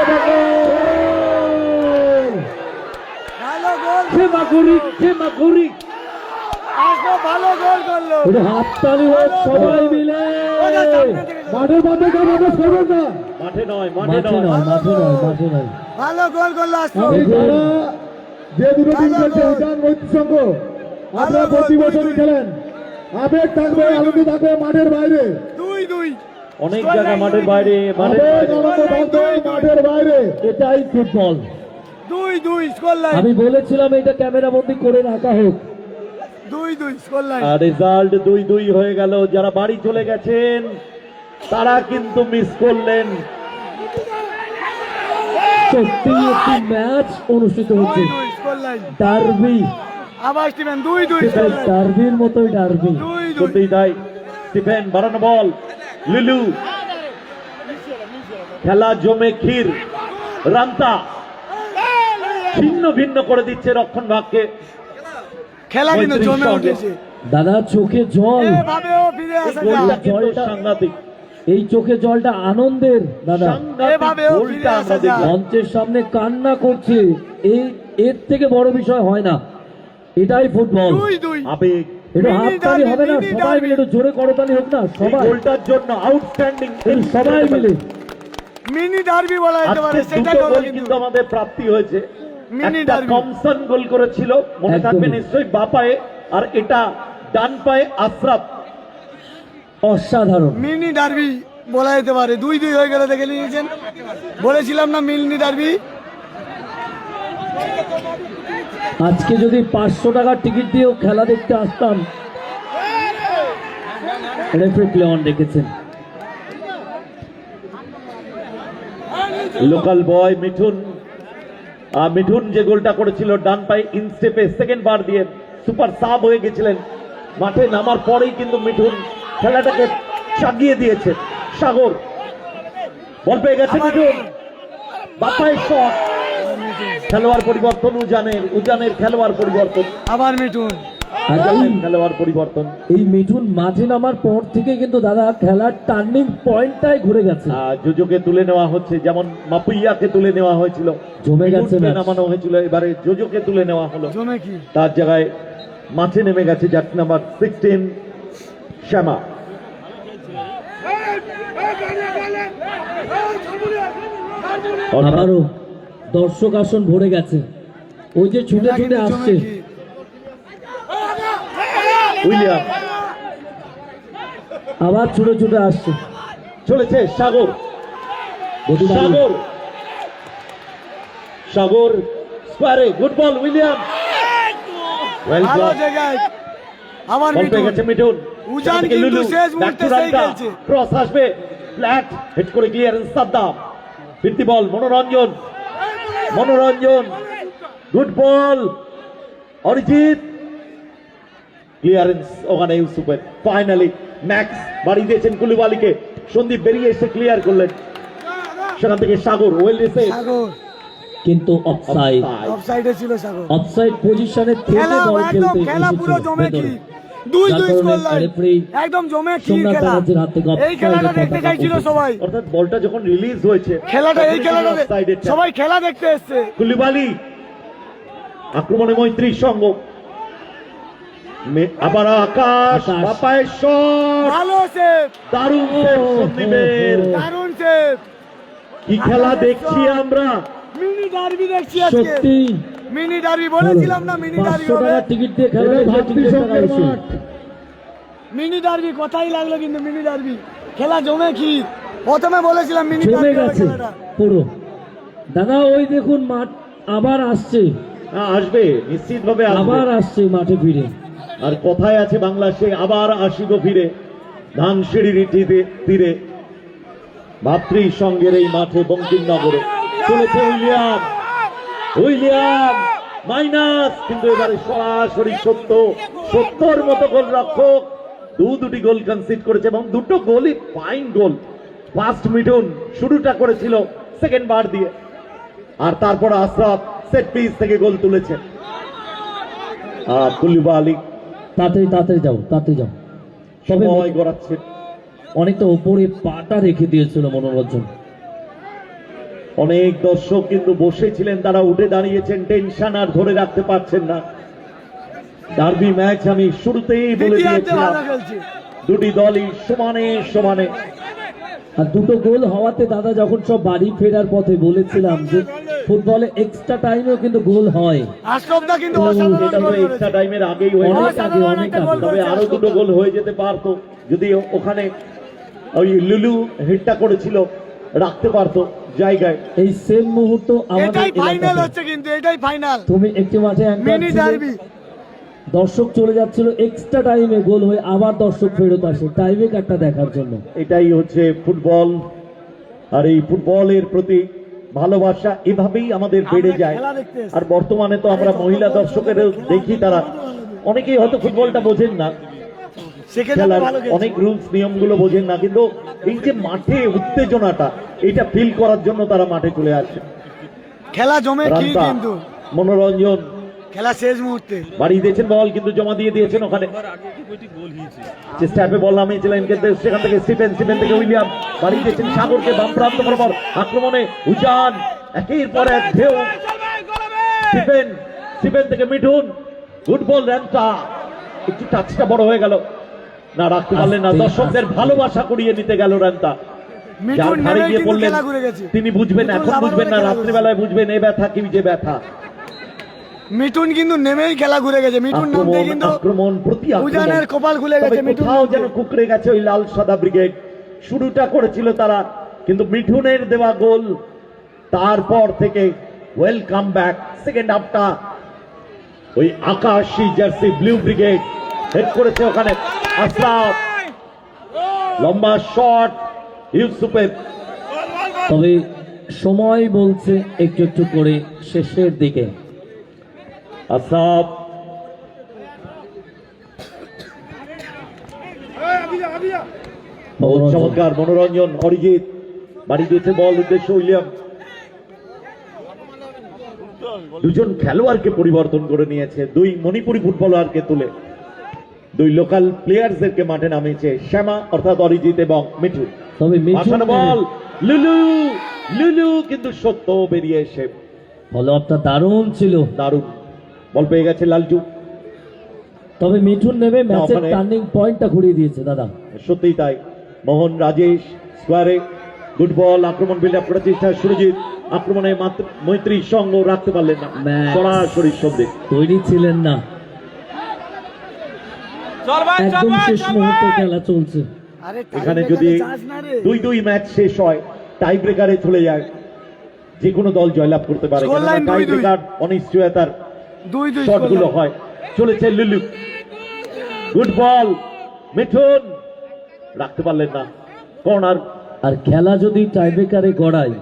S1: ভালো গোল,
S4: সীমাগুড়ি
S1: আশরাফ ভালো গোল করলো।
S2: হাততালি হোক সবাই মিলে।
S5: মাঠের মধ্যে প্রবেশ করবেন না।
S4: মাঠে নয়,
S2: মাঠে নয়, মাঠে নয়, মাঠে নয়।
S1: ভালো গোল করলো আশরাফ।
S5: এই তারা যে দুটো টিম খেলছে উজান মৈত্রী সংঘ, আপনারা প্রতি বছরই খেলেন। আবেগ থাকবে, আনন্দ থাকবে মাঠের বাইরে।
S1: 2-2
S4: অনেক জায়গা মাঠের বাইরে, মাঠের
S5: আবেগ
S4: বাইরে।
S5: আনন্দ থাকবে মাঠের বাইরে।
S2: এটাই ফুটবল।
S1: 2-2 স্কোর লাইন,
S2: আমি বলেছিলাম এটা ক্যামেরা বন্দি করে রাখা হোক।
S1: 2-2 স্কোর লাইন।
S4: আর রেজাল্ট 2-2 হয়ে গেল। যারা বাড়ি চলে গেছেন তারা কিন্তু মিস করলেন।
S2: সত্যি একটি ম্যাচ অনুষ্ঠিত হচ্ছে,
S1: 2-2 স্কোর লাইন।
S2: ডার্বি,
S1: আবার স্টিভেন 2-2 স্কোর লাইন।
S2: ডার্বির মতোই ডার্বি।
S1: 2-2
S4: সত্যি তাই। স্টিফেন বাড়ানো বল, লিলু, খেলা জমে ক্ষীর। রান্তা ছিন্ন ভিন্ন করে দিচ্ছে রক্ষণ ভাগকে।
S1: খেলা কিন্তু জমে
S4: সঙ্গে।
S1: উঠেছে।
S2: দাদা চোখে জল,
S1: এভাবেও ফিরে আসা
S4: গোলটা
S1: যায়।
S4: কিন্তু
S2: জলটা-
S4: সাংঘাতিক,
S2: এই চোখে জলটা আনন্দের দাদা।
S4: সাংঘাতিক
S1: এভাবেও ফিরে
S4: গোলটা
S1: আসা
S4: আমরা
S1: যায়।
S4: দেখলাম।
S2: মঞ্চের সামনে কান্না করছে, এর থেকে বড় বিষয় হয় না। এটাই ফুটবল।
S1: 2-2
S4: আবেগ,
S2: একটু
S1: মিনি
S2: হাততালি
S1: ডার্বি,
S2: হবে না?
S1: মিনি
S2: সবাই
S1: ডার্বি।
S2: মিলে একটু জোরে করতালি হোক না
S4: এই
S2: সবাই,
S4: গোলটার জন্য আউটস্ট্যান্ডিং
S2: একটু সবাই মিলে।
S1: মিনি ডার্বি বলা যেতে পারে,
S4: আজকে
S1: সেটা
S4: দুটো
S1: হলো
S4: গোল
S1: কিন্তু
S4: কিন্তু আমাদের প্রাপ্তি হয়েছে।
S1: মিনি
S4: একটা
S1: ডার্বি।
S4: কমসন গোল করেছিল, মনে
S2: একদমই।
S4: থাকবে নিশ্চয়ই, বা পায়ে, আর এটা ডান পায়ে আশরাফ।
S2: অসাধারণ।
S1: মিনি ডার্বি বলা যেতে পারে। 2-2 হয়ে গেল, দেখে নিয়েছেন। বলেছিলাম না মিনি ডার্বি।
S2: আজকে যদি 500 টাকার টিকিট দিয়েও খেলা দেখতে আসতাম, রেফারি প্লে অন রেখেছেন।
S4: লোকাল বয় মিঠুন, মিঠুন যে গোলটা করেছিল ডান পায়ে ইনস্টেপে সেকেন্ড বার দিয়ে সুপার সাব হয়ে গেছিলেন। মাঠে নামার পরেই কিন্তু মিঠুন খেলাটাকে চাগিয়ে দিয়েছে। সাগর বল পেয়ে গেছে মিঠুন, বাপায় শট। খেলোয়াড় পরিবর্তন, উজানের খেলোয়াড় পরিবর্তন,
S1: আবার মিঠুন।
S2: আর
S4: খেলোয়াড় পরিবর্তন।
S2: এই মিঠুন মাঠে নামার পর থেকে কিন্তু দাদা খেলার টার্নিং পয়েন্টটাই ঘুরে গেছে।
S4: জোজোকে তুলে নেওয়া হচ্ছে, যেমন মাপুইয়াকে তুলে নেওয়া হয়েছিল,
S2: জমে গেছে
S4: মিঠুনকে
S2: ম্যাচ।
S4: নামানো হয়েছিল, এবারে জোজোকে তুলে নেওয়া হলো।
S1: জমে কি
S4: তার জায়গায় মাঠে নেমে গেছে জার্সি নাম্বার 16 শ্যামা।
S2: আবারও দর্শক আসন ভরে গেছে। ওই যে ছুটে
S1: খেলা
S2: ছুটে
S1: কিন্তু
S2: আসছে,
S1: জমে কি।
S4: উইলিয়াম
S2: আবার ছুটে ছুটে আসছে।
S4: চলেছে সাগর,
S2: গতিবাড়ি।
S4: সাগর স্কোয়ারে, গুড বল উইলিয়াম, ওয়েল
S1: ভালো
S4: ব্লক।
S1: জায়গায় আবার
S4: বল পেয়ে
S1: মিঠুন।
S4: গেছে মিঠুন।
S1: উজান
S4: সেখান থেকে
S1: কিন্তু
S4: লুলু,
S1: শেষ
S4: back
S1: মুহূর্তে
S4: to
S1: সেই
S4: রান্তা,
S1: খেলছে।
S4: ক্রস আসবে, ফ্ল্যাট হিট করে ক্লিয়ারেন্স সাদ্দাম, ফিরতি বল মনোরঞ্জন, গুড বল অরিজিৎ, ক্লিয়ারেন্স ওখানে ইউসুফের। ফাইনালি ম্যাক্স বাড়ি দিয়েছেন কুলুবালিকে, সন্দীপ বেরিয়ে এসে ক্লিয়ার করলেন। সেখান থেকে সাগর, ওয়েল রিসেভ,
S1: সাগর
S2: কিন্তু অফসাইড।
S1: অফসাইডে ছিল সাগর।
S2: অফসাইড পজিশনে থেকে
S1: খেলা
S2: বল
S1: একদম,
S2: খেলতে
S1: খেলা পুরো
S2: এসেছিল
S1: জমে কি।
S2: ভেতরে।
S1: 2-2
S2: যার
S1: স্কোর
S2: কারণে
S1: লাইন,
S2: রেফারি
S1: একদম জমে কি
S2: সোমনাথ
S1: খেলা।
S2: ব্যানার্জির হাত থেকে
S1: এই খেলাটা
S2: offside-এর
S1: দেখতে
S2: পতাকা
S1: চাইছিল
S2: উঠেছে।
S1: সবাই।
S4: অর্থাৎ বলটা যখন রিলিজ হয়েছে,
S1: খেলাটা এই
S4: তখনই
S1: খেলাটা
S4: কিন্তু offside-এর চাপ।
S1: সবাই খেলা দেখতে এসছে।
S4: কুলিবালি আক্রমণে মৈত্রীর সঙ্গ, আবার আকাশ,
S2: আকাশ।
S4: বাপায় শট,
S1: ভালো সেভ,
S4: দারুণ সেভ সন্দীপের।
S1: দারুণ সেভ।
S4: কি খেলা দেখছি আমরা।
S1: মিনি ডার্বি দেখছি আজকে।
S2: সত্যি
S1: মিনি ডার্বি বলেছিলাম না, মিনি ডার্বি
S2: 500
S1: হবে।
S2: টাকার টিকিট দিয়ে খেলা
S5: এটা
S2: দেখলে
S5: ভাতৃ
S2: টিকিট টাকা
S5: সংঘের
S2: বেশি।
S5: মাঠ।
S1: মিনি ডার্বি কথাই লাগলো কিন্তু মিনি ডার্বি খেলা জমে কি। প্রথমে বলেছিলাম মিনি
S2: জমে
S1: ডার্বি হবে
S2: গেছে
S1: খেলাটা।
S2: পুরো। দাদা ওই দেখুন মাঠ আবার আসছে,
S4: আসবে নিশ্চিত ভাবে
S2: আবার আসছে মাঠে ফিরে।
S4: আর কথায় আছে বাংলা, সে আবার আসিব ফিরে। ধানসিঁড়ির তীরে ভাতৃ সঙ্গের এই মাঠে বঙ্কিমনগরে চলেছে উইলিয়াম মাইনাস, কিন্তু এবারে সরাসরি 70 মতো গোল রক্ষক দুটি গোল কনসিড করেছে এবং দুটো গোলই ফাইন গোল। ফার্স্ট মিঠুন শুরুটা করেছিল সেকেন্ড বার দিয়ে, আর তারপর আশরাফ সেট পিস থেকে গোল তুলেছে। কুলিবালি
S2: তাড়াতাড়ি যাও তবে
S4: সময় গড়াচ্ছে।
S2: অনেকটা ওপরে পাটা রেখে দিয়েছিল মনোরঞ্জন।
S4: অনেক দর্শক কিন্তু বসেছিলেন, তারা উঠে দাঁড়িয়েছেন, টেনশন আর ধরে রাখতে পারছেন না। ডার্বি ম্যাচ আমি শুরুতেই বলে দিয়েছিলাম, দুটি দলই সমানে।
S2: আর দুটো গোল হওয়াতে দাদা যখন সব বাড়ি ফেরার পথে বলেছিলাম যে ফুটবলে এক্সট্রা টাইমেও কিন্তু গোল হয়।
S1: আশরাফদা কিন্তু
S4: এটা তো এক্সট্রা টাইমের আগেই হয়ে
S2: অনেক আগে।
S4: তবে আরো দুটো গোল হয়ে যেতে পারতো যদি ওখানে ওই লুলু হিটটা করেছিল, রাখতে পারতো জায়গায়।
S2: এই সেম মুহূর্ত আমাদের
S1: এটাই ফাইনাল
S2: এলাকাতে।
S1: হচ্ছে, কিন্তু এটাই ফাইনাল।
S2: তুমি একটি মাঠে
S1: মিনি ডার্বি,
S2: দর্শক চলে যাচ্ছিল এক্সট্রা টাইমে, গোল হয়ে আবার দর্শক ফেরত আসে টাইব্রেকারটা দেখার জন্য।
S4: এটাই হচ্ছে ফুটবল, আর এই ফুটবলের প্রতি ভালোবাসা এভাবেই আমাদের বেড়ে যায়। আর বর্তমানে তো আমরা মহিলা দর্শকেরও দেখি, তারা অনেকেই হয়তো ফুটবলটা বোঝেন না, খেলার অনেক রুলস নিয়মগুলো বোঝেন না, কিন্তু এই যে মাঠে উত্তেজনাটা এটা ফিল করার জন্য তারা মাঠে চলে আসে।
S1: খেলা জমে কি,
S4: রান্তা,
S1: কিন্তু
S4: মনোরঞ্জন
S1: খেলা শেষ মুহূর্তে
S4: বাড়িয়ে দিয়েছেন, বল কিন্তু জমা দিয়ে দিয়েছেন ওখানে। চেষ্টা বল নামিয়েছিলেন, কিন্তু সেখান থেকে স্টিফেন থেকে উইলিয়াম বাড়িয়ে দিয়েছেন সাগরকে বাম প্রান্ত বরাবর। আক্রমণে উজান, একের পর এক ঢেউ। স্টিফেন থেকে মিঠুন, গুড বল র্যান্তা, একটু টাচটা বড় হয়ে গেল না, রাখতে পারলেন না। দর্শকদের ভালোবাসা করিয়ে নিতে গেল র্যান্তা। যার ধারে গিয়ে পড়লেন তিনি বুঝবেন, এখন বুঝবেন না, রাত্রিবেলায় বুঝবেন এই ব্যথা কি যে ব্যথা।
S1: মিঠুন কিন্তু নেমেই খেলা ঘুরে গেছে। মিঠুন নামতে কিন্তু
S4: আক্রমণ প্রতি
S1: উজানের কপাল খুলে গেছে। মিঠুন
S4: যেন কুকড়ে গেছে ওই লাল সাদা ব্রিগেড। শুরুটা করেছিল তারা, কিন্তু মিঠুনের দেওয়া গোল তারপর থেকে ওয়েলকাম ব্যাক। সেকেন্ড হাফটা ওই আকাশী জার্সি ব্লু ব্রিগেড হেড করেছে ওখানে। আশরাফ লম্বা শট ইউসুফের,
S2: তবে সময় বলছে একটু করে শেষের দিকে।
S4: আশরাফ চমৎকার মনোরঞ্জন, অরিজিৎ বাড়ি দিয়েছে বল উদ্দেশ্য উইলিয়াম। দুজন খেলোয়াড়কে পরিবর্তন করে নিয়েছে, দুই মণিপুরি ফুটবলারকে তুলে দুই লোকাল প্লেয়ারদেরকে মাঠে নামিয়েছে, শ্যামা অর্থাৎ অরিজিৎ এবং মিঠু।
S2: তবে
S4: বল লুলু কিন্তু সত্য বেরিয়ে এসে
S2: ফলো আপটা দারুণ ছিল,
S4: দারুণ বল পেয়ে গেছে লালটু।
S2: তবে মিঠুন নেমে ম্যাচের টার্নিং পয়েন্টটা ঘুরিয়ে দিয়েছে দাদা,
S4: সত্যিই তাই। মোহন রাজেশ স্কোয়ারে, গুড বল, আক্রমণ বিল্ড আপ করার চেষ্টা সুরজিৎ, আক্রমণে মৈত্রী সঙ্গ রাখতে পারলেন না, সরাসরি শব্দে
S2: তৈরি ছিলেন না। একদম শেষ মুহূর্তে খেলা চলছে।
S4: এখানে যদি 2-2 ম্যাচ শেষ হয়, টাই ব্রেকারে চলে যায়, যে কোনো দল জয়লাভ করতে পারে। টাই ব্রেকার অনিশ্চয়তার শটগুলো হয়। চলেছে লুলু, গুড বল, মিঠুন রাখতে পারলেন না, কর্নার।
S2: আর খেলা যদি টাইব্রেকারে গড়ায়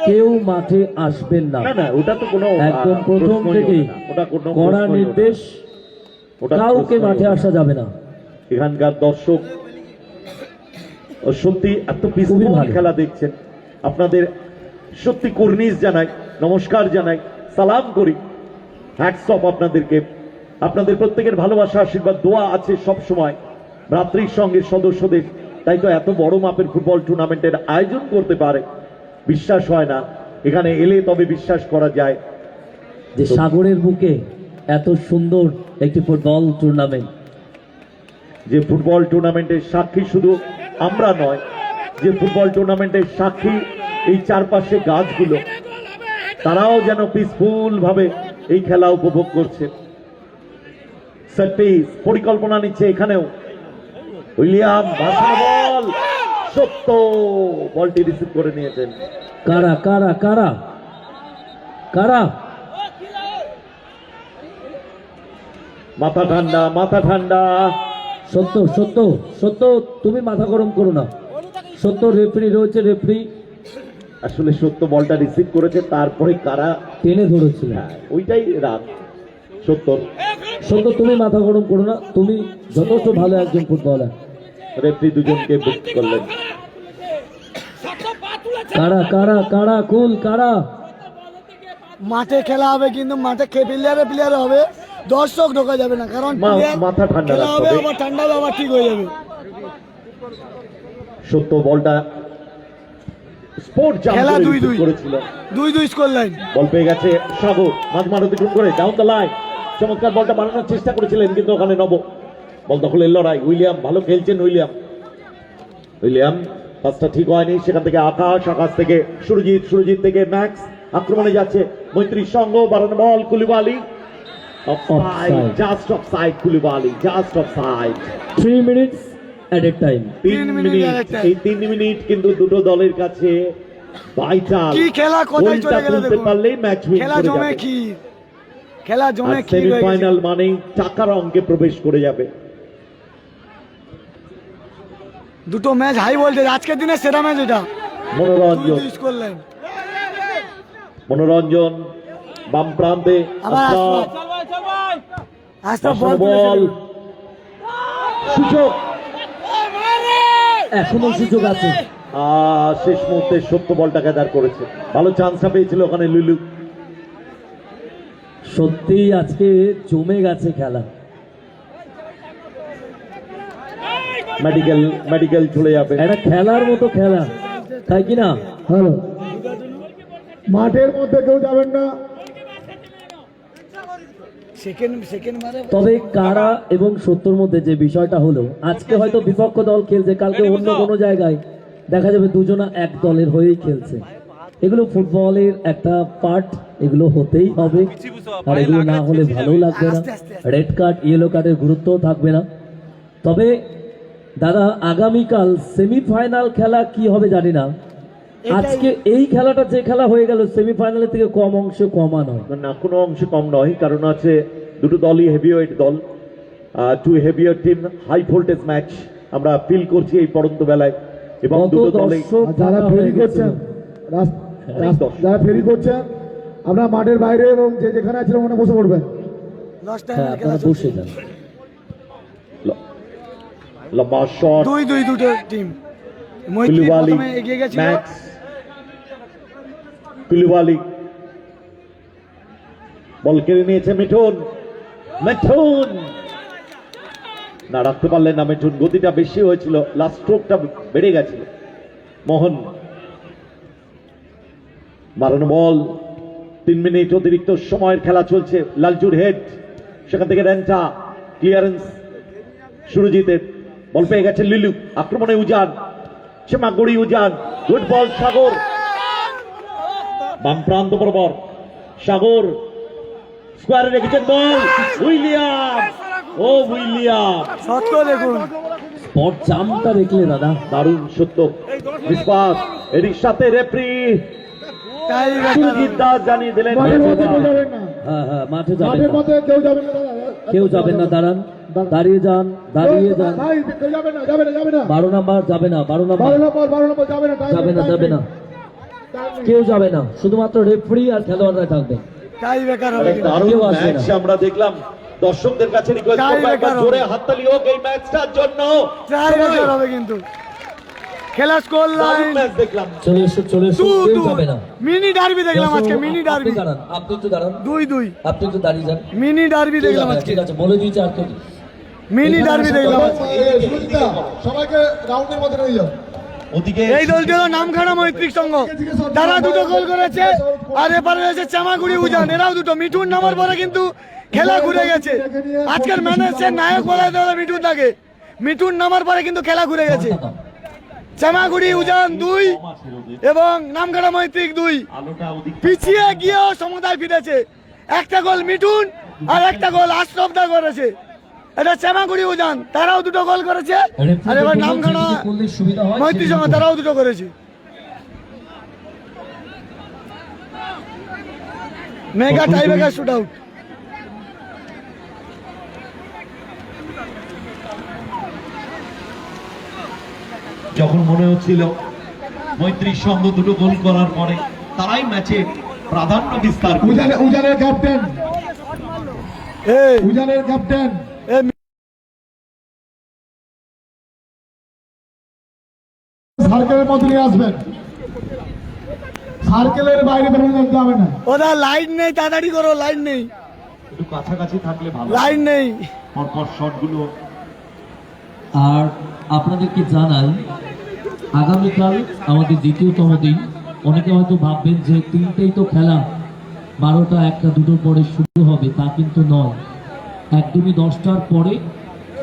S2: কেউ মাঠে আসবেন না,
S4: না ওটা তো কোনো
S2: একদম প্রথম থেকেই
S4: ওটা কোনো
S2: কড়া নির্দেশ, কাউকে মাঠে আসা যাবে না।
S4: এখানকার দর্শক সত্যি এত পিসফুল খেলা দেখছেন, আপনাদের সত্যি কর্নিশ জানাই, নমস্কার জানাই, সালাম করি, হ্যাটস অফ আপনাদেরকে। আপনাদের প্রত্যেকের ভালোবাসা, আশীর্বাদ, দোয়া আছে সব সময় ভ্রাতৃর সঙ্গের সদস্যদের, তাই তো এত বড় মাপের ফুটবল টুর্নামেন্টের আয়োজন করতে পারে। বিশ্বাস হয় না, এখানে এলে তবে বিশ্বাস করা যায়
S2: যে সাগরের বুকে এত সুন্দর একটি ফুটবল টুর্নামেন্ট।
S4: যে ফুটবল টুর্নামেন্টের সাক্ষী শুধু আমরা নয়, যে ফুটবল টুর্নামেন্টের সাক্ষী এই চারপাশে গাছগুলো, তারাও যেন পিসফুল ভাবে এই খেলা উপভোগ করছে। সেটপিস পরিকল্পনা নিচ্ছে এখানেও। উইলিয়াম ভাসানো বল, সত্য বলটি রিসিভ করে নিয়েছেন।
S2: কারা কারা কারা কারা
S4: মাথা ঠান্ডা
S2: সত্য সত্য সত্য, তুমি মাথা গরম করো না। সত্য রেফারি রয়েছে, রেফারি
S4: আসলে সত্য বলটা রিসিভ করেছে, তারপরে কারা
S2: টেনে ধরেছিল।
S4: ওইটাই রান সত্য।
S2: সত্য তুমি মাথা গরম করো না, তুমি যথেষ্ট ভালো একজন ফুটবলার।
S4: রেফারি দুজনকে বুক করলেন।
S2: কারা কারা কারা কুল কারা?
S1: মাঠে খেলা হবে কিন্তু মাঠে প্লেয়ারে হবে, দর্শক ঢোকা যাবে না, কারণ player
S4: মাথা ঠান্ডা
S1: খেলা হবে
S4: রাখতে হবে।
S1: আবার ঠান্ডা হবে আবার ঠিক হয়ে যাবে।
S4: সত্য বলটা স্পোর্ট জাম্প
S1: খেলা
S4: করে
S1: 2-2
S4: receive করেছিল।
S1: 2-2 স্কোর লাইন।
S4: বল পেয়ে গেছে সাগর, মাঝ অতিক্রম করে ডাউন দ্য লাইন। চমৎকার বলটা বানানোর চেষ্টা করেছিলেন, কিন্তু ওখানে নব বল দখলের লড়াই। উইলিয়াম ভালো খেলছেন, উইলিয়াম পাসটা ঠিক হয়নি। সেখান থেকে আকাশ থেকে সুরজিৎ থেকে ম্যাক্স আক্রমণে যাচ্ছে। মৈত্রীর সঙ্গ, বাড়ানো ball Coulibaly, offside, just offside. Coulibaly just offside.
S2: 3 minutes at a time.
S4: 3 minute, এই 3 মিনিট কিন্তু দুটো দলের কাছে ভাইটাল।
S1: কি খেলা কোথায় চলে গেল দেখুন।
S4: পারলেই ম্যাচ উইন
S1: খেলা
S4: করে
S1: জমে
S4: যাবে।
S1: কি, খেলা জমে কি হয়ে গেছে।
S4: সেমিফাইনাল মানেই টাকার অঙ্কে প্রবেশ করে যাবে।
S1: দুটো ম্যাচ হাই ভোল্টেজ, আজকের দিনে সেরা ম্যাচ এটা।
S4: মনোরঞ্জন
S1: 2-2 স্কোর লাইন।
S4: মনোরঞ্জন বাম প্রান্তে
S1: আবার
S4: আশরাফ,
S1: আশরাফ
S4: বসানো
S1: বল
S4: বল, সুযোগ,
S2: এখনো সুযোগ আছে।
S4: শেষ মুহূর্তে সত্য বলটা গ্যাদার করেছে। ভালো চান্সটা পেয়েছিল ওখানে লুলু।
S2: সত্যিই আজকে জমে গেছে খেলা।
S4: মেডিকেল চলে যাবে।
S2: একটা খেলার মতো খেলা, তাই কি না?
S5: হ্যালো, মাঠের মধ্যে কেউ যাবেন না।
S1: সেকেন্ড মারে
S2: তবে কারা এবং সত্যর মধ্যে যে বিষয়টা হলো, আজকে হয়তো বিপক্ষ দল খেলছে, কালকে অন্য কোনো জায়গায় দেখা যাবে দুজনা এক দলের হয়েই খেলছে। এগুলো ফুটবলের একটা পার্ট, এগুলো হতেই হবে, আর এগুলো না হলে ভালো লাগবে না। রেড কার্ড, ইয়েলো কার্ডের গুরুত্ব থাকবে না। তবে দাদা, আগামীকাল সেমিফাইনাল খেলা কি হবে জানি না। আজকে এই খেলাটা যে খেলা হয়ে গেল, সেমিফাইনালের থেকে কম অংশে কমা নয়।
S4: না, কোনো অংশে কম নয়, কারণ আছে দুটো দলই হেভিওয়েট দল, two heavyweight team, high voltage match আমরা ফিল করছি এই পড়ন্ত বেলায়। এবং
S2: কত
S4: দুটো দলে
S2: দর্শক
S5: যারা
S2: থাকা
S5: ফেরি
S2: হয়ে গেছে।
S5: করছেন, যারা ফেরি করছেন, আপনারা মাঠের বাইরে এবং যে যেখানে আছেন ওখানে বসে পড়বেন।
S1: 10
S2: হ্যাঁ,
S1: টাইমের খেলা
S2: আপনারা বসে যান।
S4: লম্বা শট,
S1: 2-2 দুটো টিম। মৈত্রী
S4: কুলিবালি,
S1: প্রথমে এগিয়ে গেছিল।
S4: ম্যাক্স, কুলিবালি বল কেড়ে নিয়েছে মিঠুন না, রাখতে পারলেন না মিঠুন। গতিটা বেশি হয়েছিল, লাস্ট স্ট্রোকটা বেড়ে গেছিল। মোহন মারানো বল, 3 মিনিট অতিরিক্ত সময়ের খেলা চলছে। লালচুর হেড, সেখান থেকে রেন্টা, ক্লিয়ারেন্স সুরজিতের, বল পেয়ে গেছে লিলু, আক্রমণে উজান, শ্যামাগুড়ি উজান, গুড বল সাগর, বাম প্রান্ত বরাবর সাগর, স্কোয়ারে রেখেছেন বল, উইলিয়াম
S1: সত্য দেখুন,
S2: স্পট জাম্পটা দেখলে দাদা,
S4: দারুণ সত্য বিশ্বাস। এর সাথে রেফারি
S1: তাই
S4: সুরজিৎ দাস জানিয়ে দিলেন
S5: মাঠের মধ্যে কেউ যাবেন না।
S2: হ্যাঁ হ্যাঁ, মাঠে যাবেন
S5: মাঠের
S2: না,
S5: মধ্যে কেউ যাবেন না দাদা।
S2: কেউ যাবেন না, দাঁড়ান, দাঁড়িয়ে যান, দাঁড়িয়ে যান।
S5: ভাই, কেউ যাবেন না, যাবে না।
S2: 12 নাম্বার যাবে না, 12 নাম্বার
S5: 12 নম্বর যাবে না।
S2: যাবে না, কেউ যাবে না, শুধুমাত্র রেফারি আর খেলোয়াড়রা থাকবে।
S1: তাই বেকার হবে কিন্তু।
S4: দারুণ
S2: কেউ আসবে
S4: ম্যাচ
S2: না।
S4: আমরা দেখলাম। দর্শকদের কাছে রিকোয়েস্ট
S1: তাই
S4: করবো, একবার
S1: বেকার
S4: জোরে
S1: হবে।
S4: হাততালি হোক এই ম্যাচটার জন্য।
S1: তাই বেকার হবে কিন্তু। খেলা স্কোর
S4: দারুণ
S1: লাইন
S4: ম্যাচ দেখলাম।
S2: চলে এসো, কেউ যাবে না।
S1: মিনি ডার্বি দেখলাম আজকে, মিনি
S2: আপনি
S1: ডার্বি
S2: দাঁড়ান, আপনি একটু দাঁড়ান,
S1: 2-2
S2: আপনি একটু দাঁড়িয়ে যান।
S1: মিনি ডার্বি
S2: কেউ
S1: দেখলাম
S2: যাবে না,
S1: আজকে,
S2: ঠিক আছে, বলে দিয়েছে আর কেউ।
S1: মিনি ডার্বি দেখলাম আজকে।
S5: সবাইকে রাউন্ডের মধ্যে নিয়ে যাও।
S4: ওদিকে
S1: এই দলটি হলো নামখানা মৈত্রিক সংঘ, তারা দুটো গোল করেছে, আর এপারে রয়েছে চামাগুড়ি উজান, এরাও দুটো। মিঠুন নামার পরে কিন্তু খেলা ঘুরে গেছে। আজকের ম্যানেজের নায়ক বলা যেতে পারে মিঠুন থাকে। মিঠুন নামার পরে কিন্তু খেলা ঘুরে গেছে। চামাগুড়ি উজান 2 এবং নামখানা মৈত্রিক 2
S4: আলোটা ওদিক
S1: পিছিয়ে গিয়েও সমতায় ফিরেছে। একটা গোল মিঠুন আর একটা গোল আশরাফ দা করেছে। এটা চামাগুড়ি উজান, তারাও দুটো গোল করেছে, আর এবার নামখানা মৈত্রী সংঘ তারাও দুটো করেছে। Mega tiebreaker shoot out.
S4: যখন মনে হচ্ছিল মৈত্রী সংঘ দুটো গোল করার পরে তারাই ম্যাচে প্রাধান্য বিস্তার করবে।
S5: উজানের ক্যাপ্টেন
S1: এই
S5: উজানের ক্যাপ্টেন
S1: এই
S5: সার্কেলের মধ্যে নিয়ে আসবেন, সার্কেলের বাইরে বেরোনো যেতে হবে না।
S1: ওরা লাইন নেই, তাড়াতাড়ি করো, লাইন নেই,
S4: একটু কাছাকাছি থাকলে ভালো।
S1: লাইন নেই।
S4: পরপর শটগুলো
S2: আর আপনাদেরকে জানাই আগামীকাল আমাদের দ্বিতীয়তম দিন। অনেকে হয়তো ভাববেন যে তিনটেই তো খেলা, 12টা 1টা 2টোর পরে শুরু হবে, তা কিন্তু নয়। একদমই 10টার পরে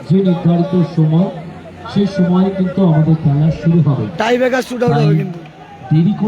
S2: যে নির্ধারিত সময়, সেই সময়ে কিন্তু আমাদের খেলা শুরু হবে।
S1: টাই ব্রেকার শুট আউট হবে কিন্তু।
S2: দেরি করে